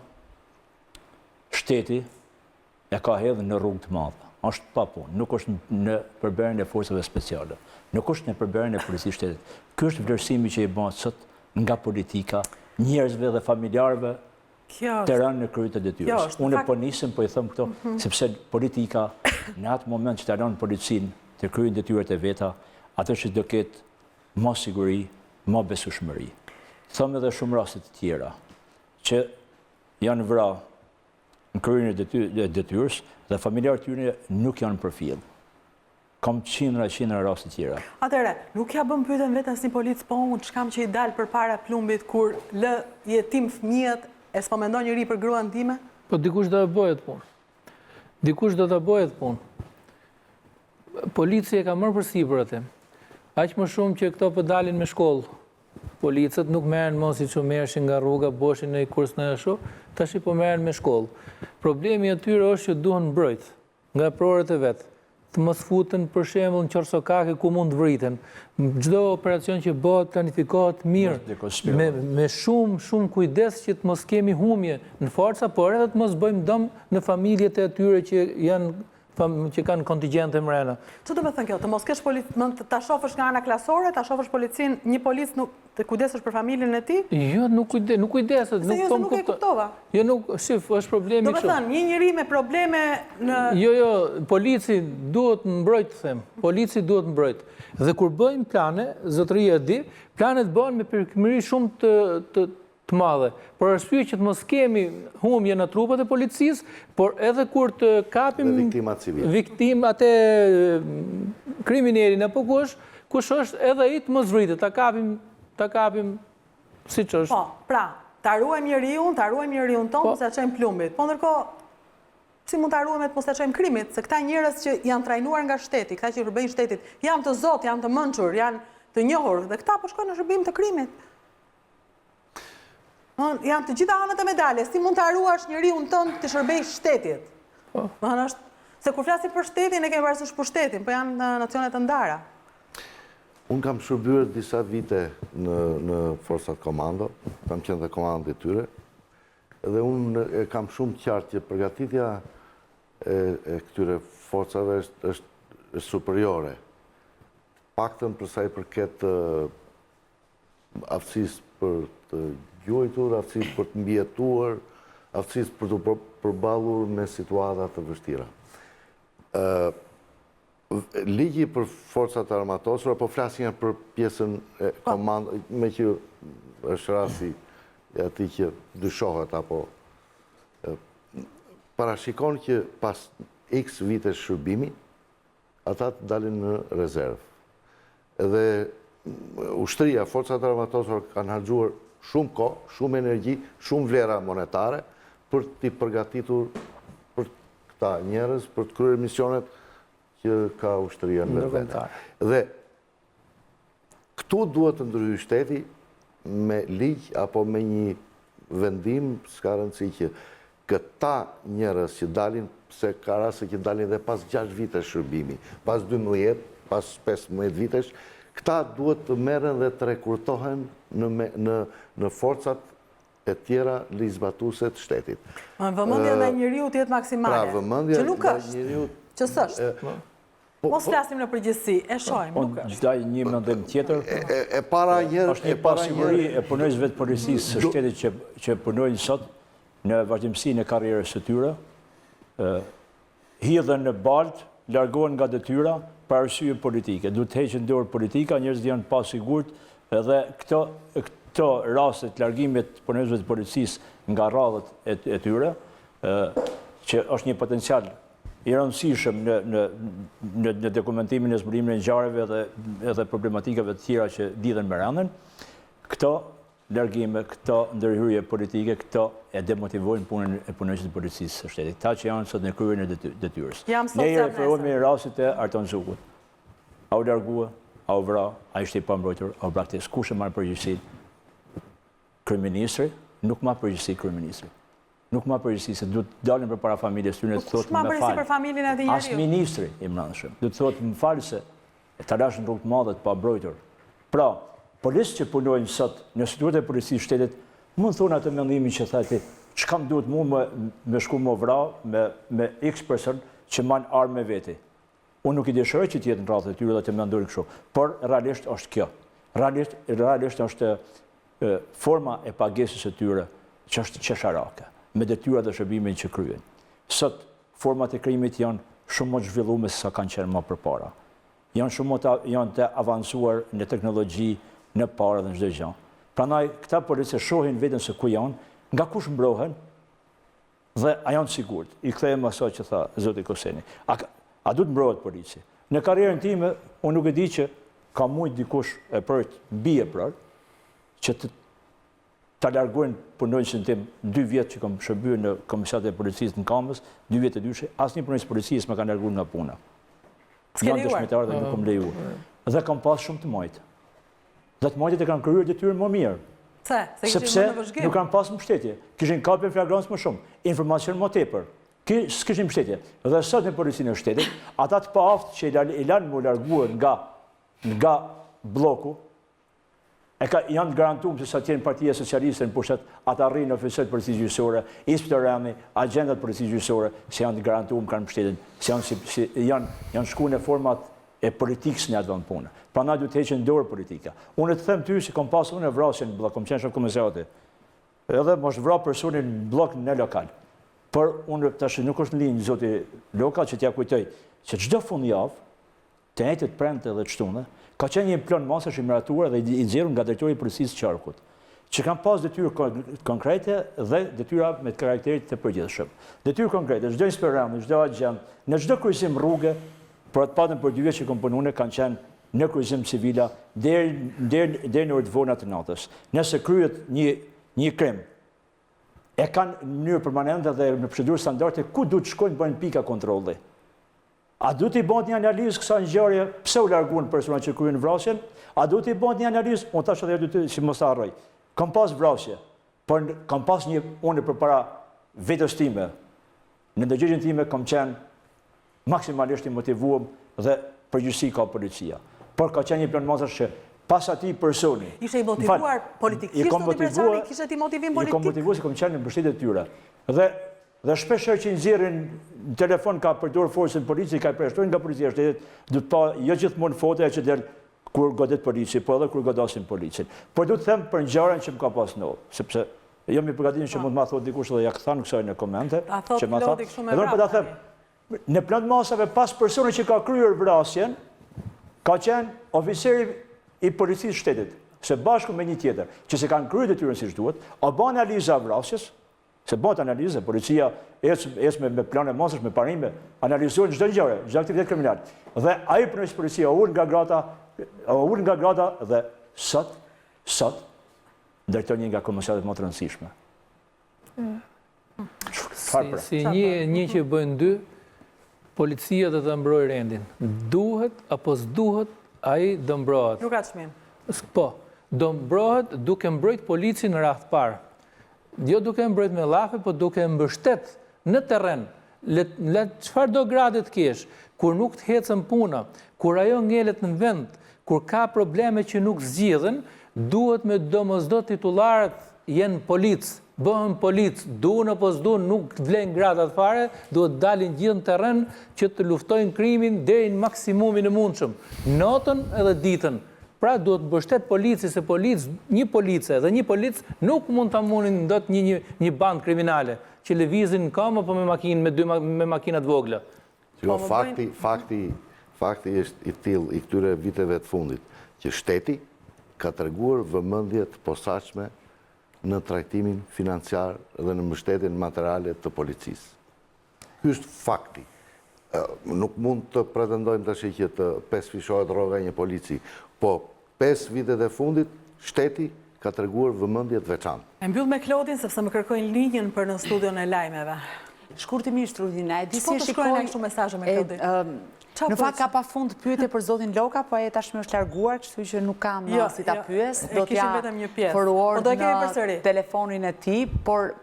shteti e ka hedhur në rrugë të madhe. Është pa punë, nuk është në përbërjen e forcave speciale, nuk është në përbërjen e policisë shtetit. Ky është vlerësimi që i bëhet sot nga politika, njerëzve dhe familjarëve të rënë në krye të detyrës. Unë po nisem, po i them këto, sepse politika në atë moment që të lënë policinë të kryejnë detyrat e veta, atë që do ketë më siguri, më besueshmëri. thëmë edhe shumë rastet të tjera, që janë vra në kryen e detyrës dhe familjarët tyre nuk janë përfil. Kam qindra rastet tjera. Atëre, nuk ja bëm pyetën vetën si polic, po unë çkam që i dalë për para plumbit kur lë jetim fëmijët e s'po mendon njëri për gruan time? Po dikush do të bëhet punë. Dikush do të bëhet punë. Policia ka mërë përsipër atë. Aq më shumë që këto po dalin me shkollë. Policët nuk merren mos si që merreshin nga rruga, boshin në kurs në ashtu, tash po merren me shkollë. Problemi atyre është që duhen mbrojt nga prorët e vet. Të mos futen për shembull në qorsokake ku mund të vriten. Çdo operacion që bëhet planifikohet mirë, me shumë kujdes që të mos kemi humje në forca, por edhe të mos bëjmë dëm në familjet e atyre që kanë kontingjente mrena. Ço do të thënë kjo? Të mos kesh ta shohësh nga ana klasore, ta shohësh policin, një polic nuk të kujdesesh për familjen e tij? Jo, nuk kujdeset, nuk e kuptova. Jo, shif, është problemi kështu. Do të thënë, një njeri me probleme në Jo, polici duhet mbrojt, them. Polici duhet mbrojt. Dhe kur bëjmë plane, zotëria e di, planet bëhen me përkëmëri shumë të madhe, por arsye që të mos kemi humje në trupat e policisë, por edhe kur të kapim viktimat e kriminalin apo kush është, edhe ai të mos vritet, ta kapim siç është. Po, pra, ta ruajmë njeriun tonë, mos ja çojmë plumbit. Po ndërkohë, si mund ta ruajmë të mos ja çojmë krimit, se këta njerëz që janë trajnuar nga shteti, këta që i përbëjnë shtetit, janë të zotë, janë të mençur, janë të njohur, dhe këta po shkojnë në shërbim të krimit. Janë të gjitha anët e medaljes, si mund të ruash njeriun tënd të shërbej shtetit. Se kur flasim për shtetin, ne kemi parasysh për shtetin, po janë nacione të ndara. Unë kam shërbyer disa vite në forcat komando, kam qenë dhe komandë e tyre, dhe unë kam shumë qartë që përgatitja e këtyre forcave është superiore. Paktën për sa i përket aftësisë për të gjuajtur, aftësisë për të mbijetuar, aftësisë për të përballur me situata të vështira. Ligji për forcat armatosura, po flasin për pjesën e komandë, me që është rasti ati që dyshohet, apo parashikon që pas x vite shërbimi, ata të dalin në rezervë. Edhe ushtria, forcat armatosura kanë harxuar shumë kohë, shumë energji, shumë vlera monetare për t'i përgatitur për këta njerëz, për të kryer misionet që ka ushtria në vetë. Dhe këtu duhet të ndryhej shteti me ligj apo me një vendim, s'ka rëndësi që këta njerëz që dalin, se ka raste që dalin dhe pas 6 vite shërbimi, pas 12, pas 15 vitesh, këta duhet të merren dhe të rekrutohen në forcat e tjera ligjzbatuese të shtetit. Vëmendja ndaj njeriu të jetë maksimale. Pra, vëmendja ndaj njeriu që s'është. Mos flasim në përgjithësi, e shohim, nuk është. Gjtaj një mendim tjetër. E para njerë... Është një pasiguri e punojnësve të policisë së shtetit që punojnë sot në vazhdimsinë e karrierës së tyre, hidhen në baltë, largohen nga detyra për arsye politike. Duhet të heqin dorë politika, njerëzit janë pasigurt, edhe këto raste të largimit të punojnësve të policisë nga radhët e tyre, që është një potencial i rëndësishëm në dokumentimin e zburimin e ngjarjeve edhe problematikave të tjera që lidhen me rëndën, këto largime, këto ndërhyrje politike, këto e demotivojnë punën e punonjësve të policisë së shtetit, ta që janë sot në kryen e detyrës. Ne i referohemi rastit e Arton Zukut. A u largua, a u vra, a ishte i pambrojtur, a u braktis. Kush e marrë përgjegjësinë? Kryeministri? Nuk marrë përgjegjësi kryeministri. Nuk ma përgjësi se duhet dalin për para familjes tyre të thotë me falë. As ministri i mbrëmshëm. Duhet thotë më falë se të lash në rrugë të madhe të pambrojtur. Pra, policë që punojnë sot në situatët e policisë shtetit, mund thonë atë mendimin që thati, çkam duhet mu me shku më vra me x person që manë armë me veti. Unë nuk i dëshiroj që t'jetë në radhë të tyre dhe të mendojnë kështu, por realisht është kjo. Realisht është forma e pagesës e tyre që është qesharake, me detyra dhe shërbimin që kryen. Sot, format e krimit janë shumë më të zhvilluar se sa kanë qenë më përpara. Janë të avancuar në teknologji, në parë dhe në çdo gjë. Prandaj këta policia shohin vetëm se ku janë, nga kush mbrohen dhe a janë sigurt. I kthehem asaj që tha zoti Koseni. A duhet mbrohet policia? Në karrierën time, unë nuk e di që ka mujt dikush e prart, bie prart, që ta largojnë punonjësin tim 2 vjet që kam shërbyer në komisariatin e policisë në Kamës, 2 vjet e dyshe, asnjë punonjës policisë më ka larguar nga puna. Janë dëshmitar dhe nuk kam lejuar. Dhe kam pas shumë të majtë. Dhe të majtët e kanë kryer detyrën më mirë. Sepse nuk kanë pas mbështetje. Kishin kapje flagrancë më shumë, informacion më tepër. S'kishin mbështetje. Dhe sot në policinë e shtetit, ata të paaftë që i lanë më larguar nga bloku, janë garantuar se sa tjenë Partia Socialiste në pushtet, ata rrinë oficerët policisë gjyqësore, inspektorati, agjentat policisë gjyqësore, se janë garantuar kanë mbështetjen, se janë shkuar në format e politikës në atë vend punë. Prandaj duhet të heqen dorë politika. Unë të them ty se kam pasur në vrasje në blok, kam qenë shef komisariati. Edhe mos vra personin në blok në lokal. Por unë tash nuk është në linjë zoti lokal që t'ja kujtoj që çdo fundjavë të njëjtët premte dhe çtunë ka qenë një plan masash i miratuar dhe i nxjerrur nga drejtori i policisë Qarkut, që kanë pas detyrë konkrete dhe detyra me karakterit të përgjithshëm. Detyrë konkrete, çdo inspektorat, çdo agent, në çdo kryqëzim rruge, për atë patën për 2 vjet që kam punuar kanë qenë në kryqëzim civila deri në orët vona të natës. Nëse kryhet një krim, e kanë në mënyrë permanente dhe në procedurë standarde ku duhet shkojnë bëjnë pika kontrolli. A duhet i bëhet një analizë kësa ngjarje, pse u larguan personat që kryen vrasjen? A duhet i bëhet një analizë? Unë tash edhe ty si mos harroj. Kam pas vrasje, por kam pas unë përpara vetes time. Në ndërgjegjen time kam qenë maksimalisht i motivuar dhe përgjithësi ka policia. Por ka qenë një plan masash që pas atij personi. Ishe i motivuar politikisht zoti Breçani, kishte ti motivim politik? I kam motivuar se kam qenë në mbështetje të tyre. Dhe shpeshherë që i nxjerrin në telefon ka përdorur forcën policie, ka përshtojnë nga policia e shtetit, duhet pa jo gjithmonë fotoja që del kur godet policia, po edhe kur godasin policin. Por duhet të them për ngjarjen që më ka pas ndodhur, sepse jam i përgatitur që mund të ma thotë dikush dhe ja kthan kësaj në komente, që ma thotë. Edhe po ta them, në plan masave pas personit që ka kryer vrasjen, ka qenë oficeri i policisë shtetit, se bashku me një tjetër, që se kanë kryer detyrën siç duhet, o bën analiza vrasjes. Se bëhet analizë, policia ecë me plane masash, me parime, analizojnë çdo ngjarje, çdo aktivitet kriminal. Dhe ai punonjës policia ul nga grata dhe sot ndërton një nga komisariatet më të rëndësishme. Si një që bëjnë 2, policia do të mbrojë rendin. Duhet apo s'duhet, ai do mbrohet. Nuk ka çmim. Po, do mbrohet duke mbrojt policin në radhë parë. Jo duke mbrojt me llafe, po duke mbështet në terren. Çfarë do grade të kesh, kur nuk të hecën puna, kur ajo ngelet në vend, kur ka probleme që nuk zgjidhen, duhet me domosdo titullarët jenë polic, bëhen polic, duhen apo s'duhen, nuk vlen gradat fare, duhet dalin gjithë në terren që të luftojnë krimin deri në maksimumin e mundshëm, natën edhe ditën. Pra duhet mbështet polici se një police dhe një polic nuk mund të amunin ndot një band kriminale që lëvizin në kam apo me makinat vogla. Fakti është i tillë i këtyre viteve të fundit që shteti ka treguar vëmendje të posaçme në trajtimin financiar dhe në mbështetjen materiale të policisë. Ky është fakti. Nuk mund të pretendojmë tash që të pesfishohet rroga e një polici, po 5 vitet e fundit, shteti ka treguar vëmendje të veçantë. E mbyll me Klodin, sepse më kërkojnë linjën për në studion e lajmeve. Shkurtimisht, Rudina, e di si e shikojnë kështu mesazhe me Klodin? Në fakt ka pafund pyetje për zotin Loka, po ai tashmë është larguar, kështu që nuk kam si ta pyes. Do t'ja forward në telefonin e tij, por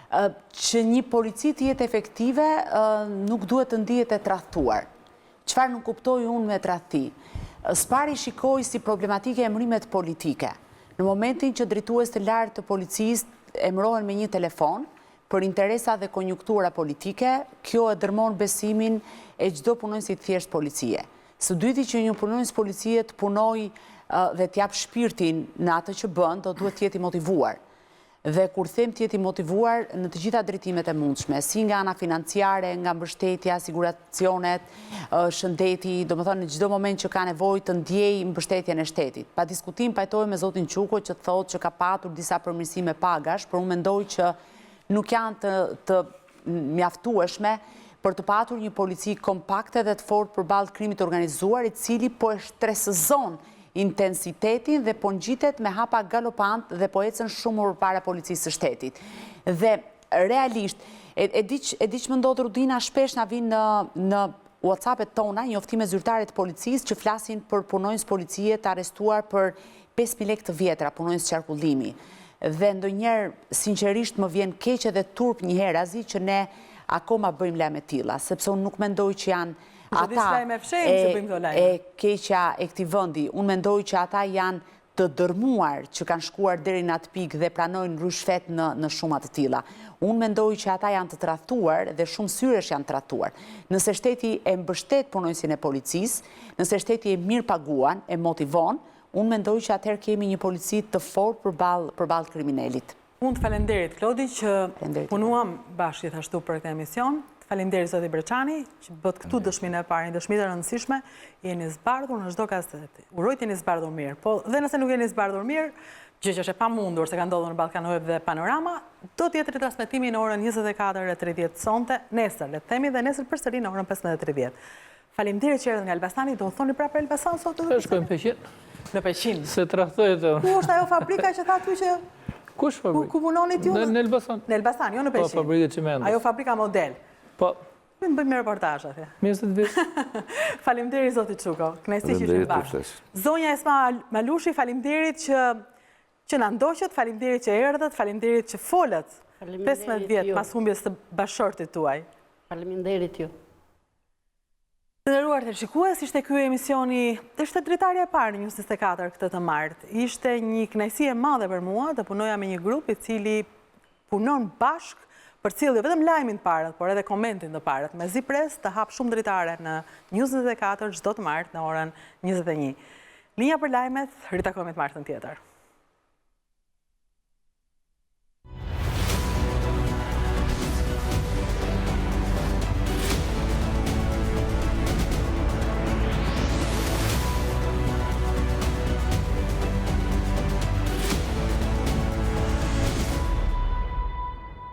që një polici të jetë efektive nuk duhet të ndihet e tradhtuar. Çfarë nuk kuptoj unë me tradhti? Spari shikoj si problematike emërimet politike. Në momentin që drejtues të lartë të policisë emërohen me një telefon për interesa dhe konjunktura politike, kjo e dërmon besimin e çdo punonjësi të thjesht policie. Së dyti që një punonjës policie të punoj dhe t'jap shpirtin në atë që bën, do duhet të jetë i motivuar. dhe kur them të jeti motivuar në të gjitha drejtimet e mundshme, si nga ana financiare, nga mbështetja, siguracionet, shëndeti, do më thonë në çdo moment që ka nevojë të ndjej mbështetjen e shtetit. Pa diskutim pajtoj me zotin Quko që thotë që ka patur disa përmirësime pagash, por unë mendoj që nuk janë të mjaftueshme për të patur një polici kompakte dhe të fortë përballë krimit organizuar, i cili po e shtresëzon intensitetin dhe po ngjitet me hapa galopant dhe po ecën shumë më përpara policisë së shtetit. Dhe realisht, e di që më ndodh Rudina, shpesh na vinë në WhatsApp-et tona njoftime zyrtare të policisë që flasin për punonjës policie të arrestuar për 5.000 lekë të vjetra, punonjës qarkullimi. Dhe ndonjëherë sinqerisht më vjen keq edhe turp një herë azi që ne akoma bëjmë lajme tilla, sepse unë nuk mendoj që janë ata e keqja e këtij vendi. Unë mendoj që ata janë të dërmuar që kanë shkuar deri në atë pikë dhe pranojnë rrushfet në shuma të tilla. Unë mendoj që ata janë të tradhtuar dhe shumë syresh janë tradhtuar. Nëse shteti e mbështet punonjësin e policisë, nëse shteti e mirë paguan, e motivon, unë mendoj që atëherë kemi një polici të fortë përballë kriminalit. Unë të falenderit, Klodi, që punuam bashkë gjithashtu për këtë emision. Falenderit zoti Breçani, që bët këtu dëshminë e parë, një dëshmi të rëndësishme, jeni zbardhur në çdo kaset. Urojt jeni zbardhur mirë. Po dhe nëse nuk jeni zbardhur mirë, gjë që është e pamundur se ka ndodhur në Ballkan Web dhe Panorama, do të jetë ritransmetimi në orën 24:30 sonte, nesër, le të themi, dhe nesër përsëri në orën 15:30. Faleminderit që erdhët nga Elbasani, do të thoni prapë Elbasan sot? Shkojmë Peqin. Në Peqin. Se tradhtohet. Ku është ajo fabrika që tha ty që Kush fabrikë? Ku punonit ju? Në Elbasan. Në Elbasan, jo në Peqin. Po, fabrikë çimendit. Ajo fabrika model. Po. Më bëjmë reportazh atje. Mirë se të vi. Faleminderit zoti Quko. Kënaqësi që ishim bashkë. Zonja Esma Malushi, faleminderit që na ndoqët, faleminderit që erdhët, faleminderit që folët. 15 vjet pas humbjes së bashortit tuaj. Faleminderit ju. Të nderuar televizionistë, ishte ky emisioni, ishte dritarja e parë në News 24 këtë të martë. Ishte një kënaqësi e madhe për mua të punoja me një grup i cili punon bashkë për cilë jo vetëm lajmin të parët, por edhe komentin të parët. Mezi pres të hap shumë dritare në News 24 çdo të martë në orën 21. Linja për lajmet, ritakojmë të martën tjetër.